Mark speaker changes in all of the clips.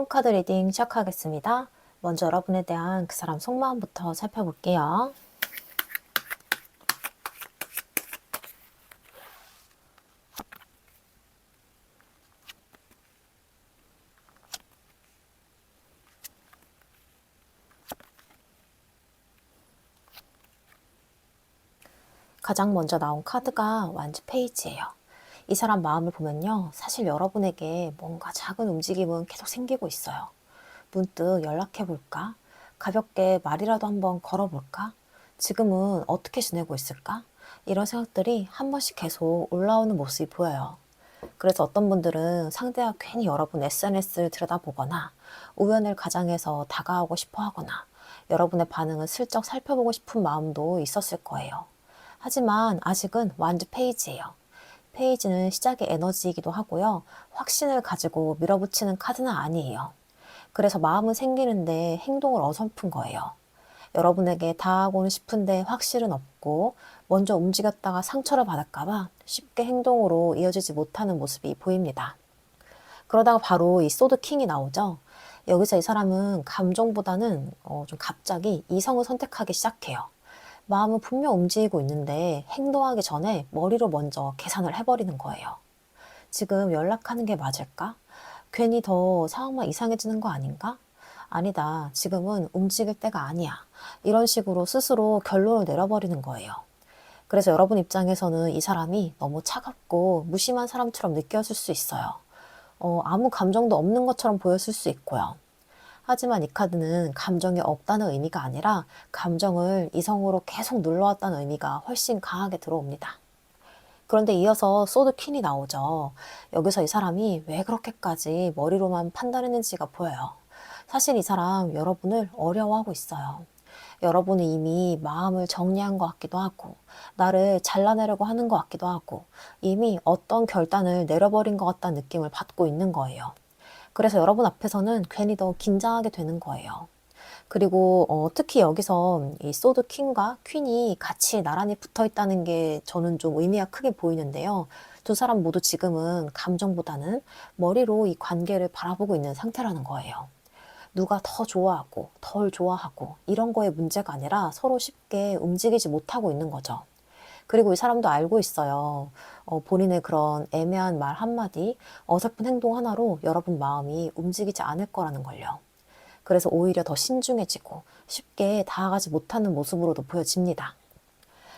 Speaker 1: 7번 카드 리딩 시작하겠습니다. 먼저 여러분에 대한 그 사람 속마음부터 살펴볼게요. 가장 먼저 나온 카드가 완즈 페이지예요. 이 사람 마음을 보면요. 사실 여러분에게 뭔가 작은 움직임은 계속 생기고 있어요. 문득 연락해볼까? 가볍게 말이라도 한번 걸어볼까? 지금은 어떻게 지내고 있을까? 이런 생각들이 한 번씩 계속 올라오는 모습이 보여요. 그래서 어떤 분들은 상대가 괜히 여러분 SNS를 들여다보거나 우연을 가장해서 다가오고 싶어 하거나 여러분의 반응을 슬쩍 살펴보고 싶은 마음도 있었을 거예요. 하지만 아직은 완즈 페이지예요. 페이지는 시작의 에너지이기도 하고요. 확신을 가지고 밀어붙이는 카드는 아니에요. 그래서 마음은 생기는데 행동을 어설픈 거예요. 여러분에게 다가오고는 싶은데 확실은 없고 먼저 움직였다가 상처를 받을까봐 쉽게 행동으로 이어지지 못하는 모습이 보입니다. 그러다가 바로 이 소드 킹이 나오죠. 여기서 이 사람은 감정보다는 좀 갑자기 이성을 선택하기 시작해요. 마음은 분명 움직이고 있는데 행동하기 전에 머리로 먼저 계산을 해버리는 거예요. 지금 연락하는 게 맞을까? 괜히 더 상황만 이상해지는 거 아닌가? 아니다. 지금은 움직일 때가 아니야. 이런 식으로 스스로 결론을 내려버리는 거예요. 그래서 여러분 입장에서는 이 사람이 너무 차갑고 무심한 사람처럼 느껴질 수 있어요. 아무 감정도 없는 것처럼 보였을 수 있고요. 하지만 이 카드는 감정이 없다는 의미가 아니라 감정을 이성으로 계속 눌러왔다는 의미가 훨씬 강하게 들어옵니다. 그런데 이어서 소드 퀸이 나오죠. 여기서 이 사람이 왜 그렇게까지 머리로만 판단했는지가 보여요. 사실 이 사람 여러분을 어려워하고 있어요. 여러분은 이미 마음을 정리한 것 같기도 하고 나를 잘라내려고 하는 것 같기도 하고 이미 어떤 결단을 내려버린 것 같다는 느낌을 받고 있는 거예요. 그래서 여러분 앞에서는 괜히 더 긴장하게 되는 거예요. 그리고 특히 여기서 이 소드 킹과 퀸이 같이 나란히 붙어 있다는 게 저는 좀 의미가 크게 보이는데요. 두 사람 모두 지금은 감정보다는 머리로 이 관계를 바라보고 있는 상태라는 거예요. 누가 더 좋아하고 덜 좋아하고 이런 거에 문제가 아니라 서로 쉽게 움직이지 못하고 있는 거죠. 그리고 이 사람도 알고 있어요. 본인의 그런 애매한 말 한마디, 어설픈 행동 하나로 여러분 마음이 움직이지 않을 거라는 걸요. 그래서 오히려 더 신중해지고 쉽게 다가가지 못하는 모습으로도 보여집니다.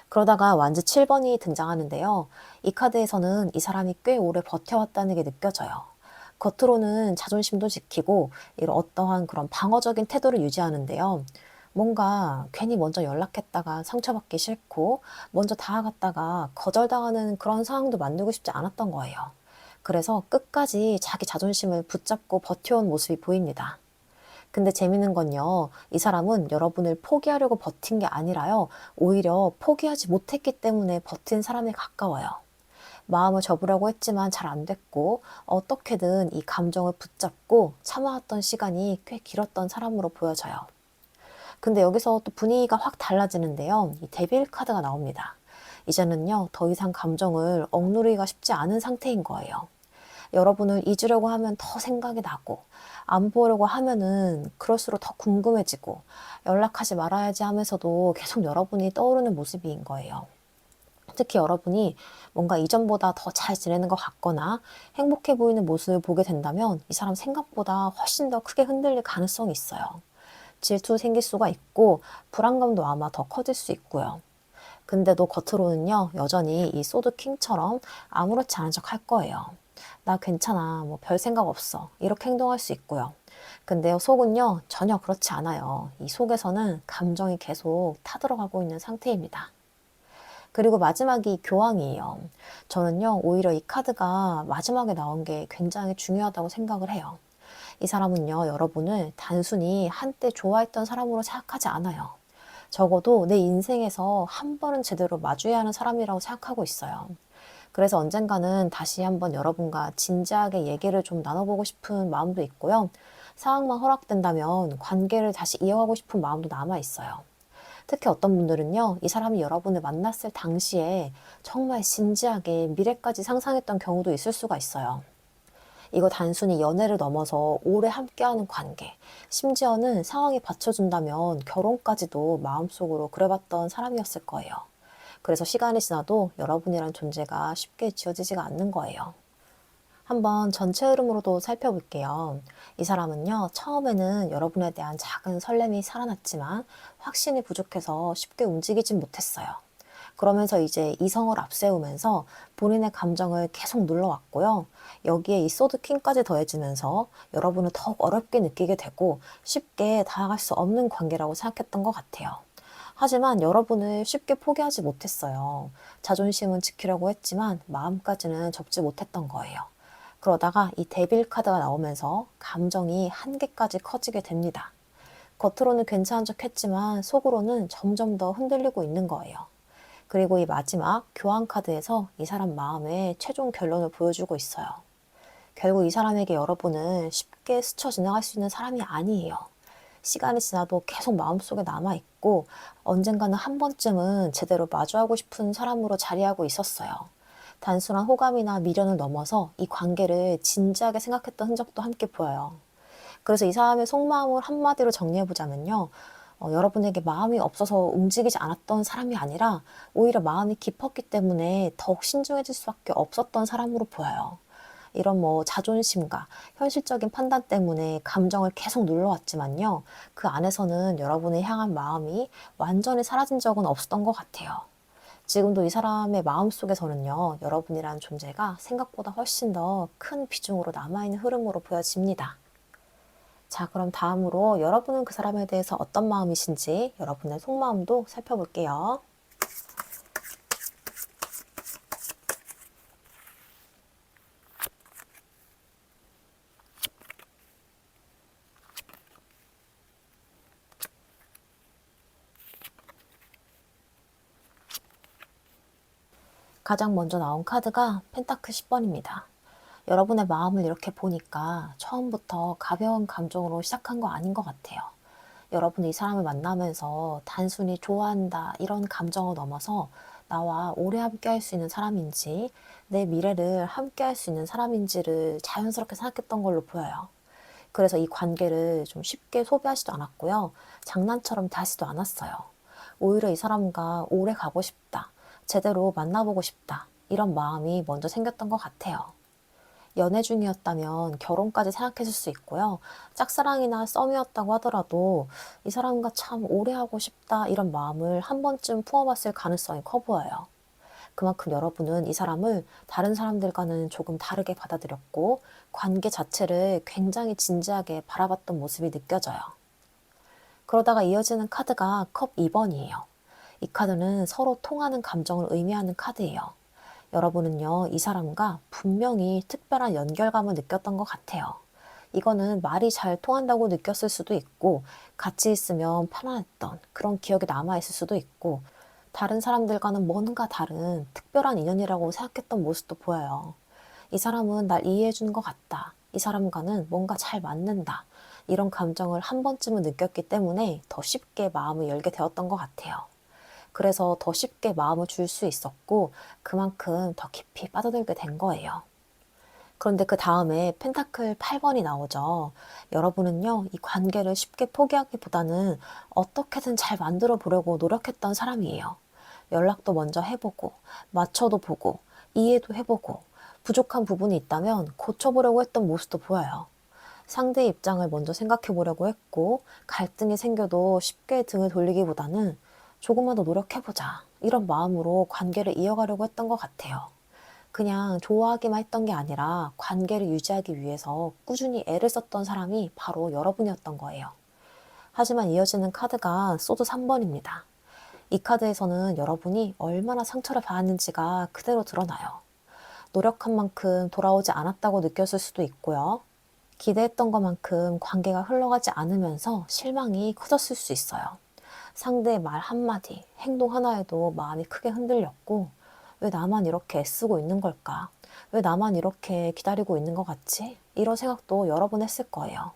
Speaker 1: 그러다가 완즈 7번이 등장하는데요. 이 카드에서는 이 사람이 꽤 오래 버텨왔다는 게 느껴져요. 겉으로는 자존심도 지키고 이런 어떠한 그런 방어적인 태도를 유지하는데요. 뭔가 괜히 먼저 연락했다가 상처받기 싫고 먼저 다가갔다가 거절당하는 그런 상황도 만들고 싶지 않았던 거예요. 그래서 끝까지 자기 자존심을 붙잡고 버텨온 모습이 보입니다. 근데 재밌는 건요. 이 사람은 여러분을 포기하려고 버틴 게 아니라요. 오히려 포기하지 못했기 때문에 버틴 사람에 가까워요. 마음을 접으려고 했지만 잘 안 됐고 어떻게든 이 감정을 붙잡고 참아왔던 시간이 꽤 길었던 사람으로 보여져요. 근데 여기서 또 분위기가 확 달라지는데요. 이 데빌 카드가 나옵니다. 이제는요. 더 이상 감정을 억누르기가 쉽지 않은 상태인 거예요. 여러분을 잊으려고 하면 더 생각이 나고 안 보려고 하면은 그럴수록 더 궁금해지고 연락하지 말아야지 하면서도 계속 여러분이 떠오르는 모습인 거예요. 특히 여러분이 뭔가 이전보다 더 잘 지내는 것 같거나 행복해 보이는 모습을 보게 된다면 이 사람 생각보다 훨씬 더 크게 흔들릴 가능성이 있어요. 질투 생길 수가 있고 불안감도 아마 더 커질 수 있고요. 근데도 겉으로는요 여전히 이 소드 킹처럼 아무렇지 않은 척 할 거예요. 나 괜찮아, 뭐 별 생각 없어, 이렇게 행동할 수 있고요. 근데요 속은요 전혀 그렇지 않아요. 이 속에서는 감정이 계속 타들어가고 있는 상태입니다. 그리고 마지막이 교황이에요. 저는요 오히려 이 카드가 마지막에 나온 게 굉장히 중요하다고 생각을 해요. 이 사람은요 여러분을 단순히 한때 좋아했던 사람으로 생각하지 않아요. 적어도 내 인생에서 한 번은 제대로 마주해야 하는 사람이라고 생각하고 있어요. 그래서 언젠가는 다시 한번 여러분과 진지하게 얘기를 좀 나눠보고 싶은 마음도 있고요. 상황만 허락된다면 관계를 다시 이어가고 싶은 마음도 남아있어요. 특히 어떤 분들은요, 이 사람이 여러분을 만났을 당시에 정말 진지하게 미래까지 상상했던 경우도 있을 수가 있어요. 이거 단순히 연애를 넘어서 오래 함께하는 관계, 심지어는 상황이 받쳐준다면 결혼까지도 마음속으로 그려봤던 사람이었을 거예요. 그래서 시간이 지나도 여러분이란 존재가 쉽게 지워지지가 않는 거예요. 한번 전체 흐름으로도 살펴볼게요. 이 사람은요, 처음에는 여러분에 대한 작은 설렘이 살아났지만 확신이 부족해서 쉽게 움직이진 못했어요. 그러면서 이제 이성을 앞세우면서 본인의 감정을 계속 눌러왔고요. 여기에 이 소드킹까지 더해지면서 여러분을 더욱 어렵게 느끼게 되고 쉽게 다가갈 수 없는 관계라고 생각했던 것 같아요. 하지만 여러분을 쉽게 포기하지 못했어요. 자존심은 지키려고 했지만 마음까지는 접지 못했던 거예요. 그러다가 이 데빌 카드가 나오면서 감정이 한계까지 커지게 됩니다. 겉으로는 괜찮은 척 했지만 속으로는 점점 더 흔들리고 있는 거예요. 그리고 이 마지막 교환 카드에서 이 사람 마음의 최종 결론을 보여주고 있어요. 결국 이 사람에게 여러분은 쉽게 스쳐 지나갈 수 있는 사람이 아니에요. 시간이 지나도 계속 마음속에 남아있고 언젠가는 한 번쯤은 제대로 마주하고 싶은 사람으로 자리하고 있었어요. 단순한 호감이나 미련을 넘어서 이 관계를 진지하게 생각했던 흔적도 함께 보여요. 그래서 이 사람의 속마음을 한마디로 정리해보자면요. 여러분에게 마음이 없어서 움직이지 않았던 사람이 아니라 오히려 마음이 깊었기 때문에 더욱 신중해질 수밖에 없었던 사람으로 보여요. 이런 자존심과 현실적인 판단 때문에 감정을 계속 눌러왔지만요. 그 안에서는 여러분을 향한 마음이 완전히 사라진 적은 없었던 것 같아요. 지금도 이 사람의 마음속에서는요. 여러분이라는 존재가 생각보다 훨씬 더 큰 비중으로 남아있는 흐름으로 보여집니다. 자, 그럼 다음으로 여러분은 그 사람에 대해서 어떤 마음이신지 여러분의 속마음도 살펴볼게요. 가장 먼저 나온 카드가 펜타클 10번입니다. 여러분의 마음을 이렇게 보니까 처음부터 가벼운 감정으로 시작한 거 아닌 것 같아요. 여러분이 이 사람을 만나면서 단순히 좋아한다 이런 감정을 넘어서 나와 오래 함께 할 수 있는 사람인지 내 미래를 함께 할 수 있는 사람인지를 자연스럽게 생각했던 걸로 보여요. 그래서 이 관계를 좀 쉽게 소비하지도 않았고요. 장난처럼 다시도 않았어요. 오히려 이 사람과 오래 가고 싶다. 제대로 만나보고 싶다. 이런 마음이 먼저 생겼던 것 같아요. 연애 중이었다면 결혼까지 생각했을 수 있고요. 짝사랑이나 썸이었다고 하더라도 이 사람과 참 오래 하고 싶다 이런 마음을 한 번쯤 품어봤을 가능성이 커 보여요. 그만큼 여러분은 이 사람을 다른 사람들과는 조금 다르게 받아들였고 관계 자체를 굉장히 진지하게 바라봤던 모습이 느껴져요. 그러다가 이어지는 카드가 컵 2번이에요. 이 카드는 서로 통하는 감정을 의미하는 카드예요. 여러분은요, 이 사람과 분명히 특별한 연결감을 느꼈던 것 같아요. 이거는 말이 잘 통한다고 느꼈을 수도 있고, 같이 있으면 편안했던 그런 기억이 남아있을 수도 있고, 다른 사람들과는 뭔가 다른 특별한 인연이라고 생각했던 모습도 보여요. 이 사람은 날 이해해주는 것 같다. 이 사람과는 뭔가 잘 맞는다. 이런 감정을 한 번쯤은 느꼈기 때문에 더 쉽게 마음을 열게 되었던 것 같아요. 그래서 더 쉽게 마음을 줄 수 있었고 그만큼 더 깊이 빠져들게 된 거예요. 그런데 그 다음에 펜타클 8번이 나오죠. 여러분은요, 이 관계를 쉽게 포기하기보다는 어떻게든 잘 만들어 보려고 노력했던 사람이에요. 연락도 먼저 해보고, 맞춰도 보고, 이해도 해보고, 부족한 부분이 있다면 고쳐보려고 했던 모습도 보여요. 상대의 입장을 먼저 생각해 보려고 했고, 갈등이 생겨도 쉽게 등을 돌리기보다는 조금만 더 노력해보자. 이런 마음으로 관계를 이어가려고 했던 것 같아요. 그냥 좋아하기만 했던 게 아니라 관계를 유지하기 위해서 꾸준히 애를 썼던 사람이 바로 여러분이었던 거예요. 하지만 이어지는 카드가 소드 3번입니다. 이 카드에서는 여러분이 얼마나 상처를 받았는지가 그대로 드러나요. 노력한 만큼 돌아오지 않았다고 느꼈을 수도 있고요. 기대했던 것만큼 관계가 흘러가지 않으면서 실망이 커졌을 수 있어요. 상대의 말 한마디, 행동 하나에도 마음이 크게 흔들렸고 왜 나만 이렇게 애쓰고 있는 걸까? 왜 나만 이렇게 기다리고 있는 것 같지? 이런 생각도 여러 번 했을 거예요.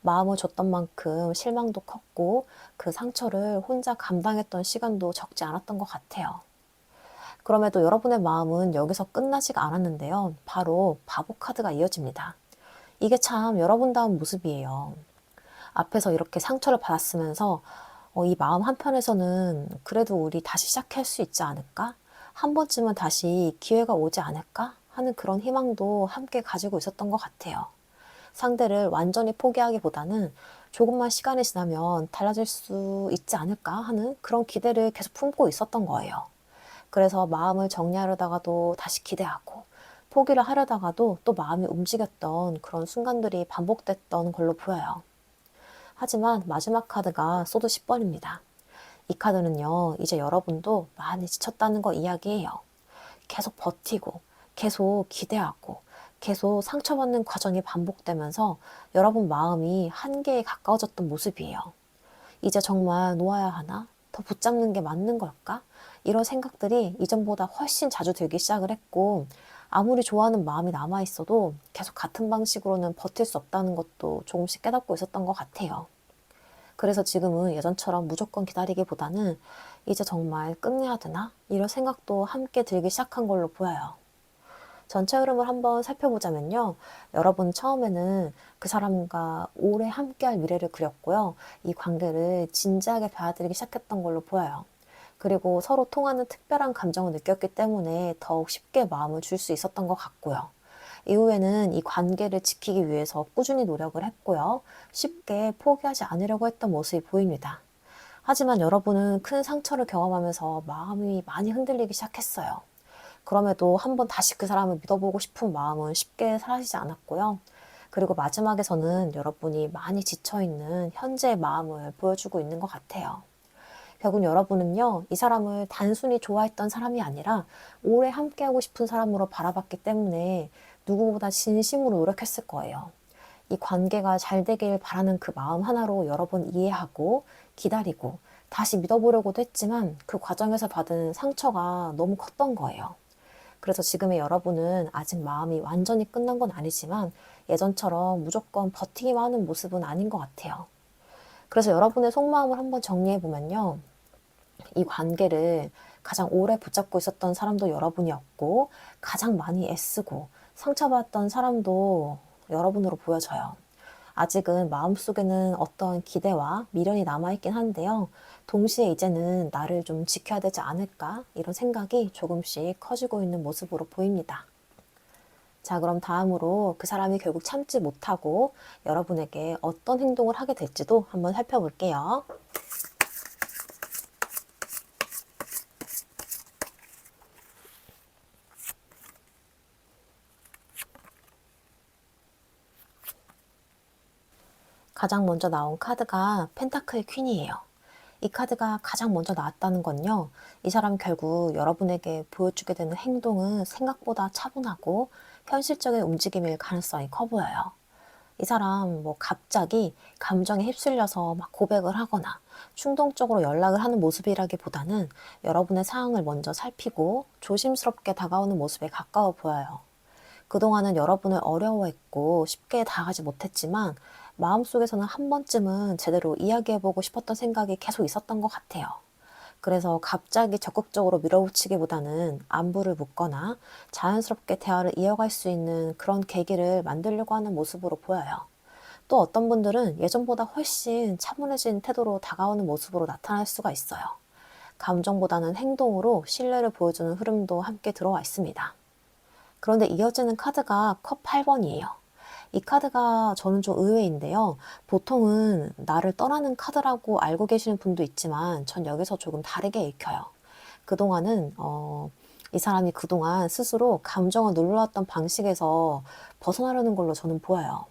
Speaker 1: 마음을 줬던 만큼 실망도 컸고 그 상처를 혼자 감당했던 시간도 적지 않았던 것 같아요. 그럼에도 여러분의 마음은 여기서 끝나지가 않았는데요. 바로 바보 카드가 이어집니다. 이게 참 여러분다운 모습이에요. 앞에서 이렇게 상처를 받았으면서 이 마음 한편에서는 그래도 우리 다시 시작할 수 있지 않을까? 한 번쯤은 다시 기회가 오지 않을까? 하는 그런 희망도 함께 가지고 있었던 것 같아요. 상대를 완전히 포기하기보다는 조금만 시간이 지나면 달라질 수 있지 않을까 하는 그런 기대를 계속 품고 있었던 거예요. 그래서 마음을 정리하려다가도 다시 기대하고 포기를 하려다가도 또 마음이 움직였던 그런 순간들이 반복됐던 걸로 보여요. 하지만 마지막 카드가 소드 10번입니다. 이 카드는요, 이제 여러분도 많이 지쳤다는 거 이야기해요. 계속 버티고, 계속 기대하고, 계속 상처받는 과정이 반복되면서 여러분 마음이 한계에 가까워졌던 모습이에요. 이제 정말 놓아야 하나? 더 붙잡는 게 맞는 걸까? 이런 생각들이 이전보다 훨씬 자주 들기 시작을 했고, 아무리 좋아하는 마음이 남아있어도 계속 같은 방식으로는 버틸 수 없다는 것도 조금씩 깨닫고 있었던 것 같아요. 그래서 지금은 예전처럼 무조건 기다리기보다는 이제 정말 끝내야 되나? 이런 생각도 함께 들기 시작한 걸로 보여요. 전체 흐름을 한번 살펴보자면요. 여러분 처음에는 그 사람과 오래 함께할 미래를 그렸고요. 이 관계를 진지하게 받아들이기 시작했던 걸로 보여요. 그리고 서로 통하는 특별한 감정을 느꼈기 때문에 더욱 쉽게 마음을 줄 수 있었던 것 같고요. 이후에는 이 관계를 지키기 위해서 꾸준히 노력을 했고요. 쉽게 포기하지 않으려고 했던 모습이 보입니다. 하지만 여러분은 큰 상처를 경험하면서 마음이 많이 흔들리기 시작했어요. 그럼에도 한번 다시 그 사람을 믿어보고 싶은 마음은 쉽게 사라지지 않았고요. 그리고 마지막에서는 여러분이 많이 지쳐있는 현재의 마음을 보여주고 있는 것 같아요. 결국 여러분은요, 이 사람을 단순히 좋아했던 사람이 아니라 오래 함께하고 싶은 사람으로 바라봤기 때문에 누구보다 진심으로 노력했을 거예요. 이 관계가 잘 되길 바라는 그 마음 하나로 여러 번 이해하고 기다리고 다시 믿어보려고도 했지만 그 과정에서 받은 상처가 너무 컸던 거예요. 그래서 지금의 여러분은 아직 마음이 완전히 끝난 건 아니지만 예전처럼 무조건 버티기만 하는 모습은 아닌 것 같아요. 그래서 여러분의 속마음을 한번 정리해보면요. 이 관계를 가장 오래 붙잡고 있었던 사람도 여러분이었고 가장 많이 애쓰고 상처받았던 사람도 여러분으로 보여져요. 아직은 마음속에는 어떤 기대와 미련이 남아있긴 한데요. 동시에 이제는 나를 좀 지켜야 되지 않을까 이런 생각이 조금씩 커지고 있는 모습으로 보입니다. 자, 그럼 다음으로 그 사람이 결국 참지 못하고 여러분에게 어떤 행동을 하게 될지도 한번 살펴볼게요. 가장 먼저 나온 카드가 펜타클 퀸이에요. 이 카드가 가장 먼저 나왔다는 건요. 이 사람 결국 여러분에게 보여주게 되는 행동은 생각보다 차분하고 현실적인 움직임일 가능성이 커 보여요. 이 사람 갑자기 감정에 휩쓸려서 막 고백을 하거나 충동적으로 연락을 하는 모습이라기보다는 여러분의 상황을 먼저 살피고 조심스럽게 다가오는 모습에 가까워 보여요. 그동안은 여러분을 어려워했고 쉽게 다가가지 못했지만 마음속에서는 한 번쯤은 제대로 이야기해보고 싶었던 생각이 계속 있었던 것 같아요. 그래서 갑자기 적극적으로 밀어붙이기보다는 안부를 묻거나 자연스럽게 대화를 이어갈 수 있는 그런 계기를 만들려고 하는 모습으로 보여요. 또 어떤 분들은 예전보다 훨씬 차분해진 태도로 다가오는 모습으로 나타날 수가 있어요. 감정보다는 행동으로 신뢰를 보여주는 흐름도 함께 들어와 있습니다. 그런데 이어지는 카드가 컵 8번이에요. 이 카드가 저는 좀 의외인데요. 보통은 나를 떠나는 카드라고 알고 계시는 분도 있지만 전 여기서 조금 다르게 읽혀요. 그동안은 이 사람이 그동안 스스로 감정을 눌러왔던 방식에서 벗어나려는 걸로 저는 보여요.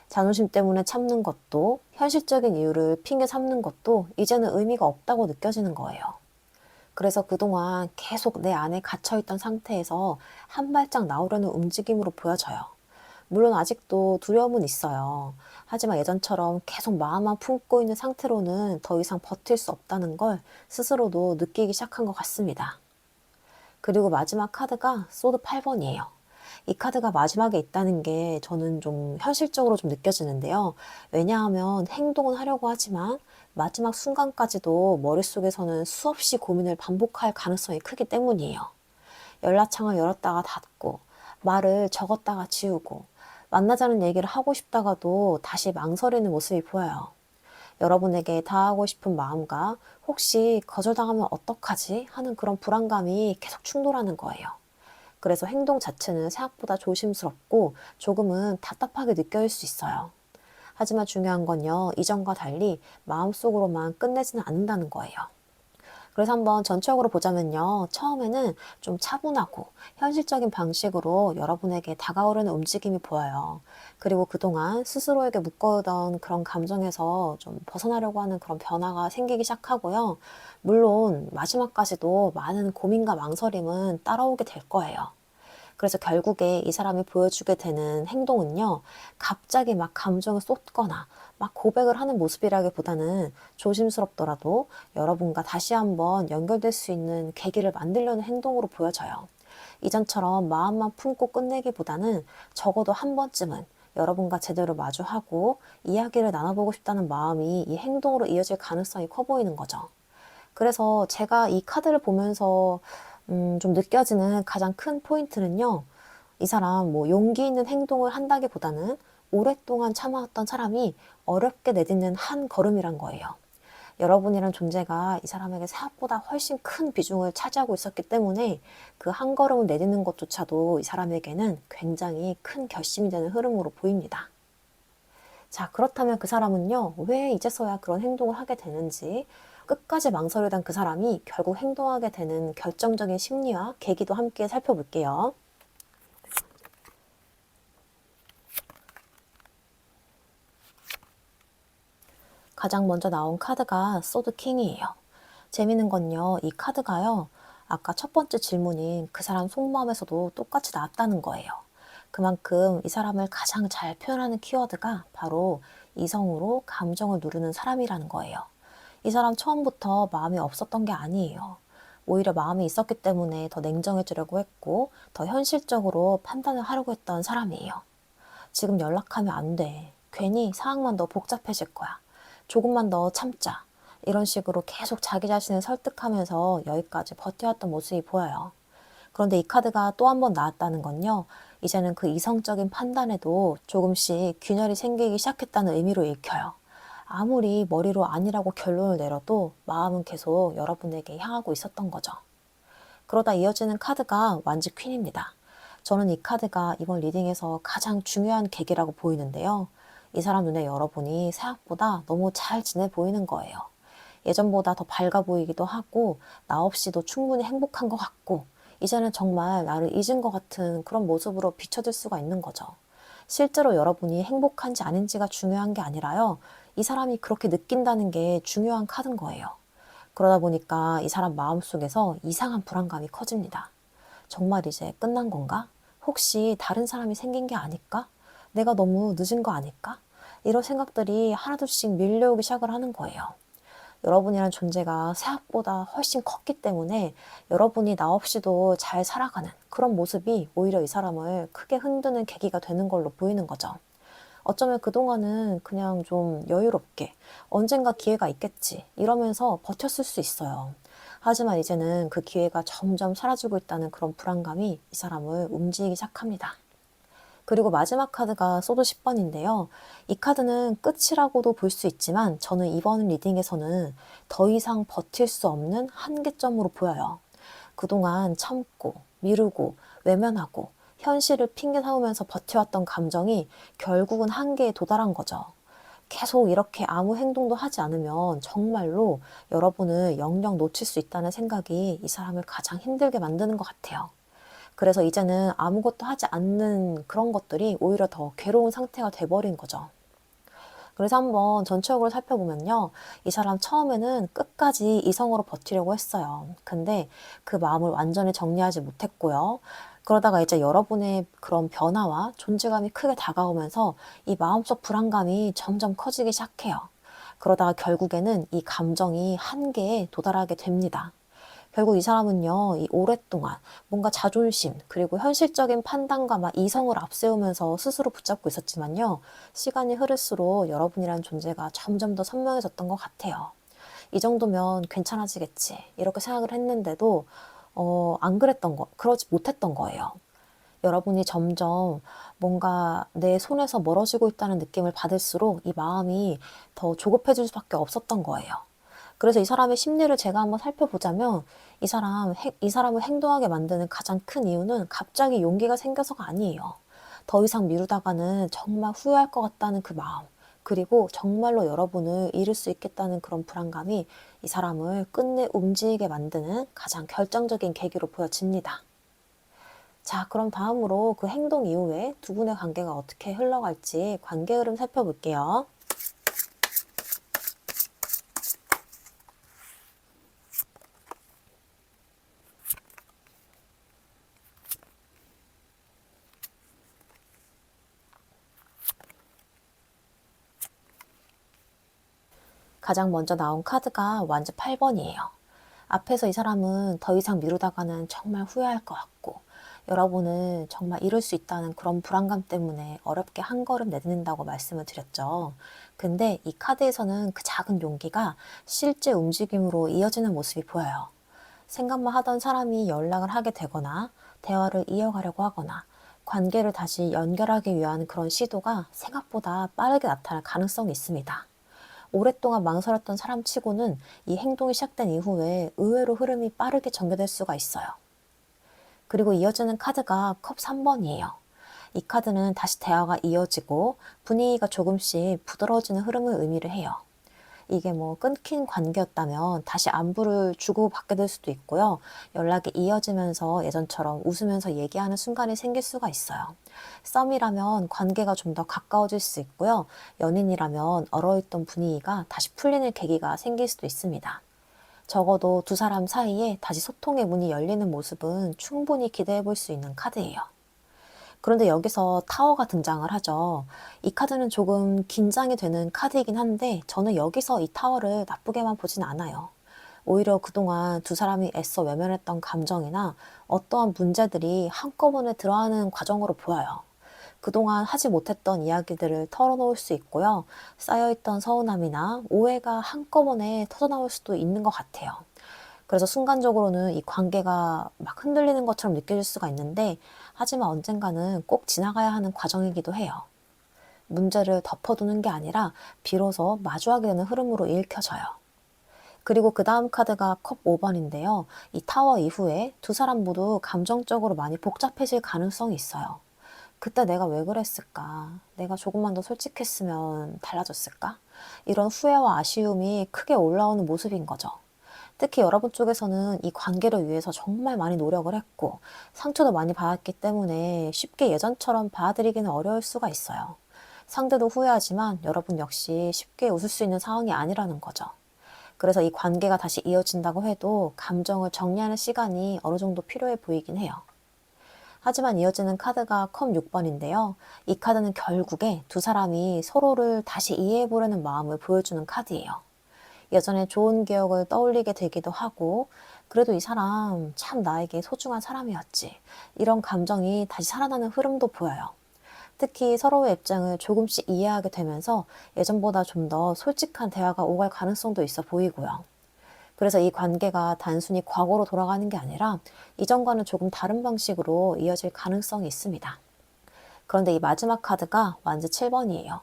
Speaker 1: 자존심 때문에 참는 것도 현실적인 이유를 핑계 삼는 것도 이제는 의미가 없다고 느껴지는 거예요. 그래서 그동안 계속 내 안에 갇혀있던 상태에서 한 발짝 나오려는 움직임으로 보여져요. 물론 아직도 두려움은 있어요. 하지만 예전처럼 계속 마음만 품고 있는 상태로는 더 이상 버틸 수 없다는 걸 스스로도 느끼기 시작한 것 같습니다. 그리고 마지막 카드가 소드 8번이에요. 이 카드가 마지막에 있다는 게 저는 좀 현실적으로 좀 느껴지는데요. 왜냐하면 행동은 하려고 하지만 마지막 순간까지도 머릿속에서는 수없이 고민을 반복할 가능성이 크기 때문이에요. 연락창을 열었다가 닫고, 말을 적었다가 지우고, 만나자는 얘기를 하고 싶다가도 다시 망설이는 모습이 보여요. 여러분에게 다하고 싶은 마음과 혹시 거절당하면 어떡하지? 하는 그런 불안감이 계속 충돌하는 거예요. 그래서 행동 자체는 생각보다 조심스럽고 조금은 답답하게 느껴질 수 있어요. 하지만 중요한 건요, 이전과 달리 마음속으로만 끝내지는 않는다는 거예요. 그래서 한번 전체적으로 보자면요, 처음에는 좀 차분하고 현실적인 방식으로 여러분에게 다가오려는 움직임이 보여요. 그리고 그동안 스스로에게 묶어두던 그런 감정에서 좀 벗어나려고 하는 그런 변화가 생기기 시작하고요. 물론 마지막까지도 많은 고민과 망설임은 따라오게 될 거예요. 그래서 결국에 이 사람이 보여주게 되는 행동은요, 갑자기 막 감정을 쏟거나 막 고백을 하는 모습이라기보다는 조심스럽더라도 여러분과 다시 한번 연결될 수 있는 계기를 만들려는 행동으로 보여져요. 이전처럼 마음만 품고 끝내기보다는 적어도 한 번쯤은 여러분과 제대로 마주하고 이야기를 나눠보고 싶다는 마음이 이 행동으로 이어질 가능성이 커 보이는 거죠. 그래서 제가 이 카드를 보면서 좀 느껴지는 가장 큰 포인트는요. 이 사람 뭐 용기 있는 행동을 한다기보다는 오랫동안 참아왔던 사람이 어렵게 내딛는 한 걸음이란 거예요. 여러분이란 존재가 이 사람에게 생각보다 훨씬 큰 비중을 차지하고 있었기 때문에 그 한 걸음을 내딛는 것조차도 이 사람에게는 굉장히 큰 결심이 되는 흐름으로 보입니다. 자, 그렇다면 그 사람은요, 왜 이제서야 그런 행동을 하게 되는지, 끝까지 망설이던 그 사람이 결국 행동하게 되는 결정적인 심리와 계기도 함께 살펴볼게요. 가장 먼저 나온 카드가 소드 킹이에요. 재밌는 건요, 이 카드가요, 아까 첫 번째 질문인 그 사람 속마음에서도 똑같이 나왔다는 거예요. 그만큼 이 사람을 가장 잘 표현하는 키워드가 바로 이성으로 감정을 누르는 사람이라는 거예요. 이 사람 처음부터 마음이 없었던 게 아니에요. 오히려 마음이 있었기 때문에 더 냉정해지려고 했고 더 현실적으로 판단을 하려고 했던 사람이에요. 지금 연락하면 안 돼. 괜히 상황만 더 복잡해질 거야. 조금만 더 참자. 이런 식으로 계속 자기 자신을 설득하면서 여기까지 버텨왔던 모습이 보여요. 그런데 이 카드가 또 한 번 나왔다는 건요. 이제는 그 이성적인 판단에도 조금씩 균열이 생기기 시작했다는 의미로 읽혀요. 아무리 머리로 아니라고 결론을 내려도 마음은 계속 여러분에게 향하고 있었던 거죠. 그러다 이어지는 카드가 완지 퀸입니다. 저는 이 카드가 이번 리딩에서 가장 중요한 계기라고 보이는데요. 이 사람 눈에 여러분이 생각보다 너무 잘 지내 보이는 거예요. 예전보다 더 밝아 보이기도 하고 나 없이도 충분히 행복한 것 같고 이제는 정말 나를 잊은 것 같은 그런 모습으로 비춰질 수가 있는 거죠. 실제로 여러분이 행복한지 아닌지가 중요한 게 아니라요. 이 사람이 그렇게 느낀다는 게 중요한 카드인 거예요. 그러다 보니까 이 사람 마음속에서 이상한 불안감이 커집니다. 정말 이제 끝난 건가? 혹시 다른 사람이 생긴 게 아닐까? 내가 너무 늦은 거 아닐까? 이런 생각들이 하나둘씩 밀려오기 시작을 하는 거예요. 여러분이란 존재가 생각보다 훨씬 컸기 때문에 여러분이 나 없이도 잘 살아가는 그런 모습이 오히려 이 사람을 크게 흔드는 계기가 되는 걸로 보이는 거죠. 어쩌면 그동안은 그냥 좀 여유롭게 언젠가 기회가 있겠지 이러면서 버텼을 수 있어요. 하지만 이제는 그 기회가 점점 사라지고 있다는 그런 불안감이 이 사람을 움직이기 시작합니다. 그리고 마지막 카드가 소드 10번인데요. 이 카드는 끝이라고도 볼 수 있지만 저는 이번 리딩에서는 더 이상 버틸 수 없는 한계점으로 보여요. 그동안 참고 미루고 외면하고 현실을 핑계 삼으면서 버텨왔던 감정이 결국은 한계에 도달한 거죠. 계속 이렇게 아무 행동도 하지 않으면 정말로 여러분을 영영 놓칠 수 있다는 생각이 이 사람을 가장 힘들게 만드는 것 같아요. 그래서 이제는 아무것도 하지 않는 그런 것들이 오히려 더 괴로운 상태가 돼버린 거죠. 그래서 한번 전체적으로 살펴보면요. 이 사람 처음에는 끝까지 이성으로 버티려고 했어요. 근데 그 마음을 완전히 정리하지 못했고요. 그러다가 이제 여러분의 그런 변화와 존재감이 크게 다가오면서 이 마음속 불안감이 점점 커지기 시작해요. 그러다가 결국에는 이 감정이 한계에 도달하게 됩니다. 결국 이 사람은요, 이 오랫동안 뭔가 자존심, 그리고 현실적인 판단과 막 이성을 앞세우면서 스스로 붙잡고 있었지만요, 시간이 흐를수록 여러분이라는 존재가 점점 더 선명해졌던 것 같아요. 이 정도면 괜찮아지겠지, 이렇게 생각을 했는데도, 안 그러지 못했던 거예요. 여러분이 점점 뭔가 내 손에서 멀어지고 있다는 느낌을 받을수록 이 마음이 더 조급해질 수밖에 없었던 거예요. 그래서 이 사람의 심리를 제가 한번 살펴보자면 이 사람을 행동하게 만드는 가장 큰 이유는 갑자기 용기가 생겨서가 아니에요. 더 이상 미루다가는 정말 후회할 것 같다는 그 마음, 그리고 정말로 여러분을 잃을 수 있겠다는 그런 불안감이 이 사람을 끝내 움직이게 만드는 가장 결정적인 계기로 보여집니다. 자, 그럼 다음으로 그 행동 이후에 두 분의 관계가 어떻게 흘러갈지 관계 흐름 살펴볼게요. 가장 먼저 나온 카드가 완전 8번이에요. 앞에서 이 사람은 더 이상 미루다가는 정말 후회할 것 같고, 여러분은 정말 이룰 수 있다는 그런 불안감 때문에 어렵게 한 걸음 내딛는다고 말씀을 드렸죠. 근데 이 카드에서는 그 작은 용기가 실제 움직임으로 이어지는 모습이 보여요. 생각만 하던 사람이 연락을 하게 되거나 대화를 이어가려고 하거나 관계를 다시 연결하기 위한 그런 시도가 생각보다 빠르게 나타날 가능성이 있습니다. 오랫동안 망설였던 사람치고는 이 행동이 시작된 이후에 의외로 흐름이 빠르게 전개될 수가 있어요. 그리고 이어지는 카드가 컵 3번이에요. 이 카드는 다시 대화가 이어지고 분위기가 조금씩 부드러워지는 흐름을 의미를 해요. 이게 뭐 끊긴 관계였다면 다시 안부를 주고받게 될 수도 있고요. 연락이 이어지면서 예전처럼 웃으면서 얘기하는 순간이 생길 수가 있어요. 썸이라면 관계가 좀 더 가까워질 수 있고요. 연인이라면 얼어있던 분위기가 다시 풀리는 계기가 생길 수도 있습니다. 적어도 두 사람 사이에 다시 소통의 문이 열리는 모습은 충분히 기대해 볼 수 있는 카드예요. 그런데 여기서 타워가 등장을 하죠. 이 카드는 조금 긴장이 되는 카드이긴 한데 저는 여기서 이 타워를 나쁘게만 보진 않아요. 오히려 그동안 두 사람이 애써 외면했던 감정이나 어떠한 문제들이 한꺼번에 드러나는 과정으로 보여요. 그동안 하지 못했던 이야기들을 털어놓을 수 있고요. 쌓여있던 서운함이나 오해가 한꺼번에 터져나올 수도 있는 것 같아요. 그래서 순간적으로는 이 관계가 막 흔들리는 것처럼 느껴질 수가 있는데, 하지만 언젠가는 꼭 지나가야 하는 과정이기도 해요. 문제를 덮어두는 게 아니라 비로소 마주하게 되는 흐름으로 읽혀져요. 그리고 그 다음 카드가 컵 5번인데요. 이 타워 이후에 두 사람 모두 감정적으로 많이 복잡해질 가능성이 있어요. 그때 내가 왜 그랬을까? 내가 조금만 더 솔직했으면 달라졌을까? 이런 후회와 아쉬움이 크게 올라오는 모습인 거죠. 특히 여러분 쪽에서는 이 관계를 위해서 정말 많이 노력을 했고 상처도 많이 받았기 때문에 쉽게 예전처럼 받아들이기는 어려울 수가 있어요. 상대도 후회하지만 여러분 역시 쉽게 웃을 수 있는 상황이 아니라는 거죠. 그래서 이 관계가 다시 이어진다고 해도 감정을 정리하는 시간이 어느 정도 필요해 보이긴 해요. 하지만 이어지는 카드가 컵 6번인데요. 이 카드는 결국에 두 사람이 서로를 다시 이해해 보려는 마음을 보여주는 카드예요. 예전에 좋은 기억을 떠올리게 되기도 하고, 그래도 이 사람 참 나에게 소중한 사람이었지, 이런 감정이 다시 살아나는 흐름도 보여요. 특히 서로의 입장을 조금씩 이해하게 되면서 예전보다 좀 더 솔직한 대화가 오갈 가능성도 있어 보이고요. 그래서 이 관계가 단순히 과거로 돌아가는 게 아니라 이전과는 조금 다른 방식으로 이어질 가능성이 있습니다. 그런데 이 마지막 카드가 완즈 7번이에요.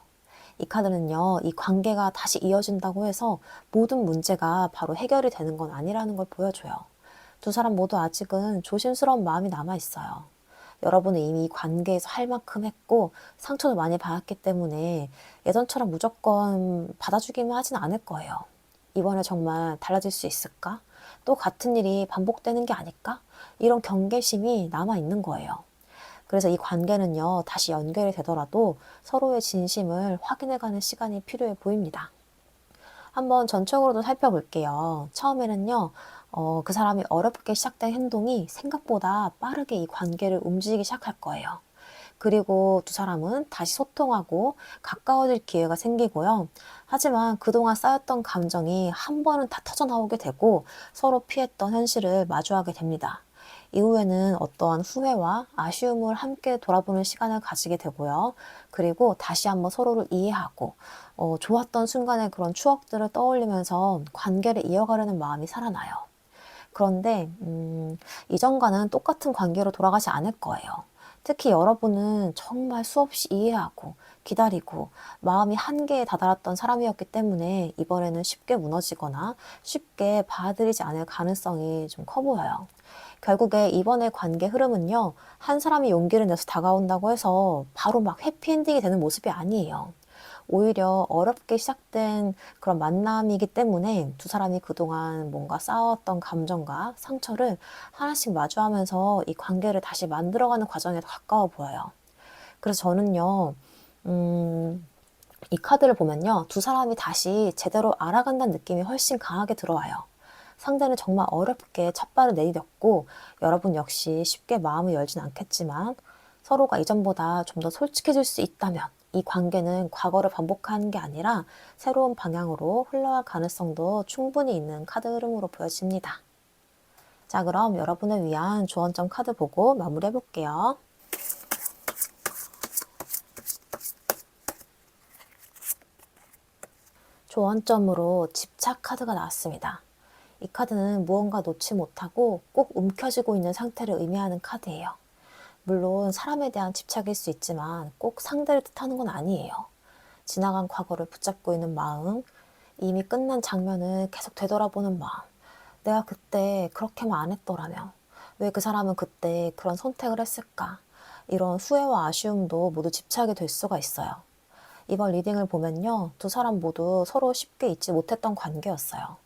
Speaker 1: 이 카드는요, 이 관계가 다시 이어진다고 해서 모든 문제가 바로 해결이 되는 건 아니라는 걸 보여줘요. 두 사람 모두 아직은 조심스러운 마음이 남아있어요. 여러분은 이미 이 관계에서 할 만큼 했고 상처도 많이 받았기 때문에 예전처럼 무조건 받아주기만 하진 않을 거예요. 이번에 정말 달라질 수 있을까? 또 같은 일이 반복되는 게 아닐까? 이런 경계심이 남아있는 거예요. 그래서 이 관계는요, 다시 연결이 되더라도 서로의 진심을 확인해가는 시간이 필요해 보입니다. 한번 전적으로도 살펴볼게요. 처음에는요, 그 사람이 어렵게 시작된 행동이 생각보다 빠르게 이 관계를 움직이기 시작할 거예요. 그리고 두 사람은 다시 소통하고 가까워질 기회가 생기고요. 하지만 그동안 쌓였던 감정이 한 번은 다 터져나오게 되고 서로 피했던 현실을 마주하게 됩니다. 이후에는 어떠한 후회와 아쉬움을 함께 돌아보는 시간을 가지게 되고요. 그리고 다시 한번 서로를 이해하고 좋았던 순간의 그런 추억들을 떠올리면서 관계를 이어가려는 마음이 살아나요. 그런데 이전과는 똑같은 관계로 돌아가지 않을 거예요. 특히 여러분은 정말 수없이 이해하고 기다리고 마음이 한계에 다다랐던 사람이었기 때문에 이번에는 쉽게 무너지거나 쉽게 받아들이지 않을 가능성이 좀 커 보여요. 결국에 이번의 관계 흐름은요, 한 사람이 용기를 내서 다가온다고 해서 바로 막 해피엔딩이 되는 모습이 아니에요. 오히려 어렵게 시작된 그런 만남이기 때문에 두 사람이 그동안 뭔가 쌓아왔던 감정과 상처를 하나씩 마주하면서 이 관계를 다시 만들어가는 과정에 더 가까워 보여요. 그래서 저는요, 이 카드를 보면요, 두 사람이 다시 제대로 알아간다는 느낌이 훨씬 강하게 들어와요. 상대는 정말 어렵게 첫 발을 내디뎠고 여러분 역시 쉽게 마음을 열진 않겠지만 서로가 이전보다 좀 더 솔직해질 수 있다면 이 관계는 과거를 반복하는 게 아니라 새로운 방향으로 흘러갈 가능성도 충분히 있는 카드 흐름으로 보여집니다. 자, 그럼 여러분을 위한 조언점 카드 보고 마무리해 볼게요. 조언점으로 집착 카드가 나왔습니다. 이 카드는 무언가 놓지 못하고 꼭 움켜쥐고 있는 상태를 의미하는 카드예요. 물론 사람에 대한 집착일 수 있지만 꼭 상대를 뜻하는 건 아니에요. 지나간 과거를 붙잡고 있는 마음, 이미 끝난 장면을 계속 되돌아보는 마음, 내가 그때 그렇게만 안 했더라면, 왜 그 사람은 그때 그런 선택을 했을까? 이런 후회와 아쉬움도 모두 집착이 될 수가 있어요. 이번 리딩을 보면요, 두 사람 모두 서로 쉽게 잊지 못했던 관계였어요.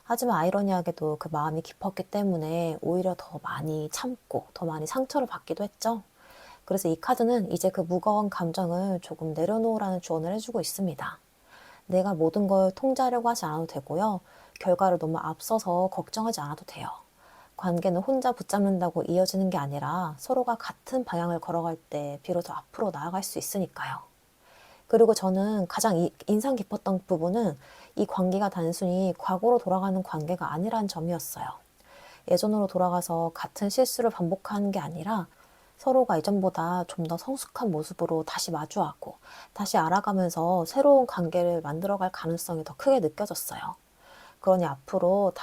Speaker 1: 하지만 아이러니하게도 그 마음이 깊었기 때문에 오히려 더 많이 참고 더 많이 상처를 받기도 했죠. 그래서 이 카드는 이제 그 무거운 감정을 조금 내려놓으라는 조언을 해주고 있습니다. 내가 모든 걸 통제하려고 하지 않아도 되고요. 결과를 너무 앞서서 걱정하지 않아도 돼요. 관계는 혼자 붙잡는다고 이어지는 게 아니라 서로가 같은 방향을 걸어갈 때 비로소 앞으로 나아갈 수 있으니까요. 그리고 저는 가장 인상 깊었던 부분은 이 관계가 단순히 과거로 돌아가는 관계가 아니란 점이었어요. 예전으로 돌아가서 같은 실수를 반복하는 게 아니라 서로가 이전보다 좀 더 성숙한 모습으로 다시 마주하고 다시 알아가면서 새로운 관계를 만들어갈 가능성이 더 크게 느껴졌어요. 그러니 앞으로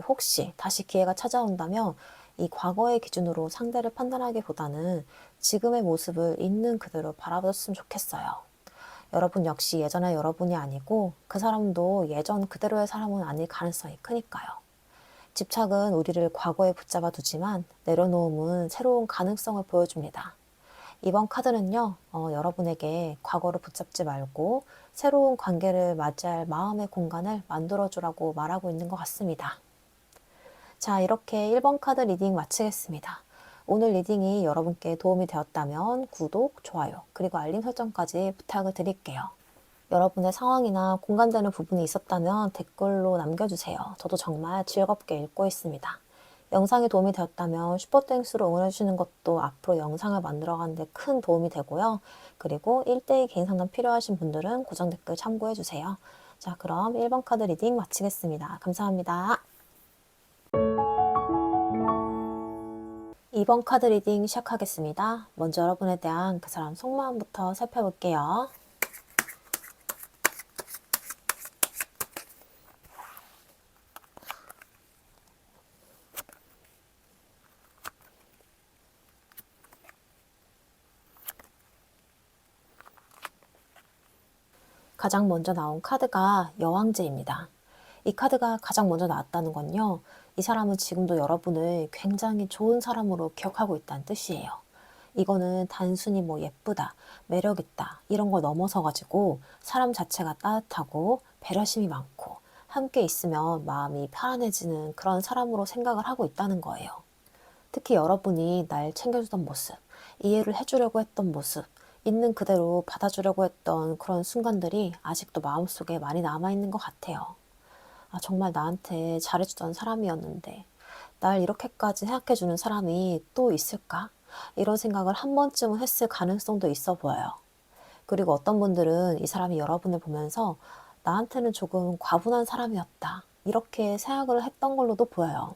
Speaker 1: 혹시 다시 기회가 찾아온다면 이 과거의 기준으로 상대를 판단하기보다는 지금의 모습을 있는 그대로 바라봤으면 좋겠어요. 여러분 역시 예전의 여러분이 아니고 그 사람도 예전 그대로의 사람은 아닐 가능성이 크니까요. 집착은 우리를 과거에 붙잡아 두지만 내려놓음은 새로운 가능성을 보여줍니다. 이번 카드는요, 여러분에게 과거를 붙잡지 말고 새로운 관계를 맞이할 마음의 공간을 만들어주라고 말하고 있는 것 같습니다. 자, 이렇게 1번 카드 리딩 마치겠습니다. 오늘 리딩이 여러분께 도움이 되었다면 구독, 좋아요, 그리고 알림 설정까지 부탁을 드릴게요. 여러분의 상황이나 공감되는 부분이 있었다면 댓글로 남겨주세요. 저도 정말 즐겁게 읽고 있습니다. 영상이 도움이 되었다면 슈퍼땡스로 응원해주시는 것도 앞으로 영상을 만들어가는 데 큰 도움이 되고요. 그리고 1대1 개인 상담 필요하신 분들은 고정 댓글 참고해주세요. 자, 그럼 1번 카드 리딩 마치겠습니다. 감사합니다. 2번 카드 리딩 시작하겠습니다. 먼저 여러분에 대한 그 사람 속마음부터 살펴볼게요. 가장 먼저 나온 카드가 여왕제입니다. 이 카드가 가장 먼저 나왔다는 건요, 이 사람은 지금도 여러분을 굉장히 좋은 사람으로 기억하고 있다는 뜻이에요. 이거는 단순히 뭐 예쁘다, 매력있다 이런 걸 넘어서 가지고 사람 자체가 따뜻하고 배려심이 많고 함께 있으면 마음이 편안해지는 그런 사람으로 생각을 하고 있다는 거예요. 특히 여러분이 날 챙겨주던 모습, 이해를 해주려고 했던 모습, 있는 그대로 받아주려고 했던 그런 순간들이 아직도 마음속에 많이 남아있는 것 같아요. 아, 정말 나한테 잘해주던 사람이었는데 날 이렇게까지 생각해주는 사람이 또 있을까? 이런 생각을 한 번쯤은 했을 가능성도 있어 보여요. 그리고 어떤 분들은 이 사람이 여러분을 보면서 나한테는 조금 과분한 사람이었다, 이렇게 생각을 했던 걸로도 보여요.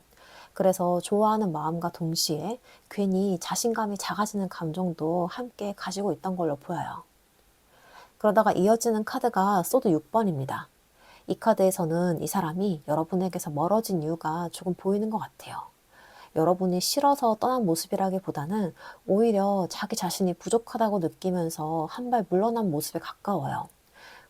Speaker 1: 그래서 좋아하는 마음과 동시에 괜히 자신감이 작아지는 감정도 함께 가지고 있던 걸로 보여요. 그러다가 이어지는 카드가 소드 6번입니다. 이 카드에서는 이 사람이 여러분에게서 멀어진 이유가 조금 보이는 것 같아요. 여러분이 싫어서 떠난 모습이라기보다는 오히려 자기 자신이 부족하다고 느끼면서 한 발 물러난 모습에 가까워요.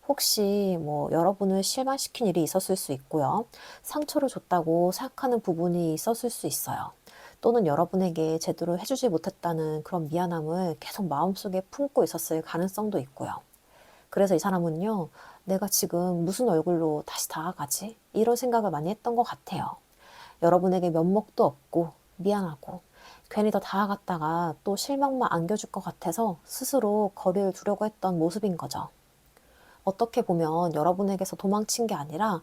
Speaker 1: 혹시 여러분을 실망시킨 일이 있었을 수 있고요. 상처를 줬다고 생각하는 부분이 있었을 수 있어요. 또는 여러분에게 제대로 해주지 못했다는 그런 미안함을 계속 마음속에 품고 있었을 가능성도 있고요. 그래서 이 사람은요, 내가 지금 무슨 얼굴로 다시 다가가지? 이런 생각을 많이 했던 것 같아요. 여러분에게 면목도 없고 미안하고 괜히 더 다가갔다가 또 실망만 안겨줄 것 같아서 스스로 거리를 두려고 했던 모습인 거죠. 어떻게 보면 여러분에게서 도망친 게 아니라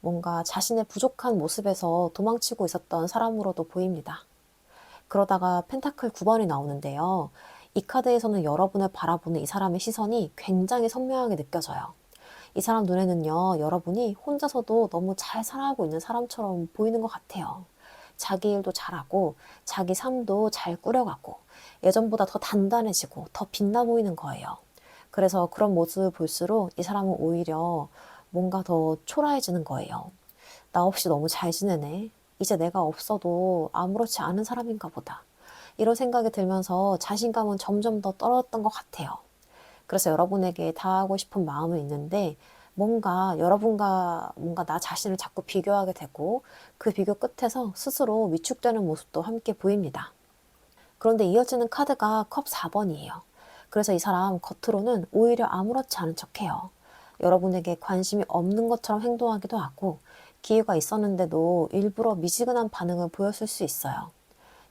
Speaker 1: 뭔가 자신의 부족한 모습에서 도망치고 있었던 사람으로도 보입니다. 그러다가 펜타클 9번이 나오는데요. 이 카드에서는 여러분을 바라보는 이 사람의 시선이 굉장히 선명하게 느껴져요. 이 사람 눈에는요, 여러분이 혼자서도 너무 잘 살아가고 있는 사람처럼 보이는 것 같아요. 자기 일도 잘하고, 자기 삶도 잘 꾸려가고, 예전보다 더 단단해지고, 더 빛나 보이는 거예요. 그래서 그런 모습을 볼수록 이 사람은 오히려 뭔가 더 초라해지는 거예요. 나 없이 너무 잘 지내네. 이제 내가 없어도 아무렇지 않은 사람인가 보다. 이런 생각이 들면서 자신감은 점점 더 떨어졌던 것 같아요. 그래서 여러분에게 다하고 싶은 마음은 있는데 뭔가 여러분과 뭔가 나 자신을 자꾸 비교하게 되고 그 비교 끝에서 스스로 위축되는 모습도 함께 보입니다. 그런데 이어지는 카드가 컵 4번이에요. 그래서 이 사람 겉으로는 오히려 아무렇지 않은 척해요. 여러분에게 관심이 없는 것처럼 행동하기도 하고 기회가 있었는데도 일부러 미지근한 반응을 보였을 수 있어요.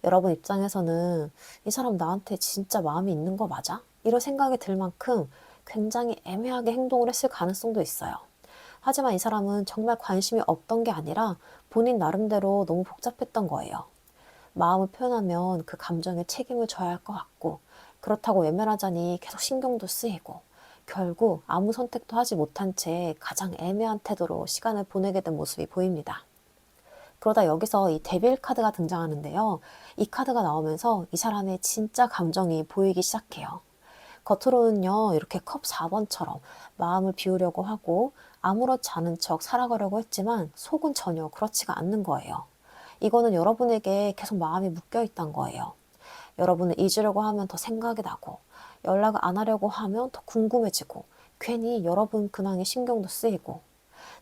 Speaker 1: 여러분 입장에서는 이 사람 나한테 진짜 마음이 있는 거 맞아? 이런 생각이 들 만큼 굉장히 애매하게 행동을 했을 가능성도 있어요. 하지만 이 사람은 정말 관심이 없던 게 아니라 본인 나름대로 너무 복잡했던 거예요. 마음을 표현하면 그 감정에 책임을 져야 할 것 같고 그렇다고 외면하자니 계속 신경도 쓰이고 결국 아무 선택도 하지 못한 채 가장 애매한 태도로 시간을 보내게 된 모습이 보입니다. 그러다 여기서 이 데빌 카드가 등장하는데요. 이 카드가 나오면서 이 사람의 진짜 감정이 보이기 시작해요. 겉으로는요, 이렇게 컵 4번처럼 마음을 비우려고 하고 아무렇지 않은 척 살아가려고 했지만 속은 전혀 그렇지가 않는 거예요. 이거는 여러분에게 계속 마음이 묶여 있단 거예요. 여러분을 잊으려고 하면 더 생각이 나고 연락을 안 하려고 하면 더 궁금해지고 괜히 여러분 근황에 신경도 쓰이고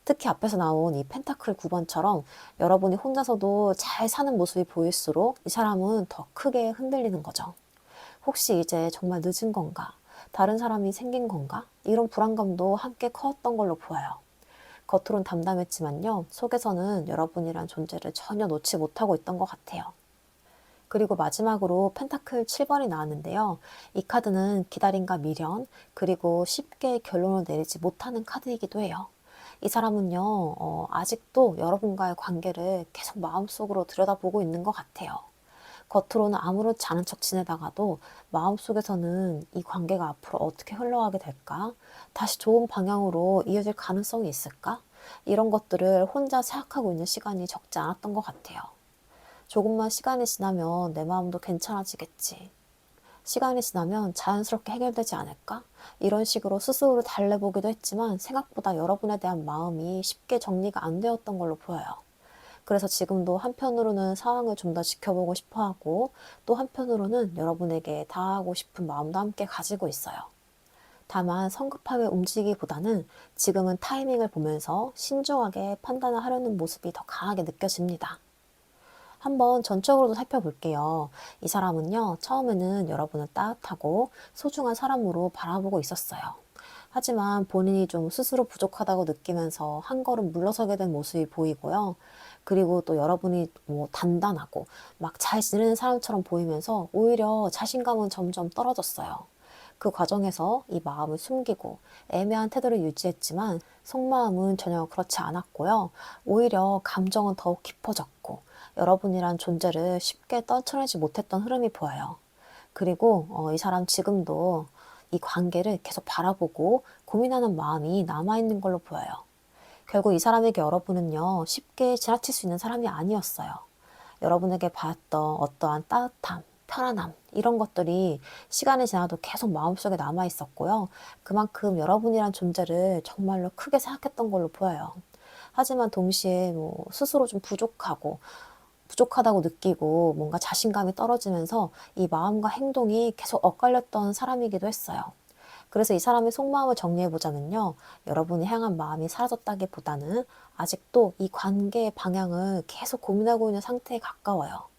Speaker 1: 특히 앞에서 나온 이 펜타클 9번처럼 여러분이 혼자서도 잘 사는 모습이 보일수록 이 사람은 더 크게 흔들리는 거죠. 혹시 이제 정말 늦은 건가? 다른 사람이 생긴 건가? 이런 불안감도 함께 커왔던 걸로 보여요. 겉으론 담담했지만요, 속에서는 여러분이란 존재를 전혀 놓지 못하고 있던 것 같아요. 그리고 마지막으로 펜타클 7번이 나왔는데요. 이 카드는 기다림과 미련, 그리고 쉽게 결론을 내리지 못하는 카드이기도 해요. 이 사람은요, 아직도 여러분과의 관계를 계속 마음속으로 들여다보고 있는 것 같아요. 겉으로는 아무렇지 않은 척 지내다가도 마음속에서는 이 관계가 앞으로 어떻게 흘러가게 될까? 다시 좋은 방향으로 이어질 가능성이 있을까? 이런 것들을 혼자 생각하고 있는 시간이 적지 않았던 것 같아요. 조금만 시간이 지나면 내 마음도 괜찮아지겠지. 시간이 지나면 자연스럽게 해결되지 않을까? 이런 식으로 스스로를 달래보기도 했지만 생각보다 여러분에 대한 마음이 쉽게 정리가 안 되었던 걸로 보여요. 그래서 지금도 한편으로는 상황을 좀 더 지켜보고 싶어 하고 또 한편으로는 여러분에게 다하고 싶은 마음도 함께 가지고 있어요. 다만 성급하게 움직이기보다는 지금은 타이밍을 보면서 신중하게 판단을 하려는 모습이 더 강하게 느껴집니다. 한번 전적으로도 살펴볼게요. 이 사람은요, 처음에는 여러분을 따뜻하고 소중한 사람으로 바라보고 있었어요. 하지만 본인이 좀 스스로 부족하다고 느끼면서 한 걸음 물러서게 된 모습이 보이고요. 그리고 또 여러분이 단단하고 막 잘 지내는 사람처럼 보이면서 오히려 자신감은 점점 떨어졌어요. 그 과정에서 이 마음을 숨기고 애매한 태도를 유지했지만 속마음은 전혀 그렇지 않았고요. 오히려 감정은 더욱 깊어졌고 여러분이란 존재를 쉽게 떨쳐내지 못했던 흐름이 보여요. 그리고 이 사람 지금도 이 관계를 계속 바라보고 고민하는 마음이 남아있는 걸로 보여요. 결국 이 사람에게 여러분은요, 쉽게 지나칠 수 있는 사람이 아니었어요. 여러분에게 받았던 어떠한 따뜻함, 편안함, 이런 것들이 시간이 지나도 계속 마음속에 남아 있었고요. 그만큼 여러분이란 존재를 정말로 크게 생각했던 걸로 보여요. 하지만 동시에 뭐 스스로 좀 부족하다고 느끼고 뭔가 자신감이 떨어지면서 이 마음과 행동이 계속 엇갈렸던 사람이기도 했어요. 그래서 이 사람의 속마음을 정리해 보자면요. 여러분이 향한 마음이 사라졌다기보다는 아직도 이 관계의 방향을 계속 고민하고 있는 상태에 가까워요.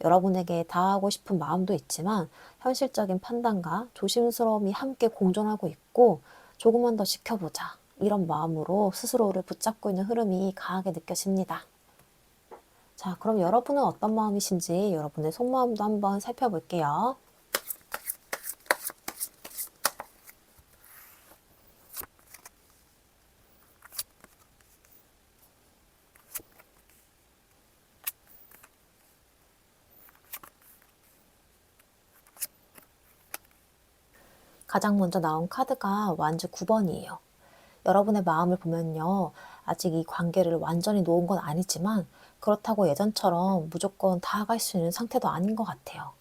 Speaker 1: 여러분에게 다하고 싶은 마음도 있지만 현실적인 판단과 조심스러움이 함께 공존하고 있고, 조금만 더 지켜보자, 이런 마음으로 스스로를 붙잡고 있는 흐름이 강하게 느껴집니다. 자, 그럼 여러분은 어떤 마음이신지 여러분의 속마음도 한번 살펴볼게요. 가장 먼저 나온 카드가 완주 9번이에요. 여러분의 마음을 보면요. 아직 이 관계를 완전히 놓은 건 아니지만 그렇다고 예전처럼 무조건 다가갈 수 있는 상태도 아닌 것 같아요.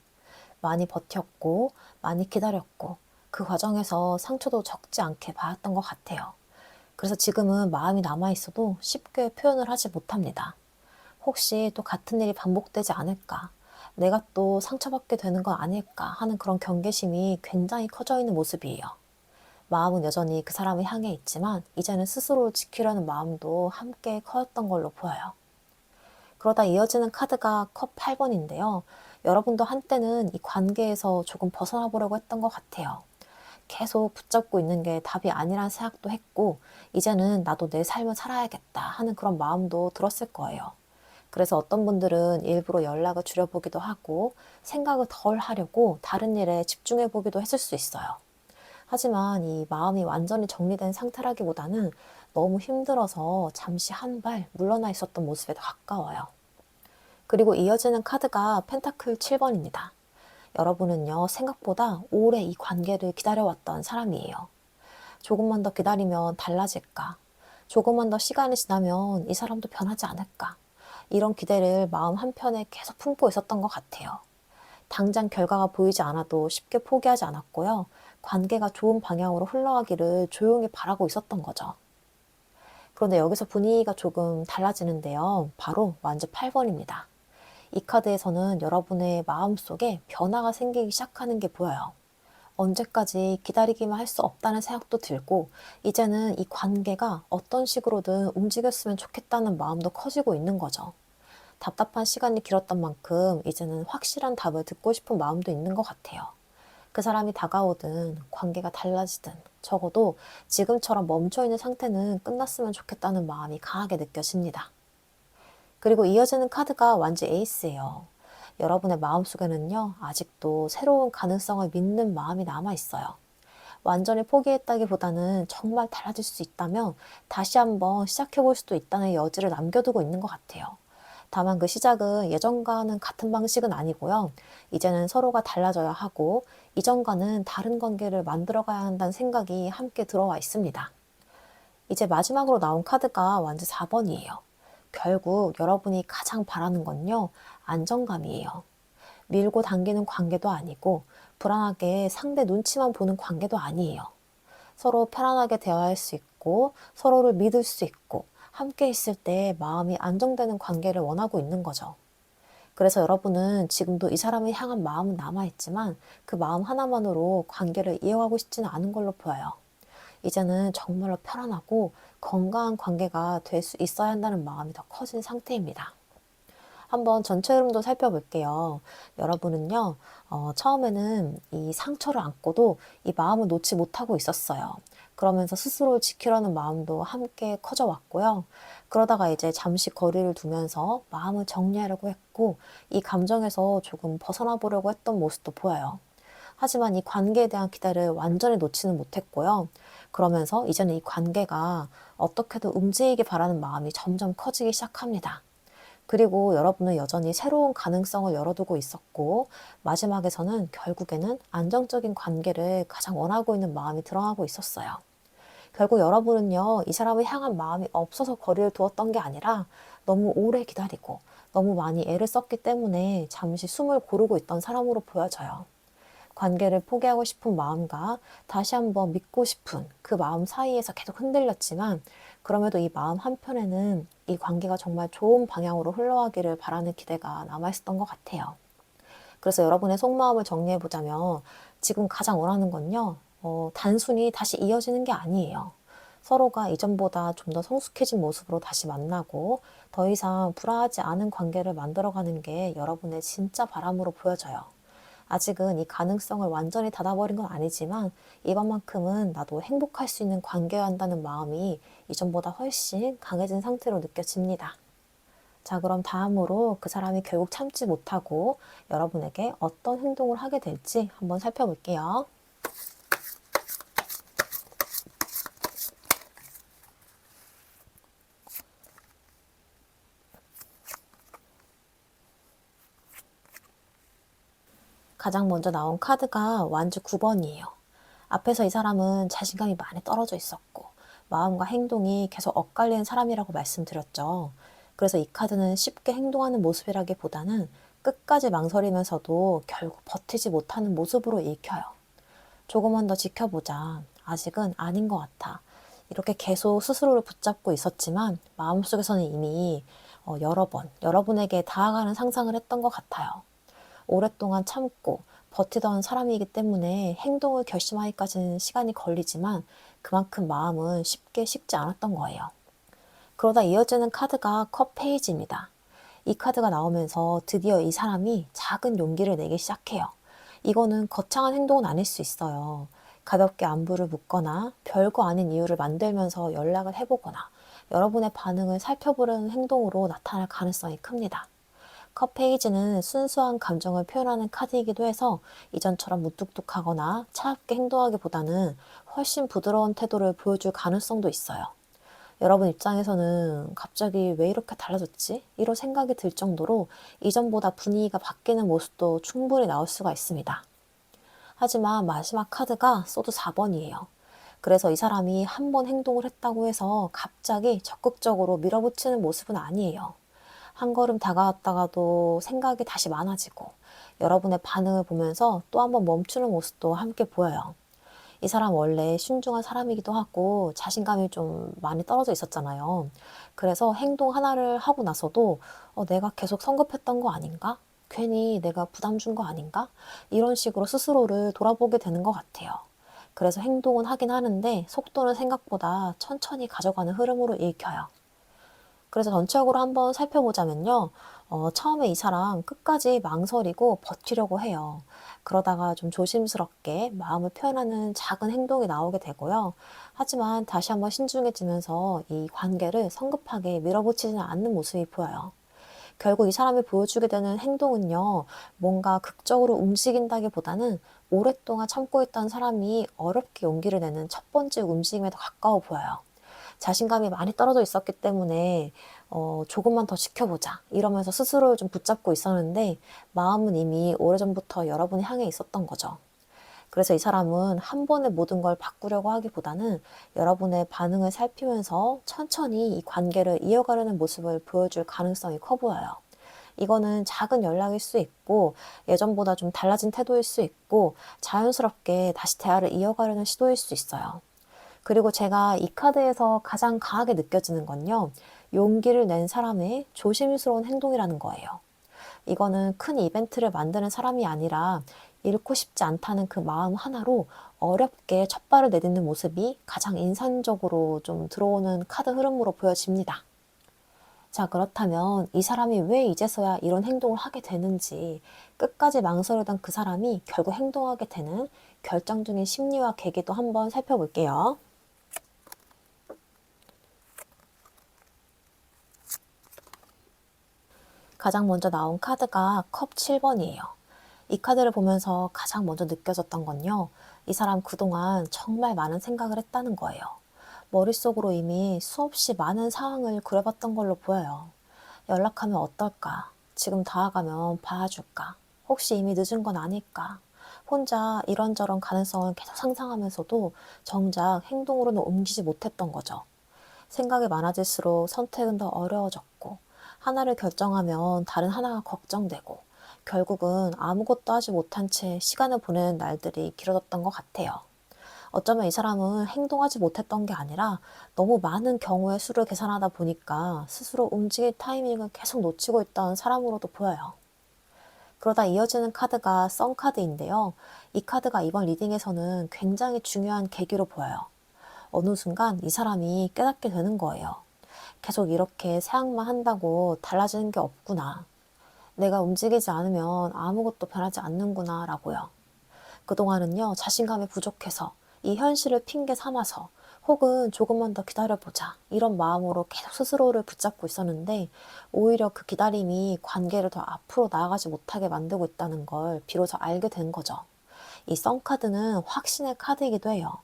Speaker 1: 많이 버텼고 많이 기다렸고 그 과정에서 상처도 적지 않게 받았던 것 같아요. 그래서 지금은 마음이 남아있어도 쉽게 표현을 하지 못합니다. 혹시 또 같은 일이 반복되지 않을까? 내가 또 상처받게 되는 건 아닐까 하는 그런 경계심이 굉장히 커져 있는 모습이에요. 마음은 여전히 그 사람을 향해 있지만 이제는 스스로를 지키려는 마음도 함께 커졌던 걸로 보여요. 그러다 이어지는 카드가 컵 8번인데요. 여러분도 한때는 이 관계에서 조금 벗어나 보려고 했던 것 같아요. 계속 붙잡고 있는 게 답이 아니란 생각도 했고, 이제는 나도 내 삶을 살아야겠다 하는 그런 마음도 들었을 거예요. 그래서 어떤 분들은 일부러 연락을 줄여보기도 하고 생각을 덜 하려고 다른 일에 집중해 보기도 했을 수 있어요. 하지만 이 마음이 완전히 정리된 상태라기보다는 너무 힘들어서 잠시 한 발 물러나 있었던 모습에 더 가까워요. 그리고 이어지는 카드가 펜타클 7번입니다. 여러분은요, 생각보다 오래 이 관계를 기다려왔던 사람이에요. 조금만 더 기다리면 달라질까? 조금만 더 시간이 지나면 이 사람도 변하지 않을까? 이런 기대를 마음 한편에 계속 품고 있었던 것 같아요. 당장 결과가 보이지 않아도 쉽게 포기하지 않았고요. 관계가 좋은 방향으로 흘러가기를 조용히 바라고 있었던 거죠. 그런데 여기서 분위기가 조금 달라지는데요. 바로 완주 8번입니다. 이 카드에서는 여러분의 마음속에 변화가 생기기 시작하는 게 보여요. 언제까지 기다리기만 할 수 없다는 생각도 들고, 이제는 이 관계가 어떤 식으로든 움직였으면 좋겠다는 마음도 커지고 있는 거죠. 답답한 시간이 길었던 만큼 이제는 확실한 답을 듣고 싶은 마음도 있는 것 같아요. 그 사람이 다가오든 관계가 달라지든 적어도 지금처럼 멈춰있는 상태는 끝났으면 좋겠다는 마음이 강하게 느껴집니다. 그리고 이어지는 카드가 완주 에이스예요. 여러분의 마음속에는요, 아직도 새로운 가능성을 믿는 마음이 남아있어요. 완전히 포기했다기보다는 정말 달라질 수 있다면 다시 한번 시작해볼 수도 있다는 여지를 남겨두고 있는 것 같아요. 다만 그 시작은 예전과는 같은 방식은 아니고요. 이제는 서로가 달라져야 하고 이전과는 다른 관계를 만들어가야 한다는 생각이 함께 들어와 있습니다. 이제 마지막으로 나온 카드가 완주 4번이에요. 결국 여러분이 가장 바라는 건요, 안정감이에요. 밀고 당기는 관계도 아니고 불안하게 상대 눈치만 보는 관계도 아니에요. 서로 편안하게 대화할 수 있고 서로를 믿을 수 있고 함께 있을 때 마음이 안정되는 관계를 원하고 있는 거죠. 그래서 여러분은 지금도 이 사람을 향한 마음은 남아있지만 그 마음 하나만으로 관계를 이어가고 싶지는 않은 걸로 보여요. 이제는 정말로 편안하고 건강한 관계가 될 수 있어야 한다는 마음이 더 커진 상태입니다. 한번 전체 흐름도 살펴볼게요. 여러분은요, 처음에는 이 상처를 안고도 이 마음을 놓지 못하고 있었어요. 그러면서 스스로를 지키려는 마음도 함께 커져 왔고요. 그러다가 이제 잠시 거리를 두면서 마음을 정리하려고 했고, 이 감정에서 조금 벗어나 보려고 했던 모습도 보여요. 하지만 이 관계에 대한 기대를 완전히 놓지는 못했고요. 그러면서 이제는 이 관계가 어떻게든 움직이길 바라는 마음이 점점 커지기 시작합니다. 그리고 여러분은 여전히 새로운 가능성을 열어두고 있었고, 마지막에서는 결국에는 안정적인 관계를 가장 원하고 있는 마음이 드러나고 있었어요. 결국 여러분은요, 이 사람을 향한 마음이 없어서 거리를 두었던 게 아니라 너무 오래 기다리고 너무 많이 애를 썼기 때문에 잠시 숨을 고르고 있던 사람으로 보여져요. 관계를 포기하고 싶은 마음과 다시 한번 믿고 싶은 그 마음 사이에서 계속 흔들렸지만, 그럼에도 이 마음 한편에는 이 관계가 정말 좋은 방향으로 흘러가기를 바라는 기대가 남아있었던 것 같아요. 그래서 여러분의 속마음을 정리해보자면, 지금 가장 원하는 건요, 단순히 다시 이어지는 게 아니에요. 서로가 이전보다 좀 더 성숙해진 모습으로 다시 만나고 더 이상 불화하지 않은 관계를 만들어가는 게 여러분의 진짜 바람으로 보여져요. 아직은 이 가능성을 완전히 닫아버린 건 아니지만, 이번만큼은 나도 행복할 수 있는 관계여야 한다는 마음이 이전보다 훨씬 강해진 상태로 느껴집니다. 자, 그럼 다음으로 그 사람이 결국 참지 못하고 여러분에게 어떤 행동을 하게 될지 한번 살펴볼게요. 가장 먼저 나온 카드가 완주 9번이에요. 앞에서 이 사람은 자신감이 많이 떨어져 있었고 마음과 행동이 계속 엇갈리는 사람이라고 말씀드렸죠. 그래서 이 카드는 쉽게 행동하는 모습이라기보다는 끝까지 망설이면서도 결국 버티지 못하는 모습으로 읽혀요. 조금만 더 지켜보자. 아직은 아닌 것 같아. 이렇게 계속 스스로를 붙잡고 있었지만 마음속에서는 이미 여러 번 여러분에게 다가가는 상상을 했던 것 같아요. 오랫동안 참고 버티던 사람이기 때문에 행동을 결심하기까지는 시간이 걸리지만 그만큼 마음은 쉽게 식지 않았던 거예요. 그러다 이어지는 카드가 컵 페이지입니다. 이 카드가 나오면서 드디어 이 사람이 작은 용기를 내기 시작해요. 이거는 거창한 행동은 아닐 수 있어요. 가볍게 안부를 묻거나 별거 아닌 이유를 만들면서 연락을 해보거나 여러분의 반응을 살펴보려는 행동으로 나타날 가능성이 큽니다. 컵 페이지는 순수한 감정을 표현하는 카드이기도 해서 이전처럼 무뚝뚝하거나 차갑게 행동하기보다는 훨씬 부드러운 태도를 보여줄 가능성도 있어요. 여러분 입장에서는 갑자기 왜 이렇게 달라졌지? 이런 생각이 들 정도로 이전보다 분위기가 바뀌는 모습도 충분히 나올 수가 있습니다. 하지만 마지막 카드가 소드 4번이에요. 그래서 이 사람이 한 번 행동을 했다고 해서 갑자기 적극적으로 밀어붙이는 모습은 아니에요. 한 걸음 다가왔다가도 생각이 다시 많아지고 여러분의 반응을 보면서 또 한 번 멈추는 모습도 함께 보여요. 이 사람 원래 신중한 사람이기도 하고 자신감이 좀 많이 떨어져 있었잖아요. 그래서 행동 하나를 하고 나서도 내가 계속 성급했던 거 아닌가? 괜히 내가 부담 준 거 아닌가? 이런 식으로 스스로를 돌아보게 되는 것 같아요. 그래서 행동은 하긴 하는데 속도는 생각보다 천천히 가져가는 흐름으로 읽혀요. 그래서 전체적으로 한번 살펴보자면요. 처음에 이 사람 끝까지 망설이고 버티려고 해요. 그러다가 좀 조심스럽게 마음을 표현하는 작은 행동이 나오게 되고요. 하지만 다시 한번 신중해지면서 이 관계를 성급하게 밀어붙이지는 않는 모습이 보여요. 결국 이 사람이 보여주게 되는 행동은요, 뭔가 극적으로 움직인다기보다는 오랫동안 참고 있던 사람이 어렵게 용기를 내는 첫 번째 움직임에 더 가까워 보여요. 자신감이 많이 떨어져 있었기 때문에 조금만 더 지켜보자 이러면서 스스로를 좀 붙잡고 있었는데 마음은 이미 오래전부터 여러분을 향해 있었던 거죠. 그래서 이 사람은 한 번에 모든 걸 바꾸려고 하기보다는 여러분의 반응을 살피면서 천천히 이 관계를 이어가려는 모습을 보여줄 가능성이 커 보여요. 이거는 작은 연락일 수 있고 예전보다 좀 달라진 태도일 수 있고 자연스럽게 다시 대화를 이어가려는 시도일 수 있어요. 그리고 제가 이 카드에서 가장 강하게 느껴지는 건요, 용기를 낸 사람의 조심스러운 행동이라는 거예요. 이거는 큰 이벤트를 만드는 사람이 아니라 잃고 싶지 않다는 그 마음 하나로 어렵게 첫 발을 내딛는 모습이 가장 인상적으로 좀 들어오는 카드 흐름으로 보여집니다. 자, 그렇다면 이 사람이 왜 이제서야 이런 행동을 하게 되는지, 끝까지 망설이던 그 사람이 결국 행동하게 되는 결정적인 심리와 계기도 한번 살펴볼게요. 가장 먼저 나온 카드가 컵 7번이에요. 이 카드를 보면서 가장 먼저 느껴졌던 건요, 이 사람 그동안 정말 많은 생각을 했다는 거예요. 머릿속으로 이미 수없이 많은 상황을 그려봤던 걸로 보여요. 연락하면 어떨까? 지금 다가가면 봐줄까? 혹시 이미 늦은 건 아닐까? 혼자 이런저런 가능성을 계속 상상하면서도 정작 행동으로는 옮기지 못했던 거죠. 생각이 많아질수록 선택은 더 어려워졌고, 하나를 결정하면 다른 하나가 걱정되고 결국은 아무것도 하지 못한 채 시간을 보내는 날들이 길어졌던 것 같아요. 어쩌면 이 사람은 행동하지 못했던 게 아니라 너무 많은 경우의 수를 계산하다 보니까 스스로 움직일 타이밍을 계속 놓치고 있던 사람으로도 보여요. 그러다 이어지는 카드가 썬 카드인데요. 이 카드가 이번 리딩에서는 굉장히 중요한 계기로 보여요. 어느 순간 이 사람이 깨닫게 되는 거예요. 계속 이렇게 생각만 한다고 달라지는 게 없구나. 내가 움직이지 않으면 아무것도 변하지 않는구나 라고요. 그동안은요, 자신감이 부족해서 이 현실을 핑계 삼아서 혹은 조금만 더 기다려보자 이런 마음으로 계속 스스로를 붙잡고 있었는데 오히려 그 기다림이 관계를 더 앞으로 나아가지 못하게 만들고 있다는 걸 비로소 알게 된 거죠. 이 썬카드는 확신의 카드이기도 해요.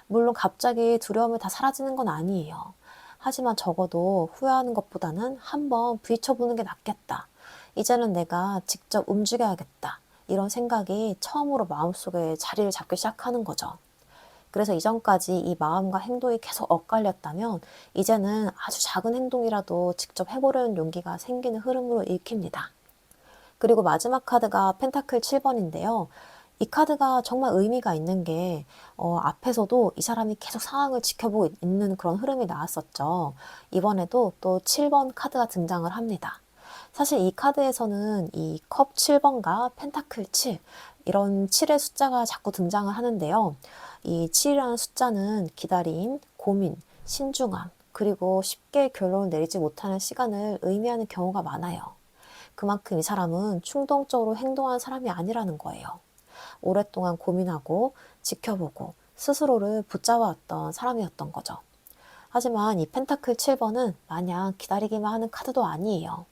Speaker 1: 물론 갑자기 두려움이 다 사라지는 건 아니에요. 하지만 적어도 후회하는 것보다는 한번 부딪혀보는 게 낫겠다. 이제는 내가 직접 움직여야겠다. 이런 생각이 처음으로 마음속에 자리를 잡기 시작하는 거죠. 그래서 이전까지 이 마음과 행동이 계속 엇갈렸다면 이제는 아주 작은 행동이라도 직접 해보려는 용기가 생기는 흐름으로 읽힙니다. 그리고 마지막 카드가 펜타클 7번인데요. 이 카드가 정말 의미가 있는 게 앞에서도 이 사람이 계속 상황을 지켜보고 있는 그런 흐름이 나왔었죠. 이번에도 또 7번 카드가 등장을 합니다. 사실 이 카드에서는 이 컵 7번과 펜타클 7 이런 7의 숫자가 자꾸 등장을 하는데요. 이 7이라는 숫자는 기다림, 고민, 신중함, 그리고 쉽게 결론을 내리지 못하는 시간을 의미하는 경우가 많아요. 그만큼 이 사람은 충동적으로 행동한 사람이 아니라는 거예요. 오랫동안 고민하고 지켜보고 스스로를 붙잡아왔던 사람이었던 거죠. 하지만 이 펜타클 7번은 마냥 기다리기만 하는 카드도 아니에요.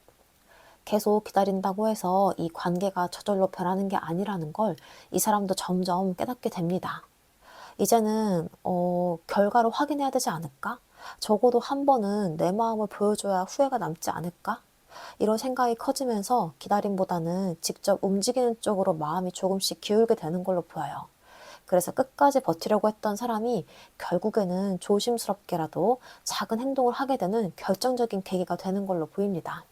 Speaker 1: 계속 기다린다고 해서 이 관계가 저절로 변하는 게 아니라는 걸 이 사람도 점점 깨닫게 됩니다. 이제는 결과를 확인해야 되지 않을까? 적어도 한 번은 내 마음을 보여줘야 후회가 남지 않을까? 이런 생각이 커지면서 기다림보다는 직접 움직이는 쪽으로 마음이 조금씩 기울게 되는 걸로 보여요. 그래서 끝까지 버티려고 했던 사람이 결국에는 조심스럽게라도 작은 행동을 하게 되는 결정적인 계기가 되는 걸로 보입니다.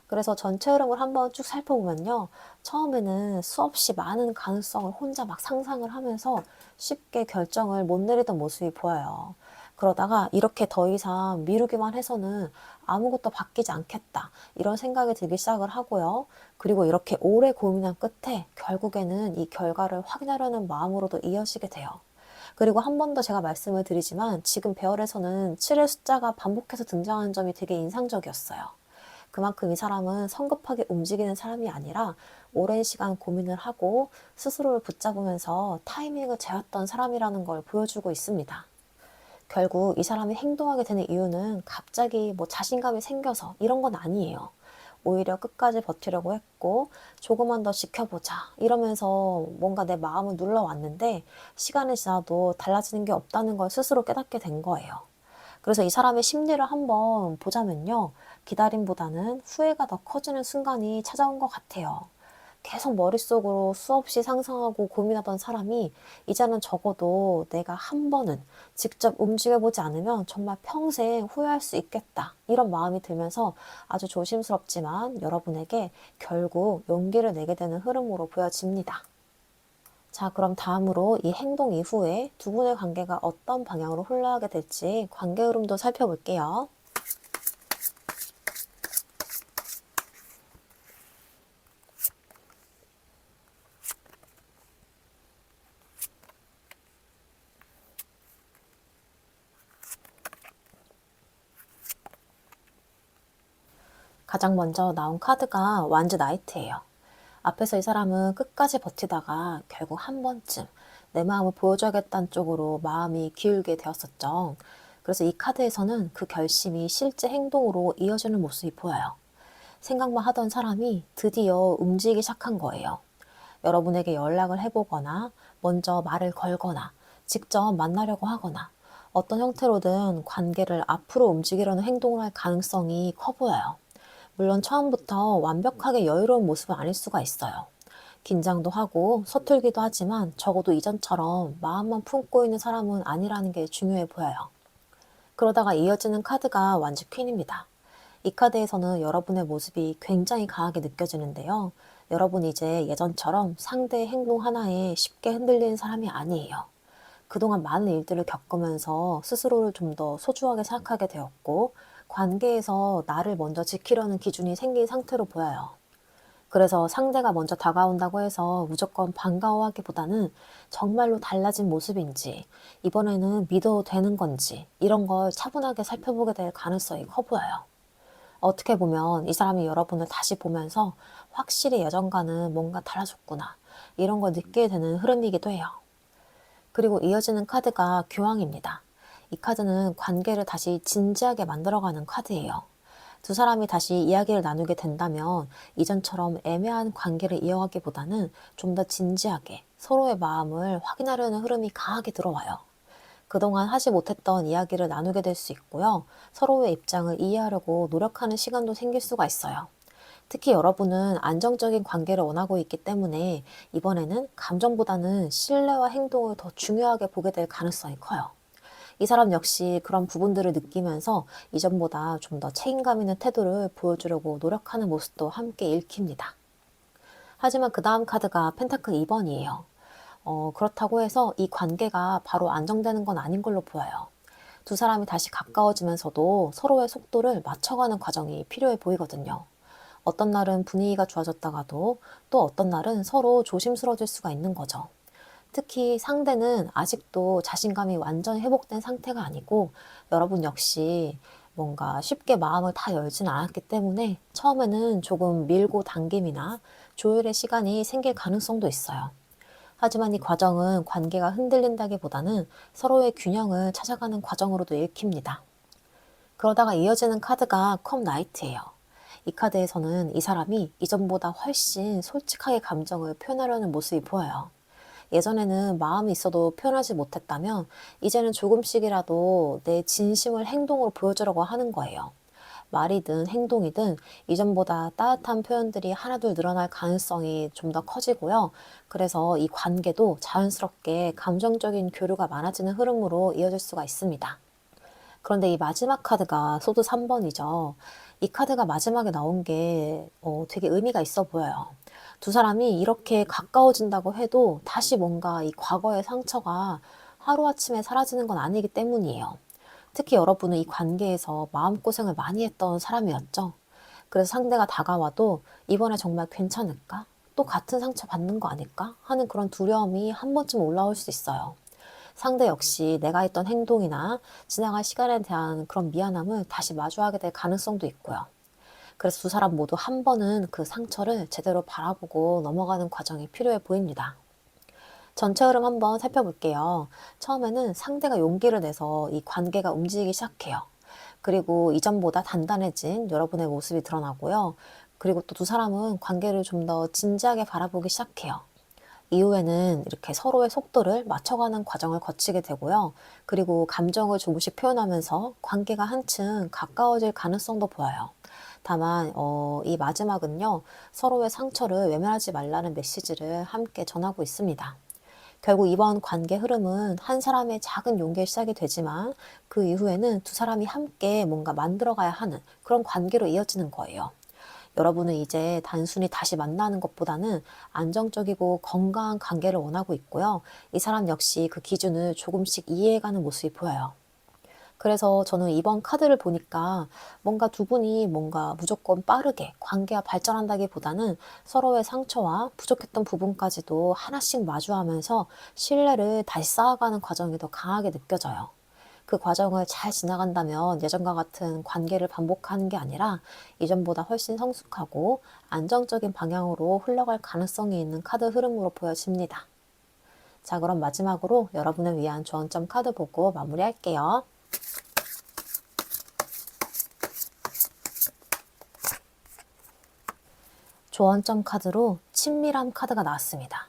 Speaker 1: 그래서 전체 흐름을 한번 쭉 살펴보면요. 처음에는 수없이 많은 가능성을 혼자 막 상상을 하면서 쉽게 결정을 못 내리던 모습이 보여요. 그러다가 이렇게 더 이상 미루기만 해서는 아무것도 바뀌지 않겠다. 이런 생각이 들기 시작을 하고요. 그리고 이렇게 오래 고민한 끝에 결국에는 이 결과를 확인하려는 마음으로도 이어지게 돼요. 그리고 한 번 더 제가 말씀을 드리지만 지금 배열에서는 7의 숫자가 반복해서 등장하는 점이 되게 인상적이었어요. 그만큼 이 사람은 성급하게 움직이는 사람이 아니라 오랜 시간 고민을 하고 스스로를 붙잡으면서 타이밍을 재웠던 사람이라는 걸 보여주고 있습니다. 결국 이 사람이 행동하게 되는 이유는 갑자기 뭐 자신감이 생겨서 이런 건 아니에요. 오히려 끝까지 버티려고 했고 조금만 더 지켜보자 이러면서 뭔가 내 마음을 눌러왔는데 시간이 지나도 달라지는 게 없다는 걸 스스로 깨닫게 된 거예요. 그래서 이 사람의 심리를 한번 보자면요. 기다림보다는 후회가 더 커지는 순간이 찾아온 것 같아요. 계속 머릿속으로 수없이 상상하고 고민하던 사람이 이제는 적어도 내가 한 번은 직접 움직여보지 않으면 정말 평생 후회할 수 있겠다. 이런 마음이 들면서 아주 조심스럽지만 여러분에게 결국 용기를 내게 되는 흐름으로 보여집니다. 자, 그럼 다음으로 이 행동 이후에 두 분의 관계가 어떤 방향으로 흘러가게 될지 관계 흐름도 살펴볼게요. 가장 먼저 나온 카드가 완즈 나이트예요. 앞에서 이 사람은 끝까지 버티다가 결국 한 번쯤 내 마음을 보여줘야겠다는 쪽으로 마음이 기울게 되었었죠. 그래서 이 카드에서는 그 결심이 실제 행동으로 이어지는 모습이 보여요. 생각만 하던 사람이 드디어 움직이기 시작한 거예요. 여러분에게 연락을 해보거나 먼저 말을 걸거나 직접 만나려고 하거나 어떤 형태로든 관계를 앞으로 움직이려는 행동을 할 가능성이 커 보여요. 물론 처음부터 완벽하게 여유로운 모습은 아닐 수가 있어요. 긴장도 하고 서툴기도 하지만 적어도 이전처럼 마음만 품고 있는 사람은 아니라는 게 중요해 보여요. 그러다가 이어지는 카드가 완즈 퀸입니다. 이 카드에서는 여러분의 모습이 굉장히 강하게 느껴지는데요. 여러분이 이제 예전처럼 상대의 행동 하나에 쉽게 흔들리는 사람이 아니에요. 그동안 많은 일들을 겪으면서 스스로를 좀 더 소중하게 생각하게 되었고, 관계에서 나를 먼저 지키려는 기준이 생긴 상태로 보여요. 그래서 상대가 먼저 다가온다고 해서 무조건 반가워하기보다는 정말로 달라진 모습인지, 이번에는 믿어도 되는 건지, 이런 걸 차분하게 살펴보게 될 가능성이 커 보여요. 어떻게 보면 이 사람이 여러분을 다시 보면서 확실히 예전과는 뭔가 달라졌구나, 이런 걸 느끼게 되는 흐름이기도 해요. 그리고 이어지는 카드가 교황입니다. 이 카드는 관계를 다시 진지하게 만들어가는 카드예요. 두 사람이 다시 이야기를 나누게 된다면 이전처럼 애매한 관계를 이어가기보다는 좀 더 진지하게 서로의 마음을 확인하려는 흐름이 강하게 들어와요. 그동안 하지 못했던 이야기를 나누게 될 수 있고요. 서로의 입장을 이해하려고 노력하는 시간도 생길 수가 있어요. 특히 여러분은 안정적인 관계를 원하고 있기 때문에 이번에는 감정보다는 신뢰와 행동을 더 중요하게 보게 될 가능성이 커요. 이 사람 역시 그런 부분들을 느끼면서 이전보다 좀 더 책임감 있는 태도를 보여주려고 노력하는 모습도 함께 읽힙니다. 하지만 그 다음 카드가 펜타클 2번이에요. 그렇다고 해서 이 관계가 바로 안정되는 건 아닌 걸로 보여요. 두 사람이 다시 가까워지면서도 서로의 속도를 맞춰가는 과정이 필요해 보이거든요. 어떤 날은 분위기가 좋아졌다가도 또 어떤 날은 서로 조심스러워질 수가 있는 거죠. 특히 상대는 아직도 자신감이 완전히 회복된 상태가 아니고 여러분 역시 뭔가 쉽게 마음을 다 열진 않았기 때문에 처음에는 조금 밀고 당김이나 조율의 시간이 생길 가능성도 있어요. 하지만 이 과정은 관계가 흔들린다기보다는 서로의 균형을 찾아가는 과정으로도 읽힙니다. 그러다가 이어지는 카드가 컵 나이트예요. 이 카드에서는 이 사람이 이전보다 훨씬 솔직하게 감정을 표현하려는 모습이 보여요. 예전에는 마음이 있어도 표현하지 못했다면 이제는 조금씩이라도 내 진심을 행동으로 보여주려고 하는 거예요. 말이든 행동이든 이전보다 따뜻한 표현들이 하나둘 늘어날 가능성이 좀 더 커지고요. 그래서 이 관계도 자연스럽게 감정적인 교류가 많아지는 흐름으로 이어질 수가 있습니다. 그런데 이 마지막 카드가 소드 3번이죠. 이 카드가 마지막에 나온 게 되게 의미가 있어 보여요. 두 사람이 이렇게 가까워진다고 해도 다시 뭔가 이 과거의 상처가 하루아침에 사라지는 건 아니기 때문이에요. 특히 여러분은 이 관계에서 마음고생을 많이 했던 사람이었죠. 그래서 상대가 다가와도 이번에 정말 괜찮을까? 또 같은 상처 받는 거 아닐까? 하는 그런 두려움이 한 번쯤 올라올 수 있어요. 상대 역시 내가 했던 행동이나 지나갈 시간에 대한 그런 미안함을 다시 마주하게 될 가능성도 있고요. 그래서 두 사람 모두 한 번은 그 상처를 제대로 바라보고 넘어가는 과정이 필요해 보입니다. 전체 흐름 한번 살펴볼게요. 처음에는 상대가 용기를 내서 이 관계가 움직이기 시작해요. 그리고 이전보다 단단해진 여러분의 모습이 드러나고요. 그리고 또 두 사람은 관계를 좀 더 진지하게 바라보기 시작해요. 이후에는 이렇게 서로의 속도를 맞춰가는 과정을 거치게 되고요. 그리고 감정을 조금씩 표현하면서 관계가 한층 가까워질 가능성도 보여요. 다만 이 마지막은요. 서로의 상처를 외면하지 말라는 메시지를 함께 전하고 있습니다. 결국 이번 관계 흐름은 한 사람의 작은 용기에 시작이 되지만 그 이후에는 두 사람이 함께 뭔가 만들어가야 하는 그런 관계로 이어지는 거예요. 여러분은 이제 단순히 다시 만나는 것보다는 안정적이고 건강한 관계를 원하고 있고요. 이 사람 역시 그 기준을 조금씩 이해해가는 모습이 보여요. 그래서 저는 이번 카드를 보니까 뭔가 두 분이 뭔가 무조건 빠르게 관계가 발전한다기보다는 서로의 상처와 부족했던 부분까지도 하나씩 마주하면서 신뢰를 다시 쌓아가는 과정이 더 강하게 느껴져요. 그 과정을 잘 지나간다면 예전과 같은 관계를 반복하는 게 아니라 이전보다 훨씬 성숙하고 안정적인 방향으로 흘러갈 가능성이 있는 카드 흐름으로 보여집니다. 자, 그럼 마지막으로 여러분을 위한 조언점 카드 보고 마무리할게요. 조언점 카드로 친밀함 카드가 나왔습니다.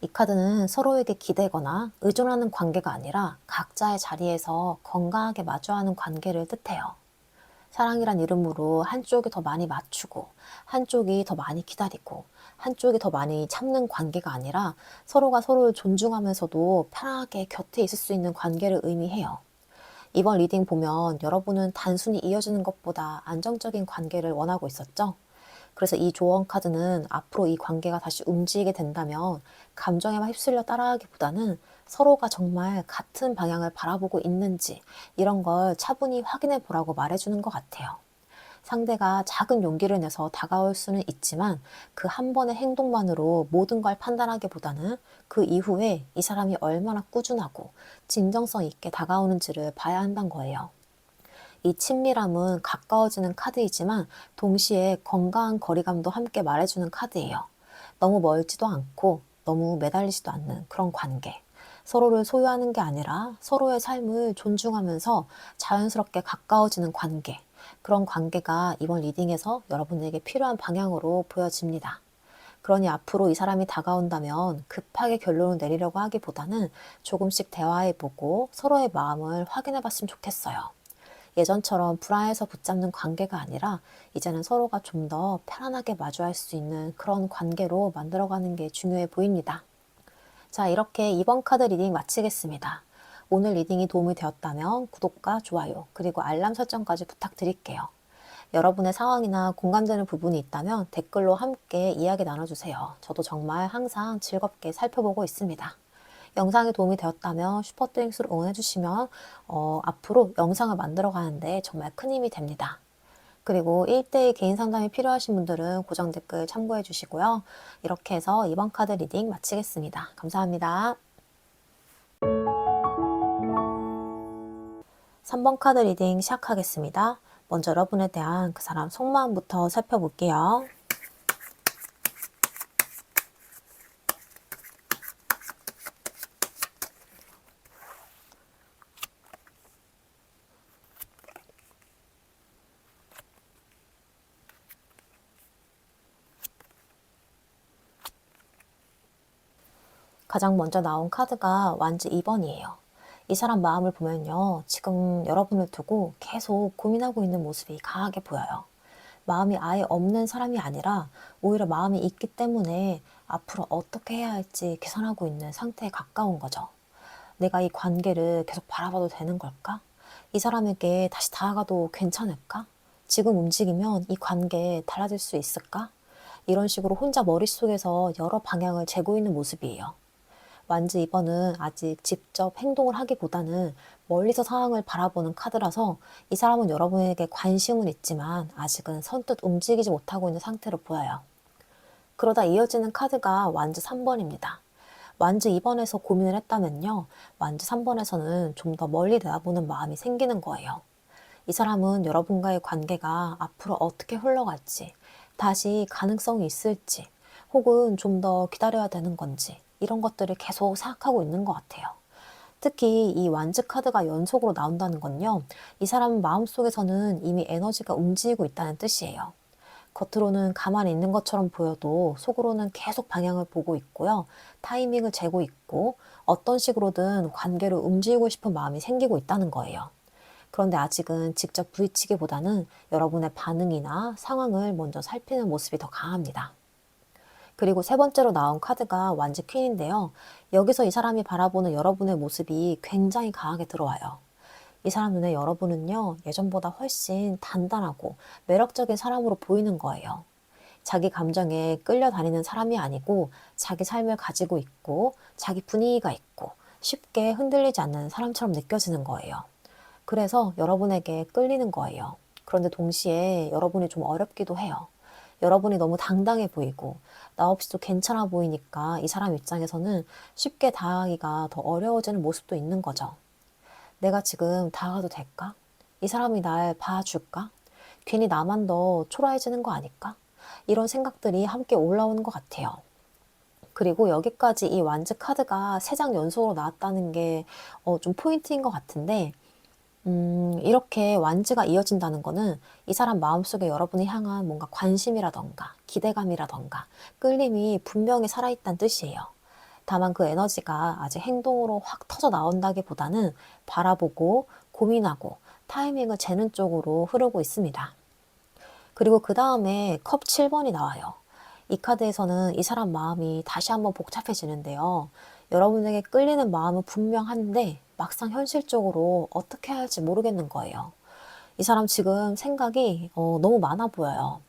Speaker 1: 이 카드는 서로에게 기대거나 의존하는 관계가 아니라 각자의 자리에서 건강하게 마주하는 관계를 뜻해요. 사랑이란 이름으로 한쪽이 더 많이 맞추고, 한쪽이 더 많이 기다리고, 한쪽이 더 많이 참는 관계가 아니라 서로가 서로를 존중하면서도 편하게 곁에 있을 수 있는 관계를 의미해요. 이번 리딩 보면 여러분은 단순히 이어지는 것보다 안정적인 관계를 원하고 있었죠? 그래서 이 조언 카드는 앞으로 이 관계가 다시 움직이게 된다면 감정에만 휩쓸려 따라가기보다는 서로가 정말 같은 방향을 바라보고 있는지 이런 걸 차분히 확인해 보라고 말해주는 것 같아요. 상대가 작은 용기를 내서 다가올 수는 있지만 그 한 번의 행동만으로 모든 걸 판단하기보다는 그 이후에 이 사람이 얼마나 꾸준하고 진정성 있게 다가오는지를 봐야 한다는 거예요. 이 친밀함은 가까워지는 카드이지만 동시에 건강한 거리감도 함께 말해주는 카드예요. 너무 멀지도 않고 너무 매달리지도 않는 그런 관계. 서로를 소유하는 게 아니라 서로의 삶을 존중하면서 자연스럽게 가까워지는 관계. 그런 관계가 이번 리딩에서 여러분에게 필요한 방향으로 보여집니다. 그러니 앞으로 이 사람이 다가온다면 급하게 결론을 내리려고 하기보다는 조금씩 대화해보고 서로의 마음을 확인해봤으면 좋겠어요. 예전처럼 불안해서 붙잡는 관계가 아니라 이제는 서로가 좀 더 편안하게 마주할 수 있는 그런 관계로 만들어가는 게 중요해 보입니다. 자, 이렇게 이번 카드 리딩 마치겠습니다. 오늘 리딩이 도움이 되었다면 구독과 좋아요, 그리고 알람 설정까지 부탁드릴게요. 여러분의 상황이나 공감되는 부분이 있다면 댓글로 함께 이야기 나눠주세요. 저도 정말 항상 즐겁게 살펴보고 있습니다. 영상이 도움이 되었다면 슈퍼땡스로 응원해주시면 앞으로 영상을 만들어 가는데 정말 큰 힘이 됩니다. 그리고 1대1 개인 상담이 필요하신 분들은 고정 댓글 참고해 주시고요. 이렇게 해서 이번 카드 리딩 마치겠습니다. 감사합니다. 3번 카드 리딩 시작하겠습니다. 먼저 여러분에 대한 그 사람 속마음부터 살펴볼게요. 가장 먼저 나온 카드가 완즈 2번이에요. 이 사람 마음을 보면요. 지금 여러분을 두고 계속 고민하고 있는 모습이 강하게 보여요. 마음이 아예 없는 사람이 아니라 오히려 마음이 있기 때문에 앞으로 어떻게 해야 할지 계산하고 있는 상태에 가까운 거죠. 내가 이 관계를 계속 바라봐도 되는 걸까? 이 사람에게 다시 다가가도 괜찮을까? 지금 움직이면 이 관계 달라질 수 있을까? 이런 식으로 혼자 머릿속에서 여러 방향을 재고 있는 모습이에요. 완즈 2번은 아직 직접 행동을 하기보다는 멀리서 상황을 바라보는 카드라서 이 사람은 여러분에게 관심은 있지만 아직은 선뜻 움직이지 못하고 있는 상태로 보여요. 그러다 이어지는 카드가 완즈 3번입니다. 완즈 2번에서 고민을 했다면요. 완즈 3번에서는 좀 더 멀리 내다보는 마음이 생기는 거예요. 이 사람은 여러분과의 관계가 앞으로 어떻게 흘러갈지, 다시 가능성이 있을지, 혹은 좀 더 기다려야 되는 건지 이런 것들을 계속 생각하고 있는 것 같아요. 특히 이 완즈 카드가 연속으로 나온다는 건요. 이 사람 마음속에서는 이미 에너지가 움직이고 있다는 뜻이에요. 겉으로는 가만히 있는 것처럼 보여도 속으로는 계속 방향을 보고 있고요. 타이밍을 재고 있고 어떤 식으로든 관계를 움직이고 싶은 마음이 생기고 있다는 거예요. 그런데 아직은 직접 부딪히기보다는 여러분의 반응이나 상황을 먼저 살피는 모습이 더 강합니다. 그리고 세 번째로 나온 카드가 완즈 퀸인데요. 여기서 이 사람이 바라보는 여러분의 모습이 굉장히 강하게 들어와요. 이 사람 눈에 여러분은요, 예전보다 훨씬 단단하고 매력적인 사람으로 보이는 거예요. 자기 감정에 끌려다니는 사람이 아니고 자기 삶을 가지고 있고 자기 분위기가 있고 쉽게 흔들리지 않는 사람처럼 느껴지는 거예요. 그래서 여러분에게 끌리는 거예요. 그런데 동시에 여러분이 좀 어렵기도 해요. 여러분이 너무 당당해 보이고 나 없이도 괜찮아 보이니까 이 사람 입장에서는 쉽게 다가가기가 더 어려워지는 모습도 있는 거죠. 내가 지금 다가가도 될까? 이 사람이 날 봐줄까? 괜히 나만 더 초라해지는 거 아닐까? 이런 생각들이 함께 올라오는 것 같아요. 그리고 여기까지 이 완즈 카드가 3장 연속으로 나왔다는 게 좀 포인트인 것 같은데 이렇게 완즈가 이어진다는 거는 이 사람 마음속에 여러분이 향한 뭔가 관심이라던가 기대감이라던가 끌림이 분명히 살아있다는 뜻이에요. 다만 그 에너지가 아직 행동으로 확 터져 나온다기보다는 바라보고 고민하고 타이밍을 재는 쪽으로 흐르고 있습니다. 그리고 그 다음에 컵 7번이 나와요. 이 카드에서는 이 사람 마음이 다시 한번 복잡해지는데요. 여러분에게 끌리는 마음은 분명한데 막상 현실적으로 어떻게 해야 할지 모르겠는 거예요. 이 사람 지금 생각이 너무 많아 보여요.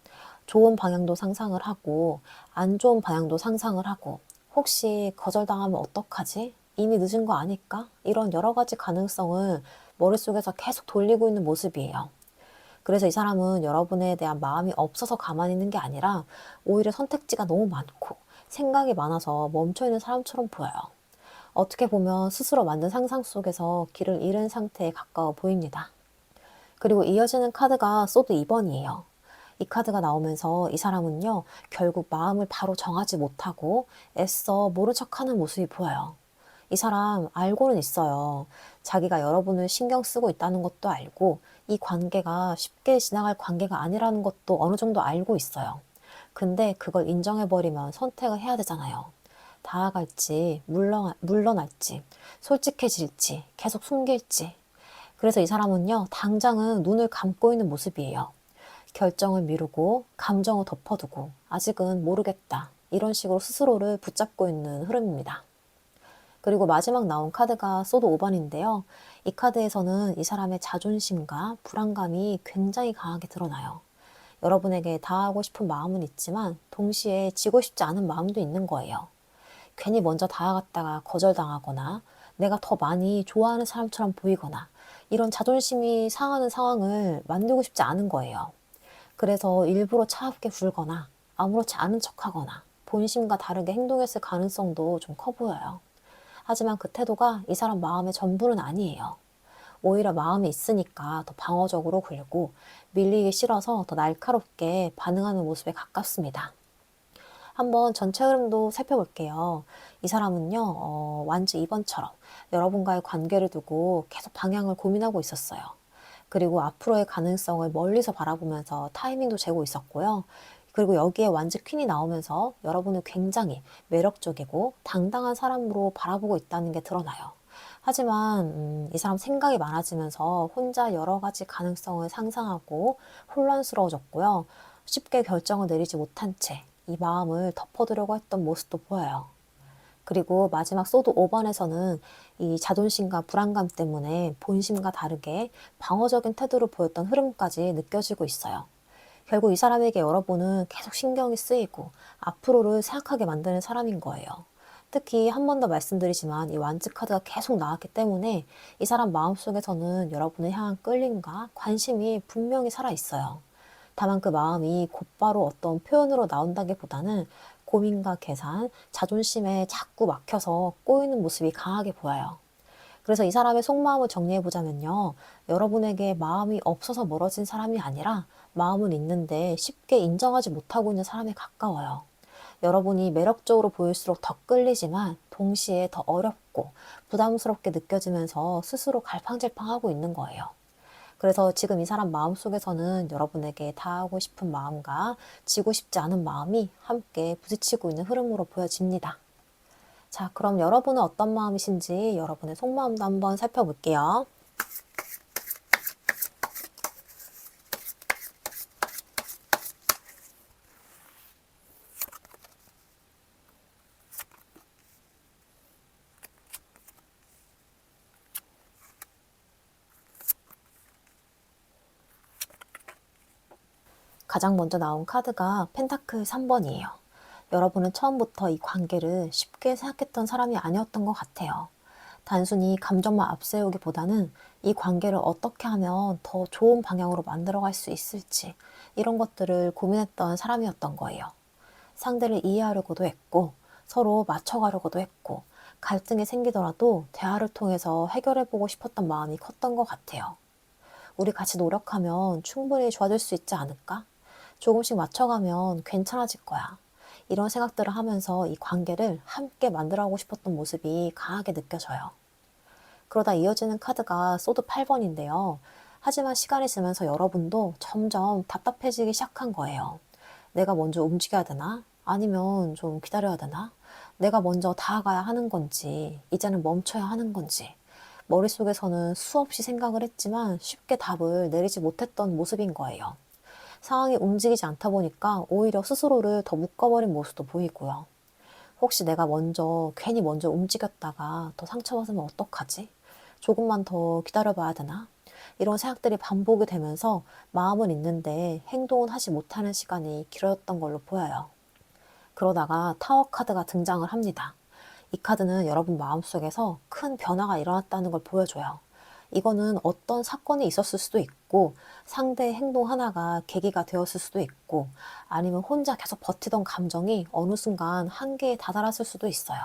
Speaker 1: 좋은 방향도 상상을 하고 안 좋은 방향도 상상을 하고 혹시 거절당하면 어떡하지? 이미 늦은 거 아닐까? 이런 여러 가지 가능성을 머릿속에서 계속 돌리고 있는 모습이에요. 그래서 이 사람은 여러분에 대한 마음이 없어서 가만히 있는 게 아니라 오히려 선택지가 너무 많고 생각이 많아서 멈춰있는 사람처럼 보여요. 어떻게 보면 스스로 만든 상상 속에서 길을 잃은 상태에 가까워 보입니다. 그리고 이어지는 카드가 소드 2번이에요. 이 카드가 나오면서 이 사람은요, 결국 마음을 바로 정하지 못하고 애써 모른 척하는 모습이 보여요. 이 사람 알고는 있어요. 자기가 여러분을 신경 쓰고 있다는 것도 알고 이 관계가 쉽게 지나갈 관계가 아니라는 것도 어느 정도 알고 있어요. 근데 그걸 인정해버리면 선택을 해야 되잖아요. 다가갈지, 물러날지, 솔직해질지, 계속 숨길지. 그래서 이 사람은요, 당장은 눈을 감고 있는 모습이에요. 결정을 미루고, 감정을 덮어두고, 아직은 모르겠다. 이런 식으로 스스로를 붙잡고 있는 흐름입니다. 그리고 마지막 나온 카드가 소드 5번인데요. 이 카드에서는 이 사람의 자존심과 불안감이 굉장히 강하게 드러나요. 여러분에게 다하고 싶은 마음은 있지만 동시에 지고 싶지 않은 마음도 있는 거예요. 괜히 먼저 다가갔다가 거절당하거나 내가 더 많이 좋아하는 사람처럼 보이거나 이런 자존심이 상하는 상황을 만들고 싶지 않은 거예요. 그래서 일부러 차갑게 굴거나 아무렇지 않은 척하거나 본심과 다르게 행동했을 가능성도 좀 커 보여요. 하지만 그 태도가 이 사람 마음의 전부는 아니에요. 오히려 마음이 있으니까 더 방어적으로 굴고 밀리기 싫어서 더 날카롭게 반응하는 모습에 가깝습니다. 한번 전체 흐름도 살펴볼게요. 이 사람은요, 완즈 2번처럼 여러분과의 관계를 두고 계속 방향을 고민하고 있었어요. 그리고 앞으로의 가능성을 멀리서 바라보면서 타이밍도 재고 있었고요. 그리고 여기에 완즈 퀸이 나오면서 여러분을 굉장히 매력적이고 당당한 사람으로 바라보고 있다는 게 드러나요. 하지만 이 사람 생각이 많아지면서 혼자 여러 가지 가능성을 상상하고 혼란스러워졌고요. 쉽게 결정을 내리지 못한 채 이 마음을 덮어두려고 했던 모습도 보여요. 그리고 마지막 소드 5번에서는 이 자존심과 불안감 때문에 본심과 다르게 방어적인 태도를 보였던 흐름까지 느껴지고 있어요. 결국 이 사람에게 여러분은 계속 신경이 쓰이고 앞으로를 생각하게 만드는 사람인 거예요. 특히 한 번 더 말씀드리지만 이 완즈 카드가 계속 나왔기 때문에 이 사람 마음속에서는 여러분을 향한 끌림과 관심이 분명히 살아있어요. 다만 그 마음이 곧바로 어떤 표현으로 나온다기보다는 고민과 계산, 자존심에 자꾸 막혀서 꼬이는 모습이 강하게 보여요. 그래서 이 사람의 속마음을 정리해보자면요. 여러분에게 마음이 없어서 멀어진 사람이 아니라 마음은 있는데 쉽게 인정하지 못하고 있는 사람에 가까워요. 여러분이 매력적으로 보일수록 더 끌리지만 동시에 더 어렵고 부담스럽게 느껴지면서 스스로 갈팡질팡하고 있는 거예요. 그래서 지금 이 사람 마음속에서는 여러분에게 다하고 싶은 마음과 지고 싶지 않은 마음이 함께 부딪히고 있는 흐름으로 보여집니다. 자, 그럼 여러분은 어떤 마음이신지 여러분의 속마음도 한번 살펴볼게요. 가장 먼저 나온 카드가 펜타클 3번이에요. 여러분은 처음부터 이 관계를 쉽게 생각했던 사람이 아니었던 것 같아요. 단순히 감정만 앞세우기보다는 이 관계를 어떻게 하면 더 좋은 방향으로 만들어갈 수 있을지 이런 것들을 고민했던 사람이었던 거예요. 상대를 이해하려고도 했고 서로 맞춰가려고도 했고 갈등이 생기더라도 대화를 통해서 해결해보고 싶었던 마음이 컸던 것 같아요. 우리 같이 노력하면 충분히 좋아질 수 있지 않을까? 조금씩 맞춰가면 괜찮아질 거야. 이런 생각들을 하면서 이 관계를 함께 만들어가고 싶었던 모습이 강하게 느껴져요. 그러다 이어지는 카드가 소드 8번인데요. 하지만 시간이 지나면서 여러분도 점점 답답해지기 시작한 거예요. 내가 먼저 움직여야 되나? 아니면 좀 기다려야 되나? 내가 먼저 다가가야 하는 건지, 이제는 멈춰야 하는 건지. 머릿속에서는 수없이 생각을 했지만 쉽게 답을 내리지 못했던 모습인 거예요. 상황이 움직이지 않다 보니까 오히려 스스로를 더 묶어버린 모습도 보이고요. 혹시 내가 괜히 먼저 움직였다가 더 상처받으면 어떡하지? 조금만 더 기다려봐야 되나? 이런 생각들이 반복이 되면서 마음은 있는데 행동은 하지 못하는 시간이 길어졌던 걸로 보여요. 그러다가 타워 카드가 등장을 합니다. 이 카드는 여러분 마음속에서 큰 변화가 일어났다는 걸 보여줘요. 이거는 어떤 사건이 있었을 수도 있고, 상대의 행동 하나가 계기가 되었을 수도 있고, 아니면 혼자 계속 버티던 감정이 어느 순간 한계에 다다랐을 수도 있어요.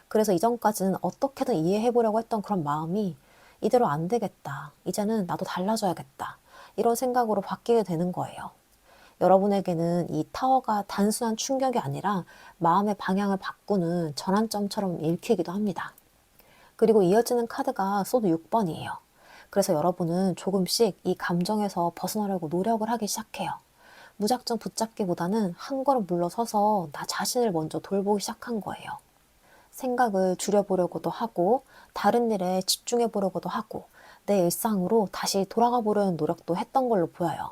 Speaker 1: 그래서 이전까지는 어떻게든 이해해보려고 했던 그런 마음이 이대로 안 되겠다. 이제는 나도 달라져야겠다. 이런 생각으로 바뀌게 되는 거예요. 여러분에게는 이 타워가 단순한 충격이 아니라 마음의 방향을 바꾸는 전환점처럼 읽히기도 합니다. 그리고 이어지는 카드가 소드 6번이에요. 그래서 여러분은 조금씩 이 감정에서 벗어나려고 노력을 하기 시작해요. 무작정 붙잡기보다는 한 걸음 물러서서 나 자신을 먼저 돌보기 시작한 거예요. 생각을 줄여보려고도 하고, 다른 일에 집중해보려고도 하고, 내 일상으로 다시 돌아가 보려는 노력도 했던 걸로 보여요.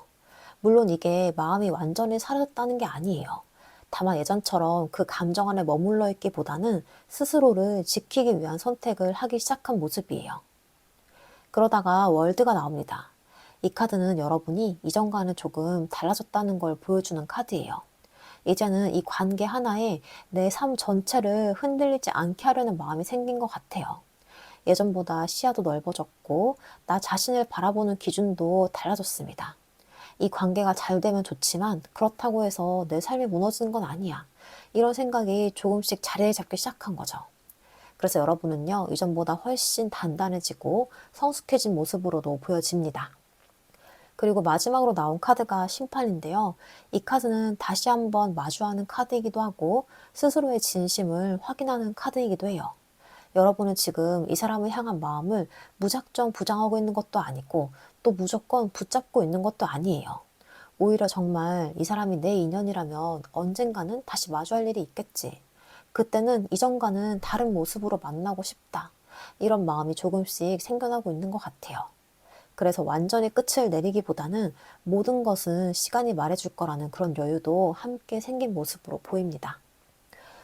Speaker 1: 물론 이게 마음이 완전히 사라졌다는 게 아니에요. 다만 예전처럼 그 감정 안에 머물러 있기보다는 스스로를 지키기 위한 선택을 하기 시작한 모습이에요. 그러다가 월드가 나옵니다. 이 카드는 여러분이 이전과는 조금 달라졌다는 걸 보여주는 카드예요. 이제는 이 관계 하나에 내 삶 전체를 흔들리지 않게 하려는 마음이 생긴 것 같아요. 예전보다 시야도 넓어졌고, 나 자신을 바라보는 기준도 달라졌습니다. 이 관계가 잘 되면 좋지만 그렇다고 해서 내 삶이 무너지는 건 아니야. 이런 생각이 조금씩 자리를 잡기 시작한 거죠. 그래서 여러분은요, 이전보다 훨씬 단단해지고 성숙해진 모습으로도 보여집니다. 그리고 마지막으로 나온 카드가 심판인데요. 이 카드는 다시 한번 마주하는 카드이기도 하고 스스로의 진심을 확인하는 카드이기도 해요. 여러분은 지금 이 사람을 향한 마음을 무작정 부정하고 있는 것도 아니고 또 무조건 붙잡고 있는 것도 아니에요. 오히려 정말 이 사람이 내 인연이라면 언젠가는 다시 마주할 일이 있겠지. 그때는 이전과는 다른 모습으로 만나고 싶다. 이런 마음이 조금씩 생겨나고 있는 것 같아요. 그래서 완전히 끝을 내리기보다는 모든 것은 시간이 말해줄 거라는 그런 여유도 함께 생긴 모습으로 보입니다.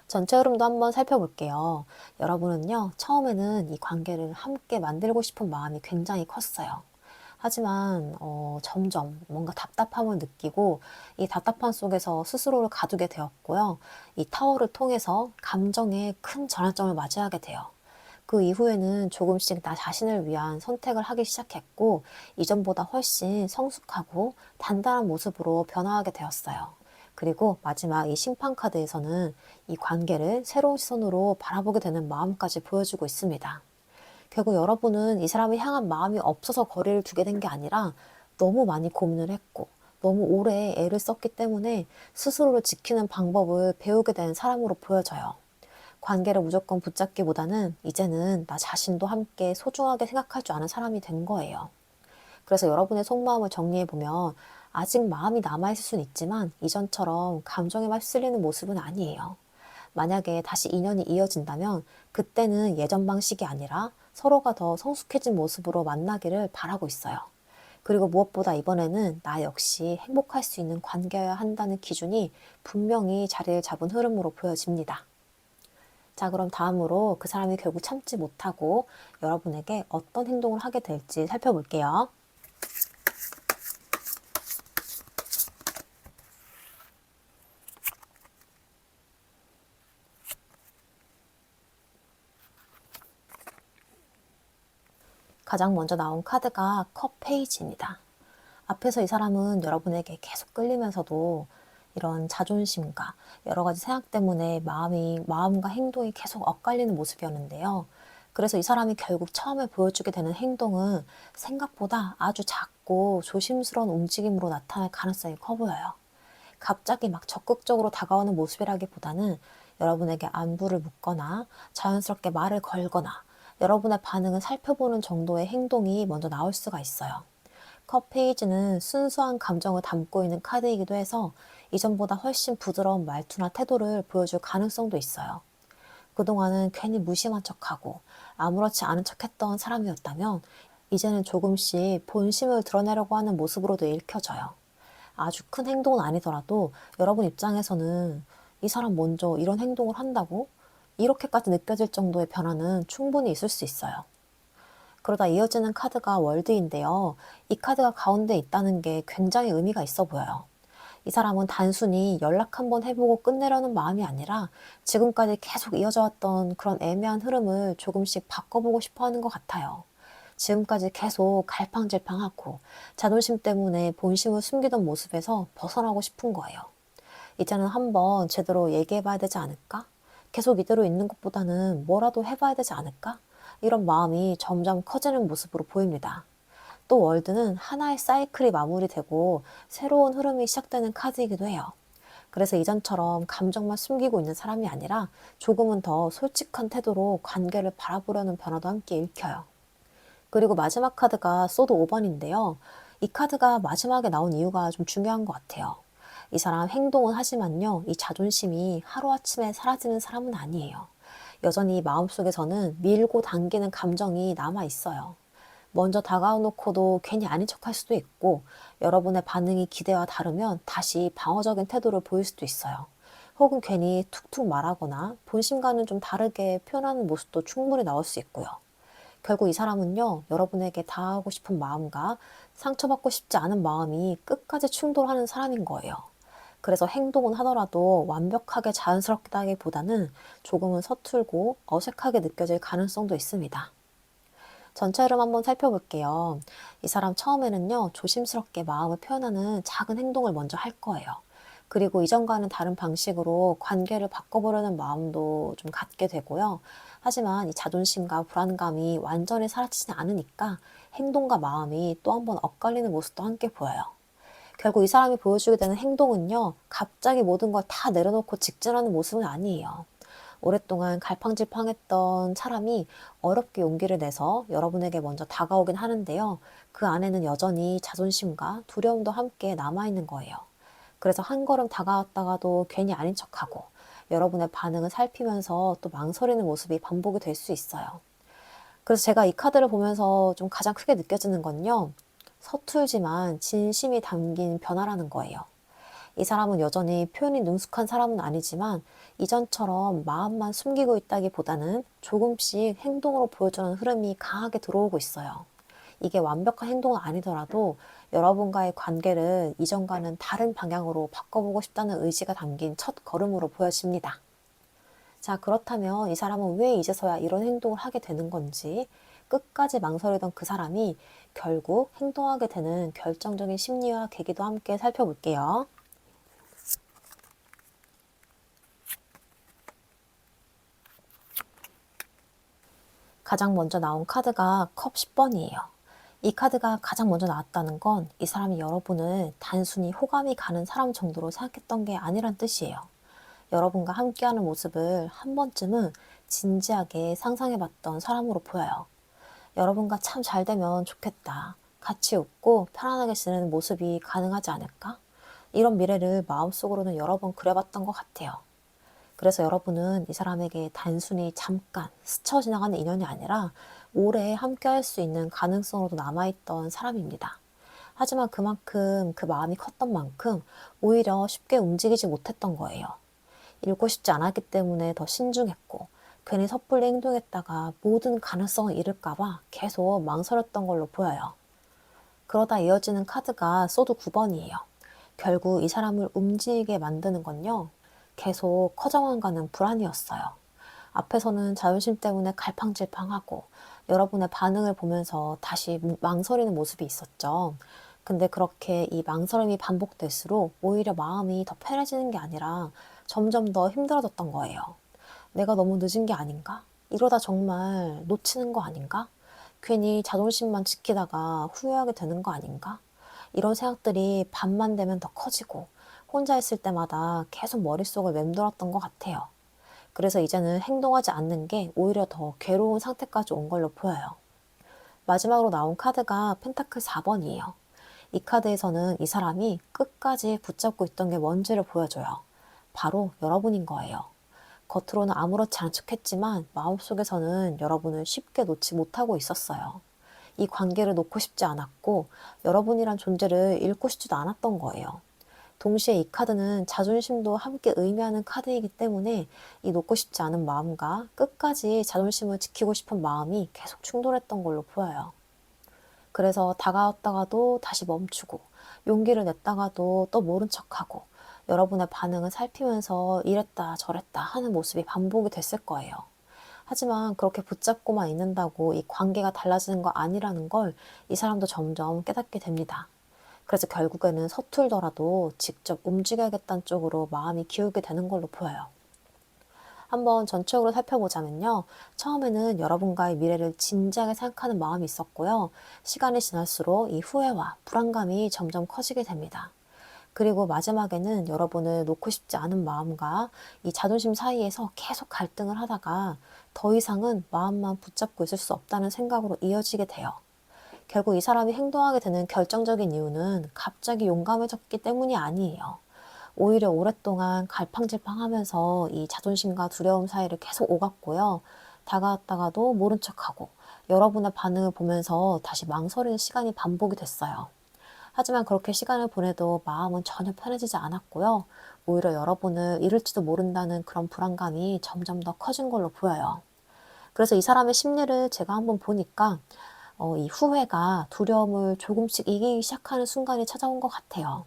Speaker 1: 전체 흐름도 한번 살펴볼게요. 여러분은요, 처음에는 이 관계를 함께 만들고 싶은 마음이 굉장히 컸어요. 하지만 점점 뭔가 답답함을 느끼고 이 답답함 속에서 스스로를 가두게 되었고요. 이 타워를 통해서 감정의 큰 전환점을 맞이하게 돼요. 그 이후에는 조금씩 나 자신을 위한 선택을 하기 시작했고 이전보다 훨씬 성숙하고 단단한 모습으로 변화하게 되었어요. 그리고 마지막 이 심판 카드에서는 이 관계를 새로운 시선으로 바라보게 되는 마음까지 보여주고 있습니다. 결국 여러분은 이 사람을 향한 마음이 없어서 거리를 두게 된 게 아니라 너무 많이 고민을 했고 너무 오래 애를 썼기 때문에 스스로를 지키는 방법을 배우게 된 사람으로 보여져요. 관계를 무조건 붙잡기보다는 이제는 나 자신도 함께 소중하게 생각할 줄 아는 사람이 된 거예요. 그래서 여러분의 속마음을 정리해보면 아직 마음이 남아있을 수는 있지만 이전처럼 감정에만 휩쓸리는 모습은 아니에요. 만약에 다시 인연이 이어진다면 그때는 예전 방식이 아니라 서로가 더 성숙해진 모습으로 만나기를 바라고 있어요. 그리고 무엇보다 이번에는 나 역시 행복할 수 있는 관계여야 한다는 기준이 분명히 자리를 잡은 흐름으로 보여집니다. 자, 그럼 다음으로 그 사람이 결국 참지 못하고 여러분에게 어떤 행동을 하게 될지 살펴볼게요. 가장 먼저 나온 카드가 컵 페이지입니다. 앞에서 이 사람은 여러분에게 계속 끌리면서도 이런 자존심과 여러 가지 생각 때문에 마음과 행동이 계속 엇갈리는 모습이었는데요. 그래서 이 사람이 결국 처음에 보여주게 되는 행동은 생각보다 아주 작고 조심스러운 움직임으로 나타날 가능성이 커 보여요. 갑자기 막 적극적으로 다가오는 모습이라기보다는 여러분에게 안부를 묻거나 자연스럽게 말을 걸거나 여러분의 반응을 살펴보는 정도의 행동이 먼저 나올 수가 있어요. 컵 페이지는 순수한 감정을 담고 있는 카드이기도 해서 이전보다 훨씬 부드러운 말투나 태도를 보여줄 가능성도 있어요. 그동안은 괜히 무심한 척하고 아무렇지 않은 척했던 사람이었다면 이제는 조금씩 본심을 드러내려고 하는 모습으로도 읽혀져요. 아주 큰 행동은 아니더라도 여러분 입장에서는 이 사람 먼저 이런 행동을 한다고? 이렇게까지 느껴질 정도의 변화는 충분히 있을 수 있어요. 그러다 이어지는 카드가 월드인데요. 이 카드가 가운데 있다는 게 굉장히 의미가 있어 보여요. 이 사람은 단순히 연락 한번 해보고 끝내려는 마음이 아니라 지금까지 계속 이어져 왔던 그런 애매한 흐름을 조금씩 바꿔보고 싶어 하는 것 같아요. 지금까지 계속 갈팡질팡하고 자존심 때문에 본심을 숨기던 모습에서 벗어나고 싶은 거예요. 이제는 한번 제대로 얘기해봐야 되지 않을까? 계속 이대로 있는 것보다는 뭐라도 해봐야 되지 않을까? 이런 마음이 점점 커지는 모습으로 보입니다. 또 월드는 하나의 사이클이 마무리되고 새로운 흐름이 시작되는 카드이기도 해요. 그래서 이전처럼 감정만 숨기고 있는 사람이 아니라 조금은 더 솔직한 태도로 관계를 바라보려는 변화도 함께 읽혀요. 그리고 마지막 카드가 소드 5번인데요. 이 카드가 마지막에 나온 이유가 좀 중요한 것 같아요. 이 사람 행동은 하지만요, 이 자존심이 하루아침에 사라지는 사람은 아니에요. 여전히 마음속에서는 밀고 당기는 감정이 남아 있어요. 먼저 다가와놓고도 괜히 아닌 척할 수도 있고, 여러분의 반응이 기대와 다르면 다시 방어적인 태도를 보일 수도 있어요. 혹은 괜히 툭툭 말하거나 본심과는 좀 다르게 표현하는 모습도 충분히 나올 수 있고요. 결국 이 사람은요, 여러분에게 다하고 싶은 마음과 상처받고 싶지 않은 마음이 끝까지 충돌하는 사람인 거예요. 그래서 행동은 하더라도 완벽하게 자연스럽다기보다는 조금은 서툴고 어색하게 느껴질 가능성도 있습니다. 전체 흐름 한번 살펴볼게요. 이 사람 처음에는요, 조심스럽게 마음을 표현하는 작은 행동을 먼저 할 거예요. 그리고 이전과는 다른 방식으로 관계를 바꿔보려는 마음도 좀 갖게 되고요. 하지만 이 자존심과 불안감이 완전히 사라지지 않으니까 행동과 마음이 또 한 번 엇갈리는 모습도 함께 보여요. 결국 이 사람이 보여주게 되는 행동은요, 갑자기 모든 걸 다 내려놓고 직진하는 모습은 아니에요. 오랫동안 갈팡질팡했던 사람이 어렵게 용기를 내서 여러분에게 먼저 다가오긴 하는데요. 그 안에는 여전히 자존심과 두려움도 함께 남아있는 거예요. 그래서 한 걸음 다가왔다가도 괜히 아닌 척하고 여러분의 반응을 살피면서 또 망설이는 모습이 반복이 될 수 있어요. 그래서 제가 이 카드를 보면서 좀 가장 크게 느껴지는 건요, 서툴지만 진심이 담긴 변화라는 거예요. 이 사람은 여전히 표현이 능숙한 사람은 아니지만 이전처럼 마음만 숨기고 있다기보다는 조금씩 행동으로 보여주는 흐름이 강하게 들어오고 있어요. 이게 완벽한 행동은 아니더라도 여러분과의 관계를 이전과는 다른 방향으로 바꿔보고 싶다는 의지가 담긴 첫 걸음으로 보여집니다. 자, 그렇다면 이 사람은 왜 이제서야 이런 행동을 하게 되는 건지, 끝까지 망설이던 그 사람이 결국 행동하게 되는 결정적인 심리와 계기도 함께 살펴볼게요. 가장 먼저 나온 카드가 컵 10번이에요. 이 카드가 가장 먼저 나왔다는 건 이 사람이 여러분을 단순히 호감이 가는 사람 정도로 생각했던 게 아니란 뜻이에요. 여러분과 함께하는 모습을 한 번쯤은 진지하게 상상해봤던 사람으로 보여요. 여러분과 참 잘 되면 좋겠다. 같이 웃고 편안하게 지내는 모습이 가능하지 않을까? 이런 미래를 마음속으로는 여러 번 그려봤던 것 같아요. 그래서 여러분은 이 사람에게 단순히 잠깐 스쳐 지나가는 인연이 아니라 오래 함께 할 수 있는 가능성으로도 남아있던 사람입니다. 하지만 그만큼 그 마음이 컸던 만큼 오히려 쉽게 움직이지 못했던 거예요. 잃고 싶지 않았기 때문에 더 신중했고 괜히 섣불리 행동했다가 모든 가능성을 잃을까봐 계속 망설였던 걸로 보여요. 그러다 이어지는 카드가 소드 9번이에요. 결국 이 사람을 움직이게 만드는 건요, 계속 커져만 가는 불안이었어요. 앞에서는 자존심 때문에 갈팡질팡하고 여러분의 반응을 보면서 다시 망설이는 모습이 있었죠. 근데 그렇게 이 망설임이 반복될수록 오히려 마음이 더 편해지는 게 아니라 점점 더 힘들어졌던 거예요. 내가 너무 늦은 게 아닌가? 이러다 정말 놓치는 거 아닌가? 괜히 자존심만 지키다가 후회하게 되는 거 아닌가? 이런 생각들이 밤만 되면 더 커지고 혼자 있을 때마다 계속 머릿속을 맴돌았던 것 같아요. 그래서 이제는 행동하지 않는 게 오히려 더 괴로운 상태까지 온 걸로 보여요. 마지막으로 나온 카드가 펜타클 4번이에요. 이 카드에서는 이 사람이 끝까지 붙잡고 있던 게 뭔지를 보여줘요. 바로 여러분인 거예요. 겉으로는 아무렇지 않은 척했지만 마음속에서는 여러분을 쉽게 놓지 못하고 있었어요. 이 관계를 놓고 싶지 않았고 여러분이란 존재를 잃고 싶지도 않았던 거예요. 동시에 이 카드는 자존심도 함께 의미하는 카드이기 때문에 이 놓고 싶지 않은 마음과 끝까지 자존심을 지키고 싶은 마음이 계속 충돌했던 걸로 보여요. 그래서 다가왔다가도 다시 멈추고 용기를 냈다가도 또 모른 척하고 여러분의 반응을 살피면서 이랬다 저랬다 하는 모습이 반복이 됐을 거예요. 하지만 그렇게 붙잡고만 있는다고 이 관계가 달라지는 거 아니라는 걸 이 사람도 점점 깨닫게 됩니다. 그래서 결국에는 서툴더라도 직접 움직여야겠다는 쪽으로 마음이 기울게 되는 걸로 보여요. 한번 전적으로 살펴보자면요. 처음에는 여러분과의 미래를 진지하게 생각하는 마음이 있었고요. 시간이 지날수록 이 후회와 불안감이 점점 커지게 됩니다. 그리고 마지막에는 여러분을 놓고 싶지 않은 마음과 이 자존심 사이에서 계속 갈등을 하다가 더 이상은 마음만 붙잡고 있을 수 없다는 생각으로 이어지게 돼요. 결국 이 사람이 행동하게 되는 결정적인 이유는 갑자기 용감해졌기 때문이 아니에요. 오히려 오랫동안 갈팡질팡하면서 이 자존심과 두려움 사이를 계속 오갔고요. 다가왔다가도 모른 척하고 여러분의 반응을 보면서 다시 망설이는 시간이 반복이 됐어요. 하지만 그렇게 시간을 보내도 마음은 전혀 편해지지 않았고요. 오히려 여러분을 잃을지도 모른다는 그런 불안감이 점점 더 커진 걸로 보여요. 그래서 이 사람의 심리를 제가 한번 보니까 이 후회가 두려움을 조금씩 이기기 시작하는 순간이 찾아온 것 같아요.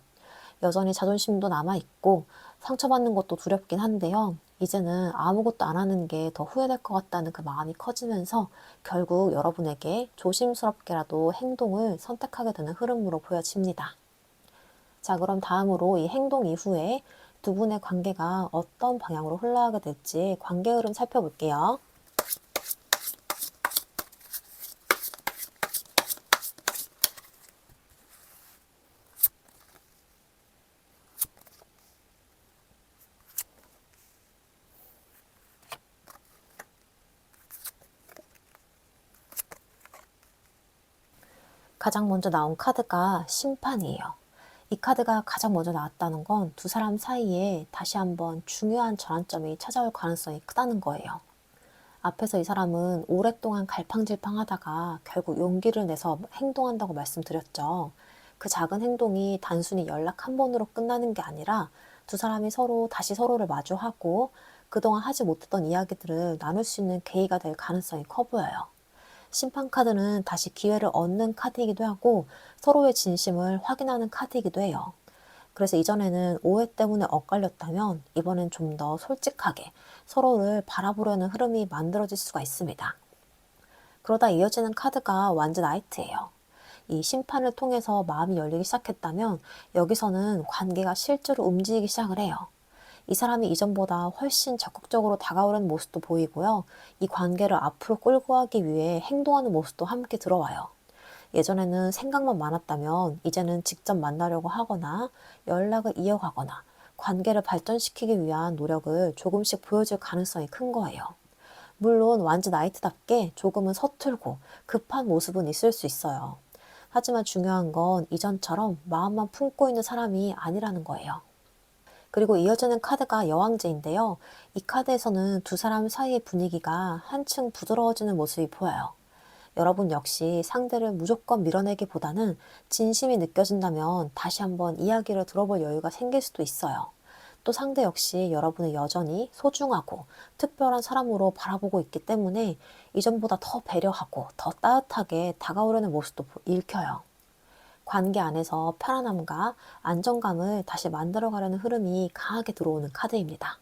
Speaker 1: 여전히 자존심도 남아있고 상처받는 것도 두렵긴 한데요. 이제는 아무것도 안 하는 게 더 후회될 것 같다는 그 마음이 커지면서 결국 여러분에게 조심스럽게라도 행동을 선택하게 되는 흐름으로 보여집니다. 자, 그럼 다음으로 이 행동 이후에 두 분의 관계가 어떤 방향으로 흘러가게 될지 관계 흐름 살펴볼게요. 가장 먼저 나온 카드가 심판이에요. 이 카드가 가장 먼저 나왔다는 건 두 사람 사이에 다시 한번 중요한 전환점이 찾아올 가능성이 크다는 거예요. 앞에서 이 사람은 오랫동안 갈팡질팡하다가 결국 용기를 내서 행동한다고 말씀드렸죠. 그 작은 행동이 단순히 연락 한 번으로 끝나는 게 아니라 두 사람이 서로 다시 서로를 마주하고 그동안 하지 못했던 이야기들을 나눌 수 있는 계기가 될 가능성이 커 보여요. 심판 카드는 다시 기회를 얻는 카드이기도 하고 서로의 진심을 확인하는 카드이기도 해요. 그래서 이전에는 오해 때문에 엇갈렸다면 이번엔 좀 더 솔직하게 서로를 바라보려는 흐름이 만들어질 수가 있습니다. 그러다 이어지는 카드가 완즈 나이트예요. 이 심판을 통해서 마음이 열리기 시작했다면 여기서는 관계가 실제로 움직이기 시작을 해요. 이 사람이 이전보다 훨씬 적극적으로 다가오려는 모습도 보이고요. 이 관계를 앞으로 끌고 가기 위해 행동하는 모습도 함께 들어와요. 예전에는 생각만 많았다면 이제는 직접 만나려고 하거나 연락을 이어가거나 관계를 발전시키기 위한 노력을 조금씩 보여줄 가능성이 큰 거예요. 물론 완즈 나이트답게 조금은 서툴고 급한 모습은 있을 수 있어요. 하지만 중요한 건 이전처럼 마음만 품고 있는 사람이 아니라는 거예요. 그리고 이어지는 카드가 여왕제인데요. 이 카드에서는 두 사람 사이의 분위기가 한층 부드러워지는 모습이 보여요. 여러분 역시 상대를 무조건 밀어내기보다는 진심이 느껴진다면 다시 한번 이야기를 들어볼 여유가 생길 수도 있어요. 또 상대 역시 여러분을 여전히 소중하고 특별한 사람으로 바라보고 있기 때문에 이전보다 더 배려하고 더 따뜻하게 다가오려는 모습도 읽혀요. 관계 안에서 편안함과 안정감을 다시 만들어가려는 흐름이 강하게 들어오는 카드입니다.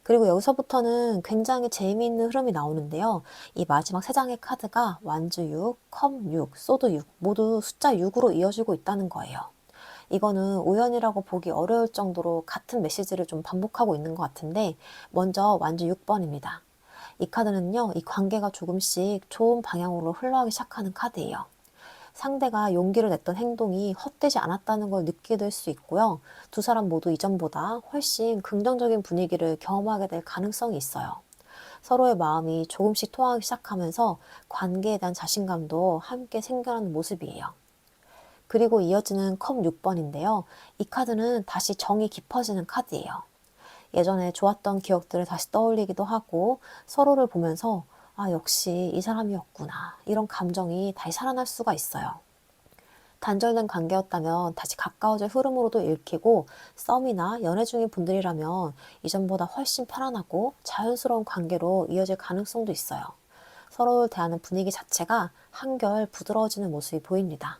Speaker 1: 그리고 여기서부터는 굉장히 재미있는 흐름이 나오는데요. 이 마지막 세 장의 카드가 완즈 6, 컵 6, 소드 6 모두 숫자 6으로 이어지고 있다는 거예요. 이거는 우연이라고 보기 어려울 정도로 같은 메시지를 좀 반복하고 있는 것 같은데 먼저 완즈 6번입니다. 이 카드는요. 이 관계가 조금씩 좋은 방향으로 흘러가기 시작하는 카드예요. 상대가 용기를 냈던 행동이 헛되지 않았다는 걸 느끼게 될 수 있고요. 두 사람 모두 이전보다 훨씬 긍정적인 분위기를 경험하게 될 가능성이 있어요. 서로의 마음이 조금씩 통하기 시작하면서 관계에 대한 자신감도 함께 생겨나는 모습이에요. 그리고 이어지는 컵 6번인데요. 이 카드는 다시 정이 깊어지는 카드예요. 예전에 좋았던 기억들을 다시 떠올리기도 하고 서로를 보면서 아, 역시 이 사람이었구나. 이런 감정이 다시 살아날 수가 있어요. 단절된 관계였다면 다시 가까워질 흐름으로도 읽히고, 썸이나 연애 중인 분들이라면 이전보다 훨씬 편안하고 자연스러운 관계로 이어질 가능성도 있어요. 서로를 대하는 분위기 자체가 한결 부드러워지는 모습이 보입니다.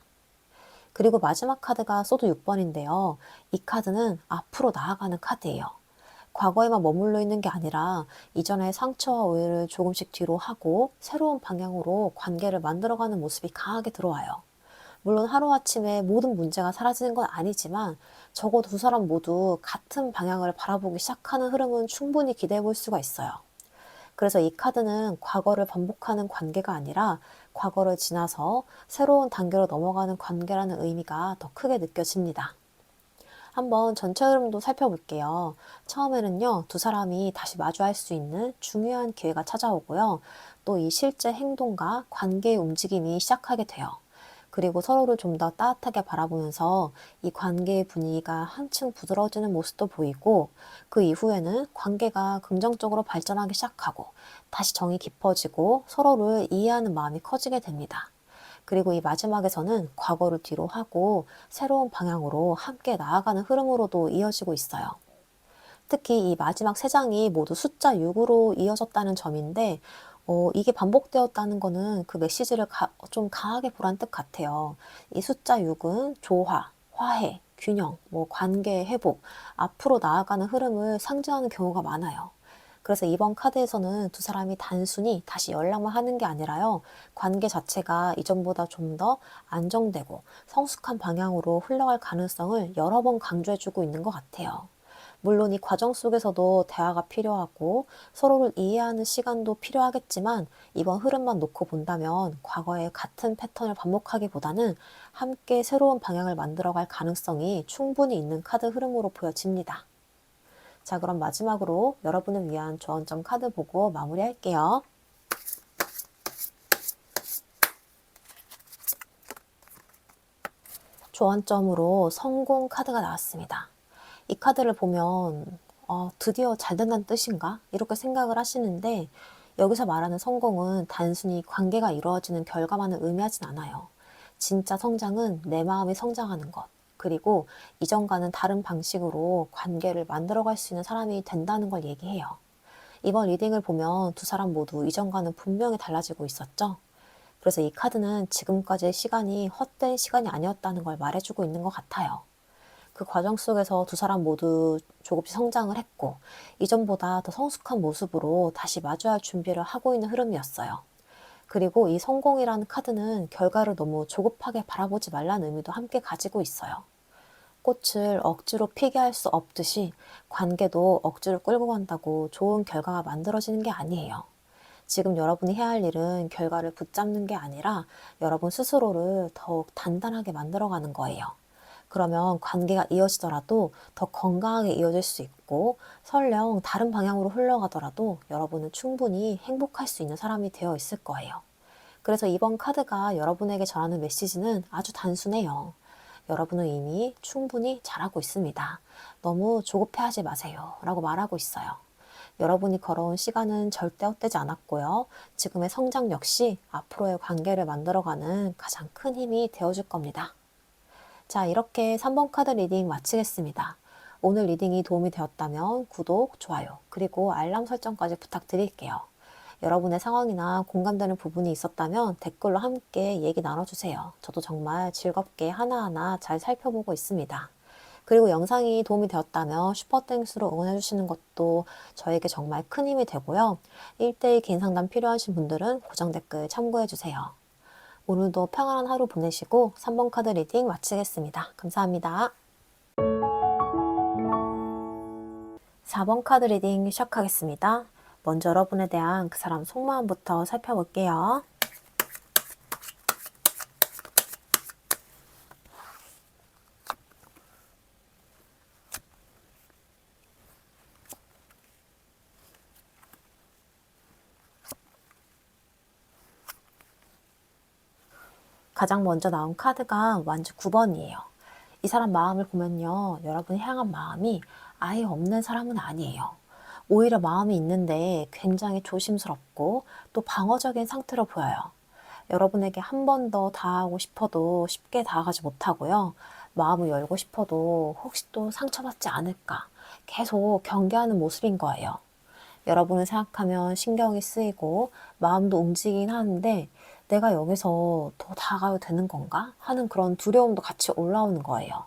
Speaker 1: 그리고 마지막 카드가 소드 6번인데요. 이 카드는 앞으로 나아가는 카드예요. 과거에만 머물러 있는 게 아니라 이전의 상처와 오해를 조금씩 뒤로 하고 새로운 방향으로 관계를 만들어가는 모습이 강하게 들어와요. 물론 하루아침에 모든 문제가 사라지는 건 아니지만 적어도 두 사람 모두 같은 방향을 바라보기 시작하는 흐름은 충분히 기대해 볼 수가 있어요. 그래서 이 카드는 과거를 반복하는 관계가 아니라 과거를 지나서 새로운 단계로 넘어가는 관계라는 의미가 더 크게 느껴집니다. 한번 전체 흐름도 살펴볼게요. 처음에는요, 두 사람이 다시 마주할 수 있는 중요한 기회가 찾아오고요. 또 이 실제 행동과 관계의 움직임이 시작하게 돼요. 그리고 서로를 좀 더 따뜻하게 바라보면서 이 관계의 분위기가 한층 부드러워지는 모습도 보이고, 그 이후에는 관계가 긍정적으로 발전하기 시작하고 다시 정이 깊어지고 서로를 이해하는 마음이 커지게 됩니다. 그리고 이 마지막에서는 과거를 뒤로 하고 새로운 방향으로 함께 나아가는 흐름으로도 이어지고 있어요. 특히 이 마지막 세 장이 모두 숫자 6으로 이어졌다는 점인데, 이게 반복되었다는 거는 그 메시지를 좀 강하게 보란 뜻 같아요. 이 숫자 6은 조화, 화해, 균형, 관계 회복, 앞으로 나아가는 흐름을 상징하는 경우가 많아요. 그래서 이번 카드에서는 두 사람이 단순히 다시 연락만 하는 게 아니라요, 관계 자체가 이전보다 좀 더 안정되고 성숙한 방향으로 흘러갈 가능성을 여러 번 강조해주고 있는 것 같아요. 물론 이 과정 속에서도 대화가 필요하고 서로를 이해하는 시간도 필요하겠지만, 이번 흐름만 놓고 본다면 과거의 같은 패턴을 반복하기보다는 함께 새로운 방향을 만들어갈 가능성이 충분히 있는 카드 흐름으로 보여집니다. 자, 그럼 마지막으로 여러분을 위한 조언점 카드 보고 마무리할게요. 조언점으로 성공 카드가 나왔습니다. 이 카드를 보면 드디어 잘 된다는 뜻인가? 이렇게 생각을 하시는데, 여기서 말하는 성공은 단순히 관계가 이루어지는 결과만을 의미하진 않아요. 진짜 성장은 내 마음이 성장하는 것, 그리고 이전과는 다른 방식으로 관계를 만들어갈 수 있는 사람이 된다는 걸 얘기해요. 이번 리딩을 보면 두 사람 모두 이전과는 분명히 달라지고 있었죠. 그래서 이 카드는 지금까지의 시간이 헛된 시간이 아니었다는 걸 말해주고 있는 것 같아요. 그 과정 속에서 두 사람 모두 조금씩 성장을 했고, 이전보다 더 성숙한 모습으로 다시 마주할 준비를 하고 있는 흐름이었어요. 그리고 이 성공이라는 카드는 결과를 너무 조급하게 바라보지 말라는 의미도 함께 가지고 있어요. 꽃을 억지로 피게 할 수 없듯이 관계도 억지로 끌고 간다고 좋은 결과가 만들어지는 게 아니에요. 지금 여러분이 해야 할 일은 결과를 붙잡는 게 아니라 여러분 스스로를 더욱 단단하게 만들어가는 거예요. 그러면 관계가 이어지더라도 더 건강하게 이어질 수 있고, 설령 다른 방향으로 흘러가더라도 여러분은 충분히 행복할 수 있는 사람이 되어 있을 거예요. 그래서 이번 카드가 여러분에게 전하는 메시지는 아주 단순해요. 여러분은 이미 충분히 잘하고 있습니다. 너무 조급해하지 마세요. 라고 말하고 있어요. 여러분이 걸어온 시간은 절대 헛되지 않았고요. 지금의 성장 역시 앞으로의 관계를 만들어가는 가장 큰 힘이 되어줄 겁니다. 자, 이렇게 3번 카드 리딩 마치겠습니다. 오늘 리딩이 도움이 되었다면 구독, 좋아요, 그리고 알람 설정까지 부탁드릴게요. 여러분의 상황이나 공감되는 부분이 있었다면 댓글로 함께 얘기 나눠주세요. 저도 정말 즐겁게 하나하나 잘 살펴보고 있습니다. 그리고 영상이 도움이 되었다면 슈퍼땡스로 응원해주시는 것도 저에게 정말 큰 힘이 되고요. 1대1 개인 상담 필요하신 분들은 고정 댓글 참고해주세요. 오늘도 평안한 하루 보내시고 3번 카드 리딩 마치겠습니다. 감사합니다. 4번 카드 리딩 시작하겠습니다. 먼저 여러분에 대한 그 사람 속마음부터 살펴볼게요. 가장 먼저 나온 카드가 완주 9번이에요. 이 사람 마음을 보면요, 여러분이 향한 마음이 아예 없는 사람은 아니에요. 오히려 마음이 있는데 굉장히 조심스럽고 또 방어적인 상태로 보여요. 여러분에게 한 번 더 다가가고 싶어도 쉽게 다가가지 못하고요. 마음을 열고 싶어도 혹시 또 상처받지 않을까 계속 경계하는 모습인 거예요. 여러분을 생각하면 신경이 쓰이고 마음도 움직이긴 하는데 내가 여기서 더 다가가도 되는 건가 하는 그런 두려움도 같이 올라오는 거예요.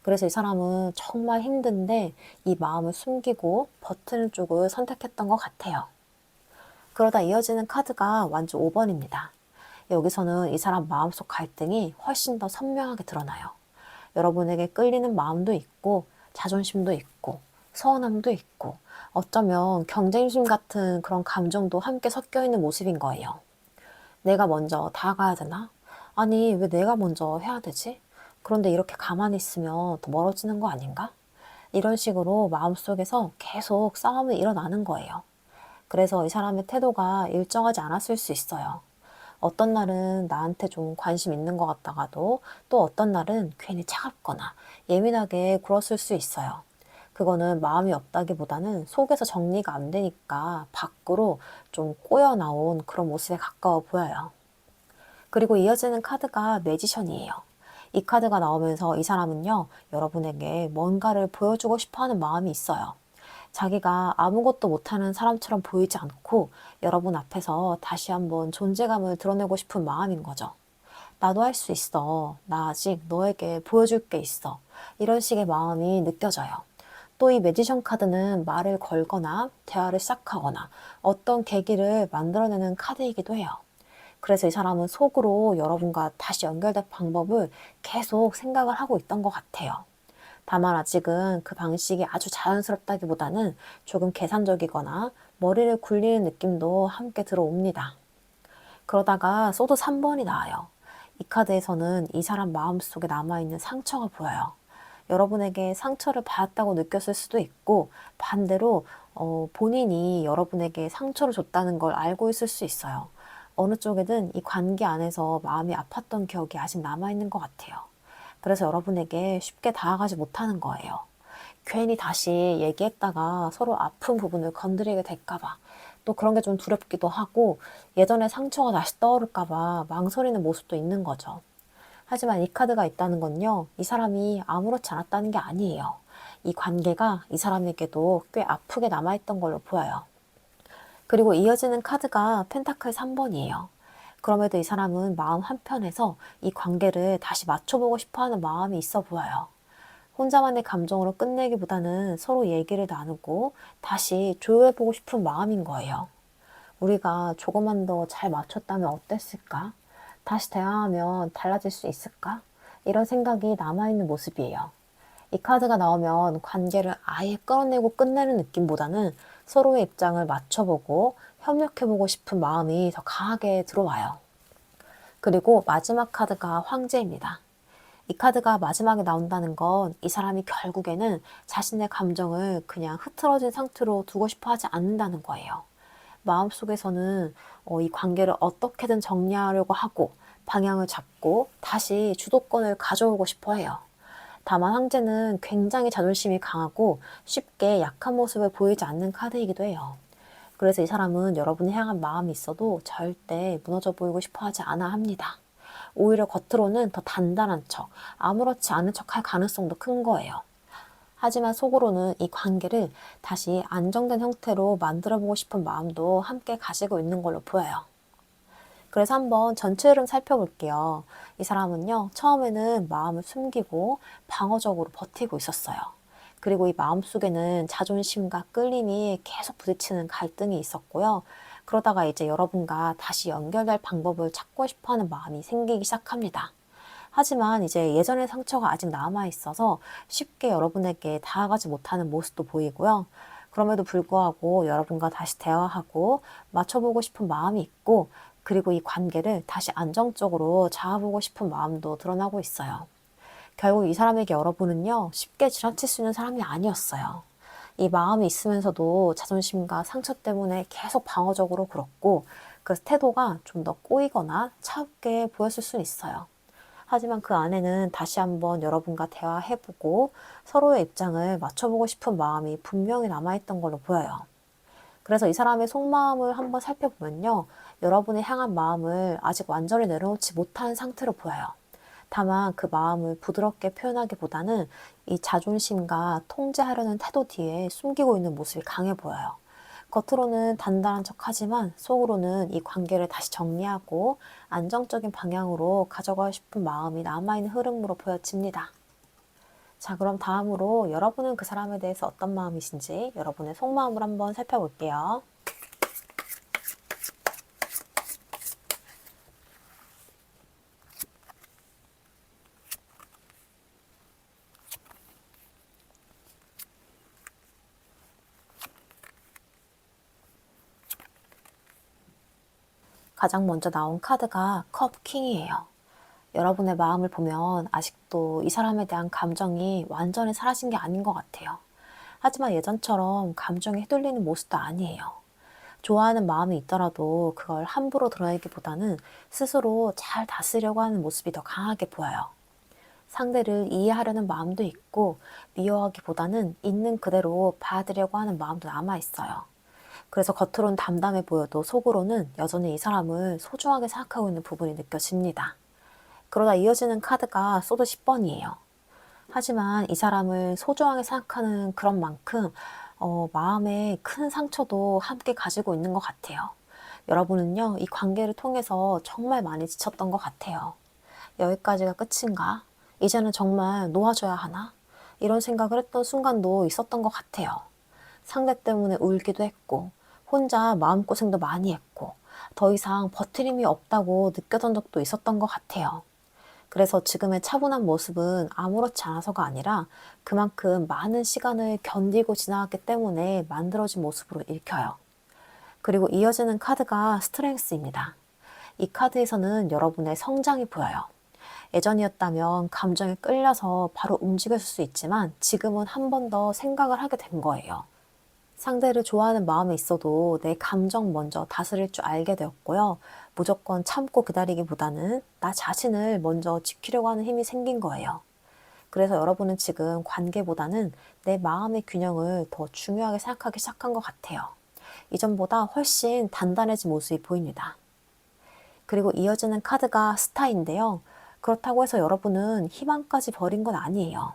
Speaker 1: 그래서 이 사람은 정말 힘든데 이 마음을 숨기고 버티는 쪽을 선택했던 것 같아요. 그러다 이어지는 카드가 완주 5번입니다. 여기서는 이 사람 마음속 갈등이 훨씬 더 선명하게 드러나요. 여러분에게 끌리는 마음도 있고 자존심도 있고 서운함도 있고 어쩌면 경쟁심 같은 그런 감정도 함께 섞여 있는 모습인 거예요. 내가 먼저 다가가야 되나? 아니, 왜 내가 먼저 해야 되지? 그런데 이렇게 가만히 있으면 더 멀어지는 거 아닌가? 이런 식으로 마음속에서 계속 싸움이 일어나는 거예요. 그래서 이 사람의 태도가 일정하지 않았을 수 있어요. 어떤 날은 나한테 좀 관심 있는 것 같다가도 또 어떤 날은 괜히 차갑거나 예민하게 굴었을 수 있어요. 그거는 마음이 없다기보다는 속에서 정리가 안 되니까 밖으로 좀 꼬여 나온 그런 모습에 가까워 보여요. 그리고 이어지는 카드가 매지션이에요. 이 카드가 나오면서 이 사람은요, 여러분에게 뭔가를 보여주고 싶어 하는 마음이 있어요. 자기가 아무것도 못하는 사람처럼 보이지 않고 여러분 앞에서 다시 한번 존재감을 드러내고 싶은 마음인 거죠. 나도 할 수 있어. 나 아직 너에게 보여줄 게 있어. 이런 식의 마음이 느껴져요. 또 이 매지션 카드는 말을 걸거나 대화를 시작하거나 어떤 계기를 만들어내는 카드이기도 해요. 그래서 이 사람은 속으로 여러분과 다시 연결될 방법을 계속 생각을 하고 있던 것 같아요. 다만 아직은 그 방식이 아주 자연스럽다기보다는 조금 계산적이거나 머리를 굴리는 느낌도 함께 들어옵니다. 그러다가 소드 3번이 나와요. 이 카드에서는 이 사람 마음속에 남아있는 상처가 보여요. 여러분에게 상처를 받았다고 느꼈을 수도 있고 반대로 본인이 여러분에게 상처를 줬다는 걸 알고 있을 수 있어요. 어느 쪽이든 이 관계 안에서 마음이 아팠던 기억이 아직 남아있는 것 같아요. 그래서 여러분에게 쉽게 다가가지 못하는 거예요. 괜히 다시 얘기했다가 서로 아픈 부분을 건드리게 될까봐 또 그런 게 좀 두렵기도 하고 예전의 상처가 다시 떠오를까봐 망설이는 모습도 있는 거죠. 하지만 이 카드가 있다는 건요, 이 사람이 아무렇지 않았다는 게 아니에요. 이 관계가 이 사람에게도 꽤 아프게 남아있던 걸로 보여요. 그리고 이어지는 카드가 펜타클 3번이에요. 그럼에도 이 사람은 마음 한편에서 이 관계를 다시 맞춰보고 싶어 하는 마음이 있어 보여요. 혼자만의 감정으로 끝내기보다는 서로 얘기를 나누고 다시 조율해보고 싶은 마음인 거예요. 우리가 조금만 더 잘 맞췄다면 어땠을까? 다시 대화하면 달라질 수 있을까? 이런 생각이 남아있는 모습이에요. 이 카드가 나오면 관계를 아예 끌어내고 끝내는 느낌보다는 서로의 입장을 맞춰보고 협력해보고 싶은 마음이 더 강하게 들어와요. 그리고 마지막 카드가 황제입니다. 이 카드가 마지막에 나온다는 건 이 사람이 결국에는 자신의 감정을 그냥 흐트러진 상태로 두고 싶어 하지 않는다는 거예요. 마음속에서는 이 관계를 어떻게든 정리하려고 하고 방향을 잡고 다시 주도권을 가져오고 싶어 해요. 다만 황제는 굉장히 자존심이 강하고 쉽게 약한 모습을 보이지 않는 카드이기도 해요. 그래서 이 사람은 여러분을 향한 마음이 있어도 절대 무너져 보이고 싶어 하지 않아 합니다. 오히려 겉으로는 더 단단한 척, 아무렇지 않은 척 할 가능성도 큰 거예요. 하지만 속으로는 이 관계를 다시 안정된 형태로 만들어보고 싶은 마음도 함께 가지고 있는 걸로 보여요. 그래서 한번 전체 흐름 살펴볼게요. 이 사람은요, 처음에는 마음을 숨기고 방어적으로 버티고 있었어요. 그리고 이 마음속에는 자존심과 끌림이 계속 부딪히는 갈등이 있었고요. 그러다가 이제 여러분과 다시 연결될 방법을 찾고 싶어 하는 마음이 생기기 시작합니다. 하지만 이제 예전의 상처가 아직 남아있어서 쉽게 여러분에게 다가가지 못하는 모습도 보이고요. 그럼에도 불구하고 여러분과 다시 대화하고 맞춰보고 싶은 마음이 있고 그리고 이 관계를 다시 안정적으로 잡아보고 싶은 마음도 드러나고 있어요. 결국 이 사람에게 여러분은요, 쉽게 지나칠 수 있는 사람이 아니었어요. 이 마음이 있으면서도 자존심과 상처 때문에 계속 방어적으로 굴었고, 그래서 태도가 좀 더 꼬이거나 차갑게 보였을 수 있어요. 하지만 그 안에는 다시 한번 여러분과 대화해보고 서로의 입장을 맞춰보고 싶은 마음이 분명히 남아있던 걸로 보여요. 그래서 이 사람의 속마음을 한번 살펴보면요. 여러분의 향한 마음을 아직 완전히 내려놓지 못한 상태로 보여요. 다만 그 마음을 부드럽게 표현하기보다는 이 자존심과 통제하려는 태도 뒤에 숨기고 있는 모습이 강해 보여요. 겉으로는 단단한 척하지만 속으로는 이 관계를 다시 정리하고 안정적인 방향으로 가져가고 싶은 마음이 남아있는 흐름으로 보여집니다. 자, 그럼 다음으로 여러분은 그 사람에 대해서 어떤 마음이신지 여러분의 속마음을 한번 살펴볼게요. 가장 먼저 나온 카드가 컵 킹이에요. 여러분의 마음을 보면 아직도 이 사람에 대한 감정이 완전히 사라진 게 아닌 것 같아요. 하지만 예전처럼 감정에 휘둘리는 모습도 아니에요. 좋아하는 마음이 있더라도 그걸 함부로 드러내기보다는 스스로 잘 다스리려고 하는 모습이 더 강하게 보여요. 상대를 이해하려는 마음도 있고 미워하기보다는 있는 그대로 받아들이려고 하는 마음도 남아있어요. 그래서 겉으로는 담담해 보여도 속으로는 여전히 이 사람을 소중하게 생각하고 있는 부분이 느껴집니다. 그러다 이어지는 카드가 소드 10번이에요. 하지만 이 사람을 소중하게 생각하는 그런 만큼 마음에 큰 상처도 함께 가지고 있는 것 같아요. 여러분은요, 이 관계를 통해서 정말 많이 지쳤던 것 같아요. 여기까지가 끝인가? 이제는 정말 놓아줘야 하나? 이런 생각을 했던 순간도 있었던 것 같아요. 상대 때문에 울기도 했고, 혼자 마음고생도 많이 했고, 더 이상 버틸 힘이 없다고 느꼈던 적도 있었던 것 같아요. 그래서 지금의 차분한 모습은 아무렇지 않아서가 아니라 그만큼 많은 시간을 견디고 지나갔기 때문에 만들어진 모습으로 읽혀요. 그리고 이어지는 카드가 스트렝스입니다. 이 카드에서는 여러분의 성장이 보여요. 예전이었다면 감정에 끌려서 바로 움직였을 수 있지만 지금은 한 번 더 생각을 하게 된 거예요. 상대를 좋아하는 마음에 있어도 내 감정 먼저 다스릴 줄 알게 되었고요. 무조건 참고 기다리기보다는 나 자신을 먼저 지키려고 하는 힘이 생긴 거예요. 그래서 여러분은 지금 관계보다는 내 마음의 균형을 더 중요하게 생각하기 시작한 것 같아요. 이전보다 훨씬 단단해진 모습이 보입니다. 그리고 이어지는 카드가 스타인데요. 그렇다고 해서 여러분은 희망까지 버린 건 아니에요.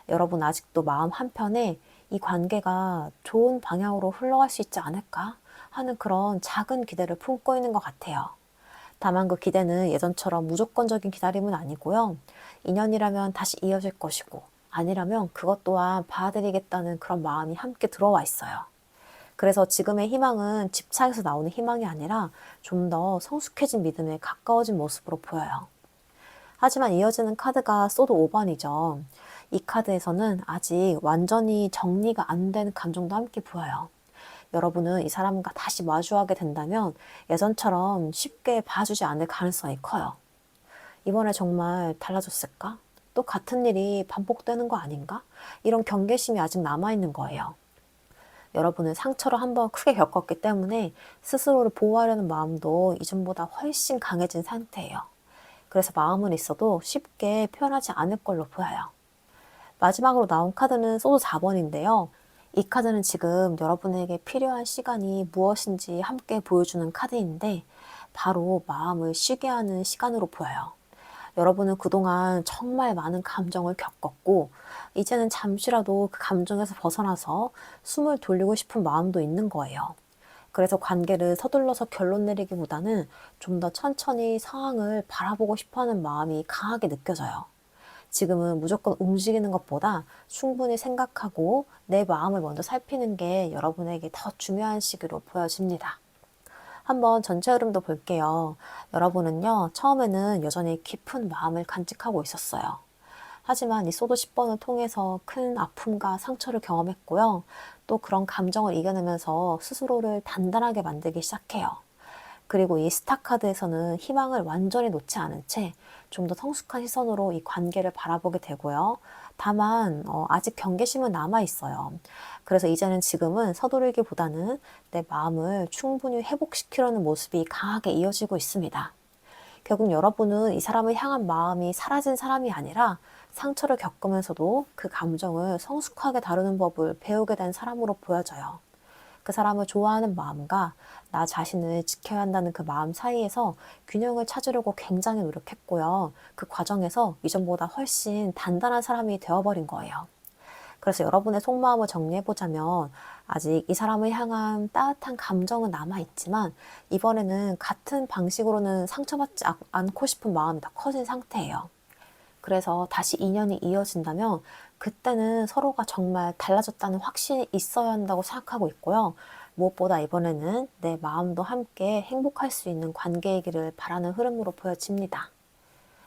Speaker 1: 여러분 아직도 마음 한편에 이 관계가 좋은 방향으로 흘러갈 수 있지 않을까 하는 그런 작은 기대를 품고 있는 것 같아요. 다만 그 기대는 예전처럼 무조건적인 기다림은 아니고요. 인연이라면 다시 이어질 것이고 아니라면 그것 또한 받아들이겠다는 그런 마음이 함께 들어와 있어요. 그래서 지금의 희망은 집착에서 나오는 희망이 아니라 좀 더 성숙해진 믿음에 가까워진 모습으로 보여요. 하지만 이어지는 카드가 소드 5번이죠. 이 카드에서는 아직 완전히 정리가 안 된 감정도 함께 보여요. 여러분은 이 사람과 다시 마주하게 된다면 예전처럼 쉽게 봐주지 않을 가능성이 커요. 이번에 정말 달라졌을까? 또 같은 일이 반복되는 거 아닌가? 이런 경계심이 아직 남아있는 거예요. 여러분은 상처를 한번 크게 겪었기 때문에 스스로를 보호하려는 마음도 이전보다 훨씬 강해진 상태예요. 그래서 마음은 있어도 쉽게 표현하지 않을 걸로 보여요. 마지막으로 나온 카드는 소드 4번인데요. 이 카드는 지금 여러분에게 필요한 시간이 무엇인지 함께 보여주는 카드인데 바로 마음을 쉬게 하는 시간으로 보여요. 여러분은 그동안 정말 많은 감정을 겪었고 이제는 잠시라도 그 감정에서 벗어나서 숨을 돌리고 싶은 마음도 있는 거예요. 그래서 관계를 서둘러서 결론 내리기보다는 좀 더 천천히 상황을 바라보고 싶어하는 마음이 강하게 느껴져요. 지금은 무조건 움직이는 것보다 충분히 생각하고 내 마음을 먼저 살피는 게 여러분에게 더 중요한 시기로 보여집니다. 한번 전체 흐름도 볼게요. 여러분은요, 처음에는 여전히 깊은 마음을 간직하고 있었어요. 하지만 이 소드 10번을 통해서 큰 아픔과 상처를 경험했고요. 또 그런 감정을 이겨내면서 스스로를 단단하게 만들기 시작해요. 그리고 이 스타카드에서는 희망을 완전히 놓지 않은 채 좀 더 성숙한 시선으로 이 관계를 바라보게 되고요. 다만 아직 경계심은 남아 있어요. 그래서 이제는 지금은 서두르기보다는 내 마음을 충분히 회복시키려는 모습이 강하게 이어지고 있습니다. 결국 여러분은 이 사람을 향한 마음이 사라진 사람이 아니라 상처를 겪으면서도 그 감정을 성숙하게 다루는 법을 배우게 된 사람으로 보여져요. 그 사람을 좋아하는 마음과 나 자신을 지켜야 한다는 그 마음 사이에서 균형을 찾으려고 굉장히 노력했고요. 그 과정에서 이전보다 훨씬 단단한 사람이 되어버린 거예요. 그래서 여러분의 속마음을 정리해보자면 아직 이 사람을 향한 따뜻한 감정은 남아있지만 이번에는 같은 방식으로는 상처받지 않고 싶은 마음이 더 커진 상태예요. 그래서 다시 인연이 이어진다면 그때는 서로가 정말 달라졌다는 확신이 있어야 한다고 생각하고 있고요. 무엇보다 이번에는 내 마음도 함께 행복할 수 있는 관계이기를 바라는 흐름으로 보여집니다.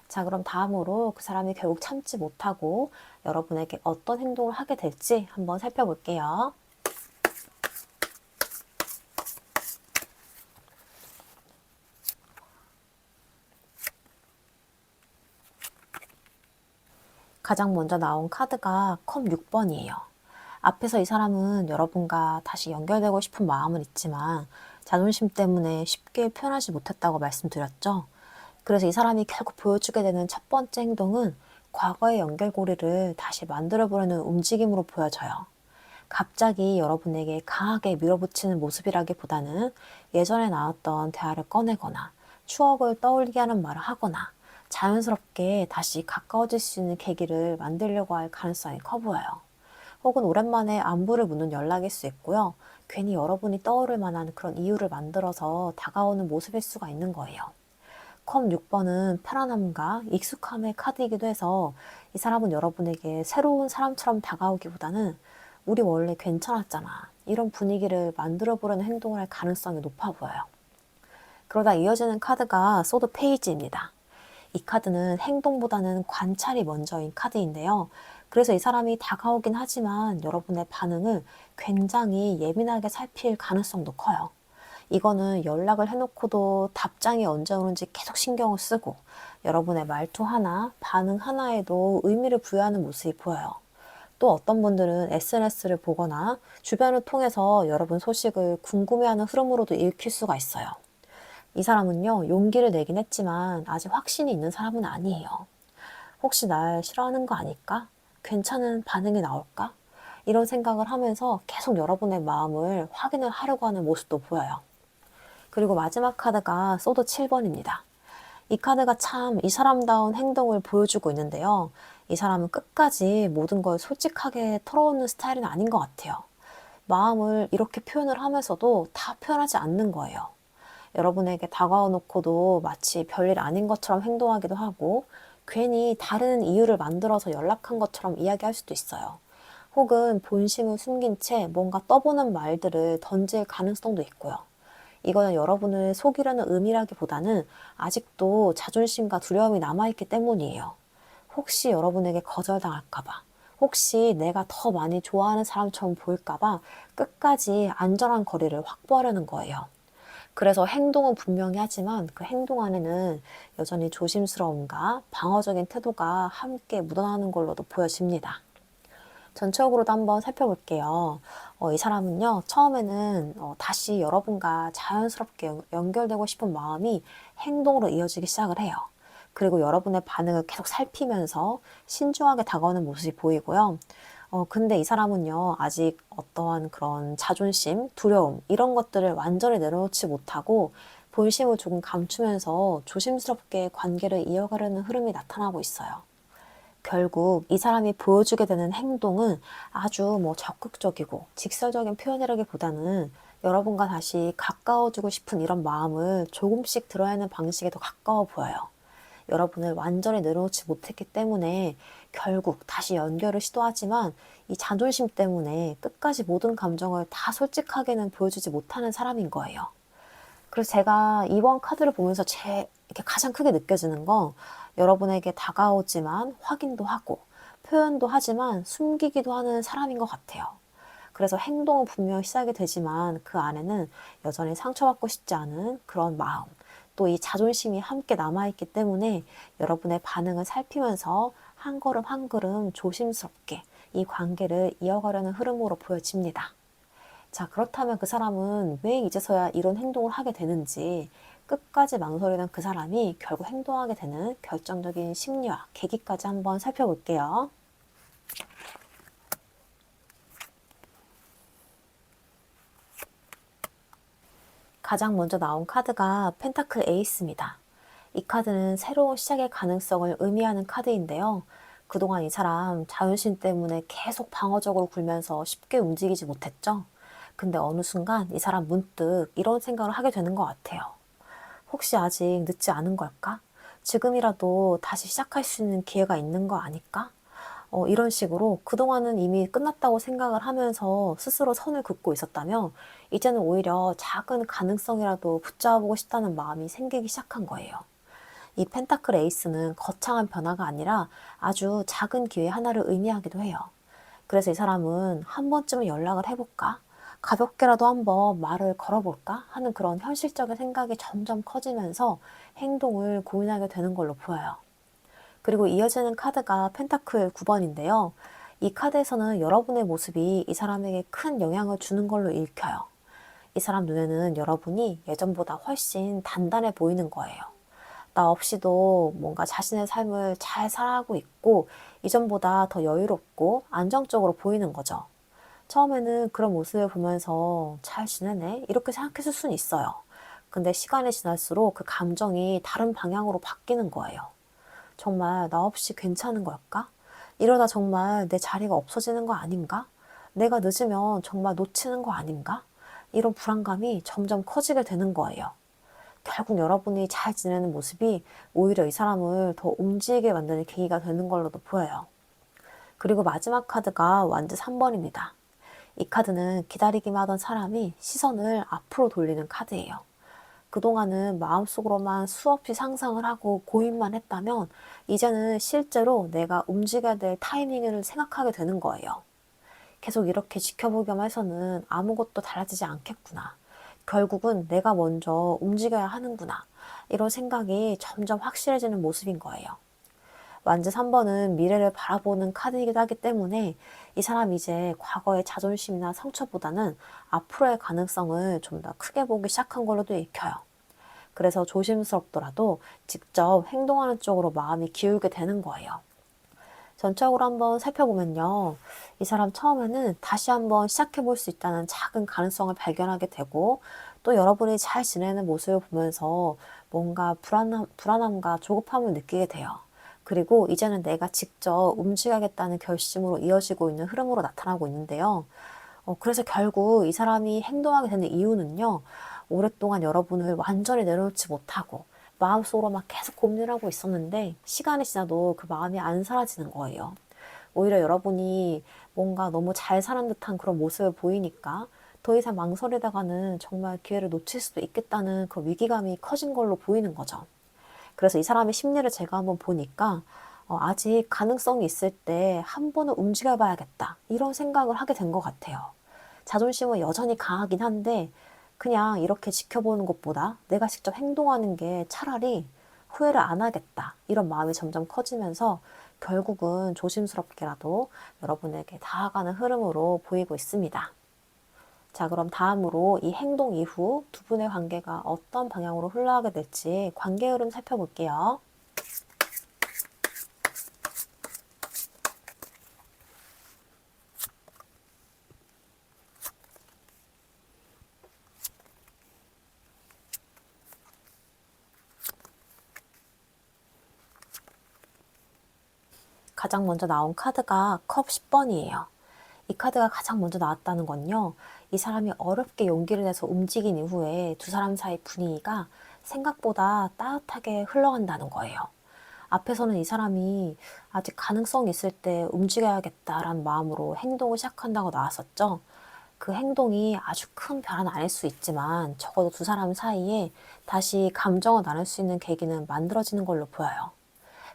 Speaker 1: 자, 그럼 다음으로 그 사람이 결국 참지 못하고 여러분에게 어떤 행동을 하게 될지 한번 살펴볼게요. 가장 먼저 나온 카드가 컵 6번이에요. 앞에서 이 사람은 여러분과 다시 연결되고 싶은 마음은 있지만 자존심 때문에 쉽게 표현하지 못했다고 말씀드렸죠. 그래서 이 사람이 결국 보여주게 되는 첫 번째 행동은 과거의 연결고리를 다시 만들어보려는 움직임으로 보여져요. 갑자기 여러분에게 강하게 밀어붙이는 모습이라기보다는 예전에 나왔던 대화를 꺼내거나 추억을 떠올리게 하는 말을 하거나 자연스럽게 다시 가까워질 수 있는 계기를 만들려고 할 가능성이 커 보여요. 혹은 오랜만에 안부를 묻는 연락일 수 있고요. 괜히 여러분이 떠오를 만한 그런 이유를 만들어서 다가오는 모습일 수가 있는 거예요. 컵 6번은 편안함과 익숙함의 카드이기도 해서 이 사람은 여러분에게 새로운 사람처럼 다가오기보다는 우리 원래 괜찮았잖아, 이런 분위기를 만들어 보려는 행동을 할 가능성이 높아 보여요. 그러다 이어지는 카드가 소드 페이지입니다. 이 카드는 행동보다는 관찰이 먼저인 카드인데요. 그래서 이 사람이 다가오긴 하지만 여러분의 반응을 굉장히 예민하게 살필 가능성도 커요. 이거는 연락을 해놓고도 답장이 언제 오는지 계속 신경을 쓰고 여러분의 말투 하나, 반응 하나에도 의미를 부여하는 모습이 보여요. 또 어떤 분들은 SNS를 보거나 주변을 통해서 여러분 소식을 궁금해하는 흐름으로도 읽힐 수가 있어요. 이 사람은요, 용기를 내긴 했지만 아직 확신이 있는 사람은 아니에요. 혹시 날 싫어하는 거 아닐까? 괜찮은 반응이 나올까? 이런 생각을 하면서 계속 여러분의 마음을 확인을 하려고 하는 모습도 보여요. 그리고 마지막 카드가 소드 7번입니다. 이 카드가 참 이 사람다운 행동을 보여주고 있는데요. 이 사람은 끝까지 모든 걸 솔직하게 털어놓는 스타일은 아닌 것 같아요. 마음을 이렇게 표현을 하면서도 다 표현하지 않는 거예요. 여러분에게 다가와 놓고도 마치 별일 아닌 것처럼 행동하기도 하고 괜히 다른 이유를 만들어서 연락한 것처럼 이야기할 수도 있어요. 혹은 본심을 숨긴 채 뭔가 떠보는 말들을 던질 가능성도 있고요. 이거는 여러분을 속이려는 의미라기보다는 아직도 자존심과 두려움이 남아있기 때문이에요. 혹시 여러분에게 거절당할까봐, 혹시 내가 더 많이 좋아하는 사람처럼 보일까봐 끝까지 안전한 거리를 확보하려는 거예요. 그래서 행동은 분명히 하지만 그 행동 안에는 여전히 조심스러움과 방어적인 태도가 함께 묻어나는 걸로도 보여집니다. 전체적으로도 한번 살펴볼게요. 이 사람은요, 처음에는 다시 여러분과 자연스럽게 연결되고 싶은 마음이 행동으로 이어지기 시작을 해요. 그리고 여러분의 반응을 계속 살피면서 신중하게 다가오는 모습이 보이고요. 근데 이 사람은요, 아직 어떠한 그런 자존심, 두려움, 이런 것들을 완전히 내려놓지 못하고 본심을 조금 감추면서 조심스럽게 관계를 이어가려는 흐름이 나타나고 있어요. 결국 이 사람이 보여주게 되는 행동은 아주 적극적이고 직설적인 표현이라기보다는 여러분과 다시 가까워지고 싶은 이런 마음을 조금씩 드러내는 방식에 더 가까워 보여요. 여러분을 완전히 내려놓지 못했기 때문에 결국 다시 연결을 시도하지만 이 자존심 때문에 끝까지 모든 감정을 다 솔직하게는 보여주지 못하는 사람인 거예요. 그래서 제가 이번 카드를 보면서 이렇게 가장 크게 느껴지는 건 여러분에게 다가오지만 확인도 하고 표현도 하지만 숨기기도 하는 사람인 것 같아요. 그래서 행동은 분명 시작이 되지만 그 안에는 여전히 상처받고 싶지 않은 그런 마음, 또 이 자존심이 함께 남아있기 때문에 여러분의 반응을 살피면서 한 걸음 한 걸음 조심스럽게 이 관계를 이어가려는 흐름으로 보여집니다. 자, 그렇다면 그 사람은 왜 이제서야 이런 행동을 하게 되는지, 끝까지 망설이던 그 사람이 결국 행동하게 되는 결정적인 심리와 계기까지 한번 살펴볼게요. 가장 먼저 나온 카드가 펜타클 에이스입니다. 이 카드는 새로운 시작의 가능성을 의미하는 카드인데요. 그동안 이 사람 자존심 때문에 계속 방어적으로 굴면서 쉽게 움직이지 못했죠. 근데 어느 순간 이 사람 문득 이런 생각을 하게 되는 것 같아요. 혹시 아직 늦지 않은 걸까? 지금이라도 다시 시작할 수 있는 기회가 있는 거 아닐까? 이런 식으로 그동안은 이미 끝났다고 생각을 하면서 스스로 선을 긋고 있었다면 이제는 오히려 작은 가능성이라도 붙잡아보고 싶다는 마음이 생기기 시작한 거예요. 이 펜타클 에이스는 거창한 변화가 아니라 아주 작은 기회 하나를 의미하기도 해요. 그래서 이 사람은 한 번쯤은 연락을 해볼까? 가볍게라도 한번 말을 걸어볼까? 하는 그런 현실적인 생각이 점점 커지면서 행동을 고민하게 되는 걸로 보여요. 그리고 이어지는 카드가 펜타클 9번인데요. 이 카드에서는 여러분의 모습이 이 사람에게 큰 영향을 주는 걸로 읽혀요. 이 사람 눈에는 여러분이 예전보다 훨씬 단단해 보이는 거예요. 나 없이도 뭔가 자신의 삶을 잘 살아가고 있고 이전보다 더 여유롭고 안정적으로 보이는 거죠. 처음에는 그런 모습을 보면서 잘 지내네? 이렇게 생각했을 수는 있어요. 근데 시간이 지날수록 그 감정이 다른 방향으로 바뀌는 거예요. 정말 나 없이 괜찮은 걸까? 이러다 정말 내 자리가 없어지는 거 아닌가? 내가 늦으면 정말 놓치는 거 아닌가? 이런 불안감이 점점 커지게 되는 거예요. 결국 여러분이 잘 지내는 모습이 오히려 이 사람을 더 움직이게 만드는 계기가 되는 걸로도 보여요. 그리고 마지막 카드가 완즈 3번입니다. 이 카드는 기다리기만 하던 사람이 시선을 앞으로 돌리는 카드예요. 그동안은 마음속으로만 수없이 상상을 하고 고민만 했다면 이제는 실제로 내가 움직여야 될 타이밍을 생각하게 되는 거예요. 계속 이렇게 지켜보기만 해서는 아무것도 달라지지 않겠구나. 결국은 내가 먼저 움직여야 하는구나. 이런 생각이 점점 확실해지는 모습인 거예요. 완즈 3번은 미래를 바라보는 카드이기도 하기 때문에 이 사람이 이제 과거의 자존심이나 상처보다는 앞으로의 가능성을 좀 더 크게 보기 시작한 걸로도 읽혀요. 그래서 조심스럽더라도 직접 행동하는 쪽으로 마음이 기울게 되는 거예요. 전적으로 한번 살펴보면요. 이 사람 처음에는 다시 한번 시작해 볼 수 있다는 작은 가능성을 발견하게 되고 또 여러분이 잘 지내는 모습을 보면서 뭔가 불안함과 조급함을 느끼게 돼요. 그리고 이제는 내가 직접 움직여야겠다는 결심으로 이어지고 있는 흐름으로 나타나고 있는데요. 그래서 결국 이 사람이 행동하게 되는 이유는요. 오랫동안 여러분을 완전히 내려놓지 못하고 마음속으로 막 계속 고민을 하고 있었는데 시간이 지나도 그 마음이 안 사라지는 거예요. 오히려 여러분이 뭔가 너무 잘 사는 듯한 그런 모습을 보이니까 더 이상 망설이다가는 정말 기회를 놓칠 수도 있겠다는 그 위기감이 커진 걸로 보이는 거죠. 그래서 이 사람의 심리를 제가 한번 보니까 아직 가능성이 있을 때 한 번은 움직여 봐야겠다 이런 생각을 하게 된 것 같아요. 자존심은 여전히 강하긴 한데 그냥 이렇게 지켜보는 것보다 내가 직접 행동하는 게 차라리 후회를 안 하겠다 이런 마음이 점점 커지면서 결국은 조심스럽게라도 여러분에게 다가가는 흐름으로 보이고 있습니다. 자, 그럼 다음으로 이 행동 이후 두 분의 관계가 어떤 방향으로 흘러가게 될지 관계 흐름 살펴볼게요. 가장 먼저 나온 카드가 컵 10번이에요. 이 카드가 가장 먼저 나왔다는 건요. 이 사람이 어렵게 용기를 내서 움직인 이후에 두 사람 사이 분위기가 생각보다 따뜻하게 흘러간다는 거예요. 앞에서는 이 사람이 아직 가능성이 있을 때 움직여야겠다라는 마음으로 행동을 시작한다고 나왔었죠. 그 행동이 아주 큰 변화는 아닐 수 있지만 적어도 두 사람 사이에 다시 감정을 나눌 수 있는 계기는 만들어지는 걸로 보여요.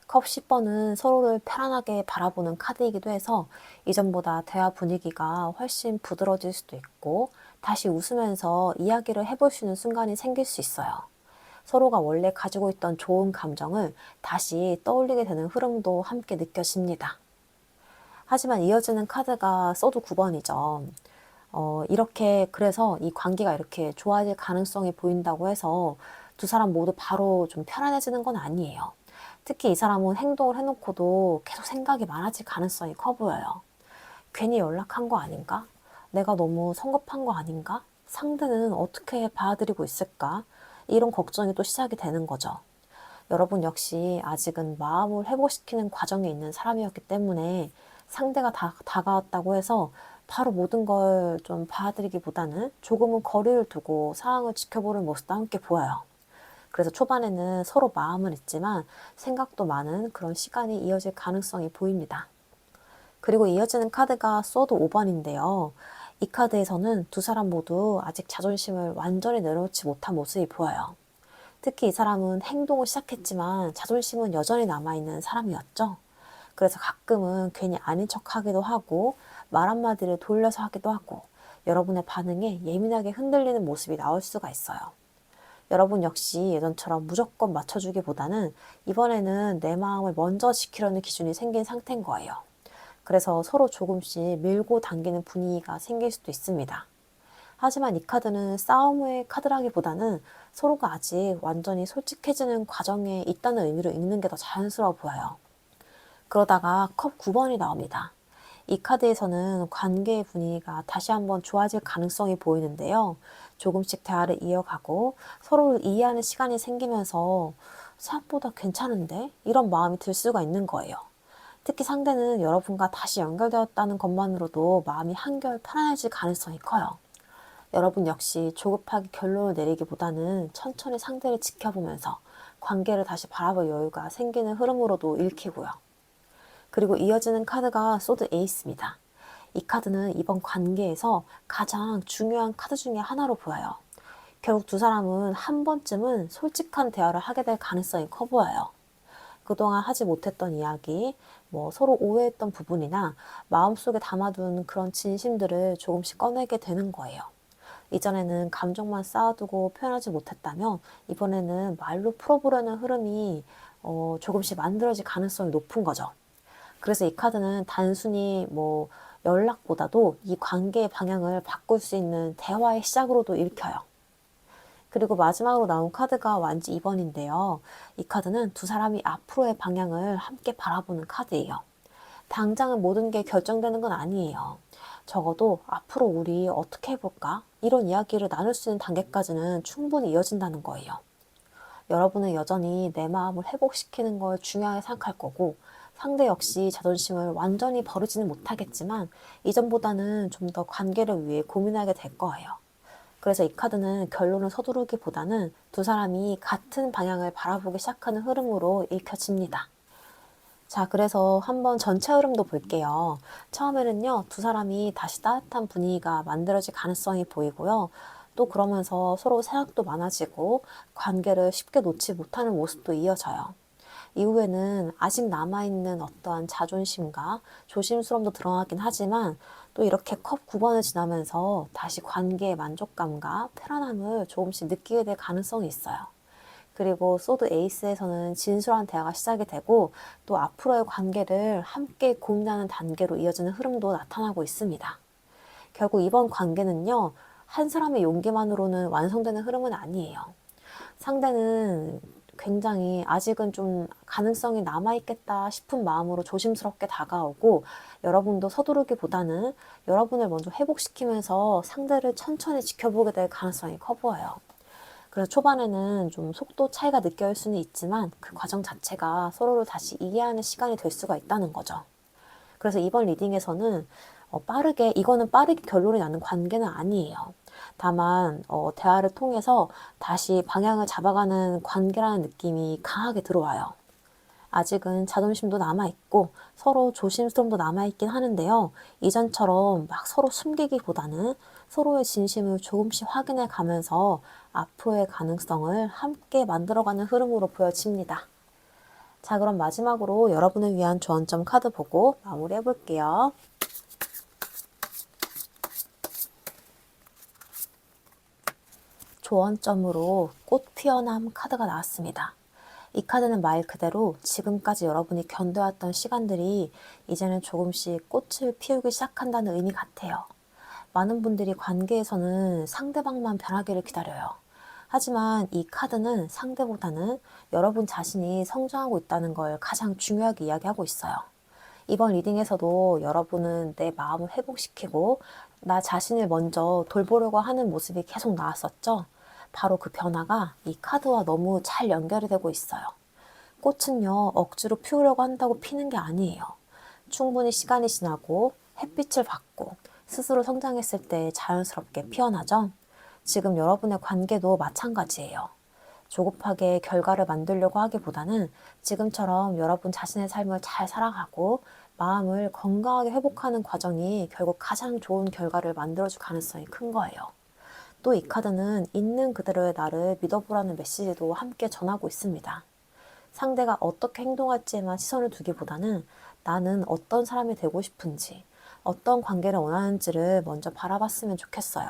Speaker 1: 컵 10번은 서로를 편안하게 바라보는 카드이기도 해서 이전보다 대화 분위기가 훨씬 부드러워질 수도 있고 다시 웃으면서 이야기를 해볼 수 있는 순간이 생길 수 있어요. 서로가 원래 가지고 있던 좋은 감정을 다시 떠올리게 되는 흐름도 함께 느껴집니다. 하지만 이어지는 카드가 소드 9번이죠. 이렇게 그래서 이 관계가 이렇게 좋아질 가능성이 보인다고 해서 두 사람 모두 바로 좀 편안해지는 건 아니에요. 특히 이 사람은 행동을 해놓고도 계속 생각이 많아질 가능성이 커 보여요. 괜히 연락한 거 아닌가? 내가 너무 성급한 거 아닌가? 상대는 어떻게 받아들이고 있을까? 이런 걱정이 또 시작이 되는 거죠. 여러분 역시 아직은 마음을 회복시키는 과정에 있는 사람이었기 때문에 상대가 다가왔다고 해서 바로 모든 걸 좀 받아들이기보다는 조금은 거리를 두고 상황을 지켜보는 모습도 함께 보여요. 그래서 초반에는 서로 마음은 있지만 생각도 많은 그런 시간이 이어질 가능성이 보입니다. 그리고 이어지는 카드가 소드 5번인데요. 이 카드에서는 두 사람 모두 아직 자존심을 완전히 내려놓지 못한 모습이 보여요. 특히 이 사람은 행동을 시작했지만 자존심은 여전히 남아있는 사람이었죠. 그래서 가끔은 괜히 아닌 척하기도 하고 말 한마디를 돌려서 하기도 하고 여러분의 반응에 예민하게 흔들리는 모습이 나올 수가 있어요. 여러분 역시 예전처럼 무조건 맞춰주기보다는 이번에는 내 마음을 먼저 지키려는 기준이 생긴 상태인 거예요. 그래서 서로 조금씩 밀고 당기는 분위기가 생길 수도 있습니다. 하지만 이 카드는 싸움의 카드라기보다는 서로가 아직 완전히 솔직해지는 과정에 있다는 의미로 읽는 게 더 자연스러워 보여요. 그러다가 컵 9번이 나옵니다. 이 카드에서는 관계의 분위기가 다시 한번 좋아질 가능성이 보이는데요. 조금씩 대화를 이어가고 서로를 이해하는 시간이 생기면서 생각보다 괜찮은데? 이런 마음이 들 수가 있는 거예요. 특히 상대는 여러분과 다시 연결되었다는 것만으로도 마음이 한결 편안해질 가능성이 커요. 여러분 역시 조급하게 결론을 내리기보다는 천천히 상대를 지켜보면서 관계를 다시 바라볼 여유가 생기는 흐름으로도 읽히고요. 그리고 이어지는 카드가 소드 에이스입니다. 이 카드는 이번 관계에서 가장 중요한 카드 중에 하나로 보여요. 결국 두 사람은 한 번쯤은 솔직한 대화를 하게 될 가능성이 커 보여요. 그동안 하지 못했던 이야기, 서로 오해했던 부분이나 마음속에 담아둔 그런 진심들을 조금씩 꺼내게 되는 거예요. 이전에는 감정만 쌓아두고 표현하지 못했다면 이번에는 말로 풀어보려는 흐름이 조금씩 만들어질 가능성이 높은 거죠. 그래서 이 카드는 단순히 연락보다도 이 관계의 방향을 바꿀 수 있는 대화의 시작으로도 읽혀요. 그리고 마지막으로 나온 카드가 완지 2번인데요. 이 카드는 두 사람이 앞으로의 방향을 함께 바라보는 카드예요. 당장은 모든 게 결정되는 건 아니에요. 적어도 앞으로 우리 어떻게 해볼까? 이런 이야기를 나눌 수 있는 단계까지는 충분히 이어진다는 거예요. 여러분은 여전히 내 마음을 회복시키는 걸 중요하게 생각할 거고 상대 역시 자존심을 완전히 버리지는 못하겠지만 이전보다는 좀 더 관계를 위해 고민하게 될 거예요. 그래서 이 카드는 결론을 서두르기보다는 두 사람이 같은 방향을 바라보기 시작하는 흐름으로 읽혀집니다. 자, 그래서 한번 전체 흐름도 볼게요. 처음에는요, 두 사람이 다시 따뜻한 분위기가 만들어질 가능성이 보이고요. 또 그러면서 서로 생각도 많아지고 관계를 쉽게 놓지 못하는 모습도 이어져요. 이후에는 아직 남아있는 어떠한 자존심과 조심스러움도 드러나긴 하지만 또 이렇게 컵 9번을 지나면서 다시 관계의 만족감과 편안함을 조금씩 느끼게 될 가능성이 있어요. 그리고 소드 에이스에서는 진솔한 대화가 시작이 되고 또 앞으로의 관계를 함께 고민하는 단계로 이어지는 흐름도 나타나고 있습니다. 결국 이번 관계는요, 한 사람의 용기만으로는 완성되는 흐름은 아니에요. 상대는 굉장히 아직은 좀 가능성이 남아있겠다 싶은 마음으로 조심스럽게 다가오고 여러분도 서두르기보다는 여러분을 먼저 회복시키면서 상대를 천천히 지켜보게 될 가능성이 커 보여요. 그래서 초반에는 좀 속도 차이가 느껴질 수는 있지만 그 과정 자체가 서로를 다시 이해하는 시간이 될 수가 있다는 거죠. 그래서 이번 리딩에서는 이거는 빠르게 결론이 나는 관계는 아니에요. 다만 대화를 통해서 다시 방향을 잡아가는 관계라는 느낌이 강하게 들어와요. 아직은 자존심도 남아있고 서로 조심스러움도 남아있긴 하는데요. 이전처럼 막 서로 숨기기보다는 서로의 진심을 조금씩 확인해 가면서 앞으로의 가능성을 함께 만들어가는 흐름으로 보여집니다. 자, 그럼 마지막으로 여러분을 위한 조언점 카드 보고 마무리해 볼게요. 조언점으로 꽃 피어남 카드가 나왔습니다. 이 카드는 말 그대로 지금까지 여러분이 견뎌왔던 시간들이 이제는 조금씩 꽃을 피우기 시작한다는 의미 같아요. 많은 분들이 관계에서는 상대방만 변하기를 기다려요. 하지만 이 카드는 상대보다는 여러분 자신이 성장하고 있다는 걸 가장 중요하게 이야기하고 있어요. 이번 리딩에서도 여러분은 내 마음을 회복시키고 나 자신을 먼저 돌보려고 하는 모습이 계속 나왔었죠. 바로 그 변화가 이 카드와 너무 잘 연결이 되고 있어요. 꽃은요, 억지로 피우려고 한다고 피는 게 아니에요. 충분히 시간이 지나고 햇빛을 받고 스스로 성장했을 때 자연스럽게 피어나죠. 지금 여러분의 관계도 마찬가지예요. 조급하게 결과를 만들려고 하기보다는 지금처럼 여러분 자신의 삶을 잘 살아가고 마음을 건강하게 회복하는 과정이 결국 가장 좋은 결과를 만들어줄 가능성이 큰 거예요. 또 이 카드는 있는 그대로의 나를 믿어보라는 메시지도 함께 전하고 있습니다. 상대가 어떻게 행동할지에만 시선을 두기보다는 나는 어떤 사람이 되고 싶은지, 어떤 관계를 원하는지를 먼저 바라봤으면 좋겠어요.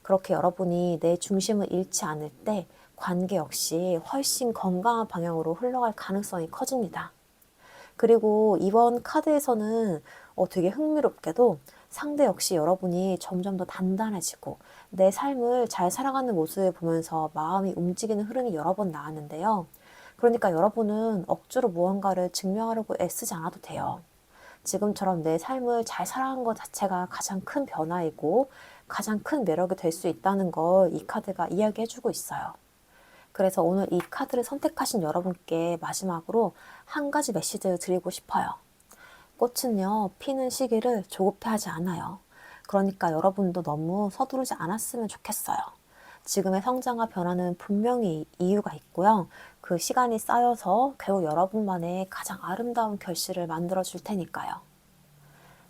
Speaker 1: 그렇게 여러분이 내 중심을 잃지 않을 때 관계 역시 훨씬 건강한 방향으로 흘러갈 가능성이 커집니다. 그리고 이번 카드에서는 되게 흥미롭게도 상대 역시 여러분이 점점 더 단단해지고 내 삶을 잘 살아가는 모습을 보면서 마음이 움직이는 흐름이 여러 번 나왔는데요. 그러니까 여러분은 억지로 무언가를 증명하려고 애쓰지 않아도 돼요. 지금처럼 내 삶을 잘 살아가는 것 자체가 가장 큰 변화이고 가장 큰 매력이 될 수 있다는 걸 이 카드가 이야기해주고 있어요. 그래서 오늘 이 카드를 선택하신 여러분께 마지막으로 한 가지 메시지를 드리고 싶어요. 꽃은요, 피는 시기를 조급해하지 않아요. 그러니까 여러분도 너무 서두르지 않았으면 좋겠어요. 지금의 성장과 변화는 분명히 이유가 있고요. 그 시간이 쌓여서 결국 여러분만의 가장 아름다운 결실을 만들어 줄 테니까요.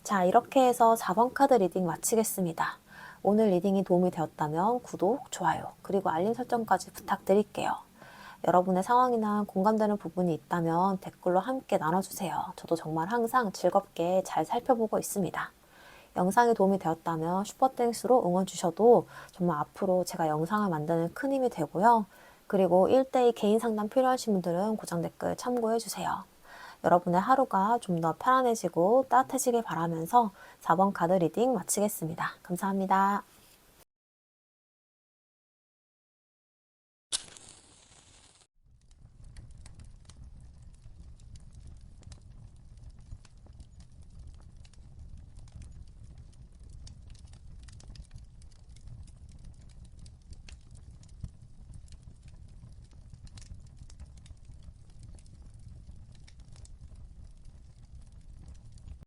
Speaker 1: 자, 이렇게 해서 4번 카드 리딩 마치겠습니다. 오늘 리딩이 도움이 되었다면 구독, 좋아요, 그리고 알림 설정까지 부탁드릴게요. 여러분의 상황이나 공감되는 부분이 있다면 댓글로 함께 나눠주세요. 저도 정말 항상 즐겁게 잘 살펴보고 있습니다. 영상이 도움이 되었다면 슈퍼땡스로 응원 주셔도 정말 앞으로 제가 영상을 만드는 큰 힘이 되고요. 그리고 1대1 개인 상담 필요하신 분들은 고정 댓글 참고해주세요. 여러분의 하루가 좀 더 편안해지고 따뜻해지길 바라면서 4번 카드 리딩 마치겠습니다. 감사합니다.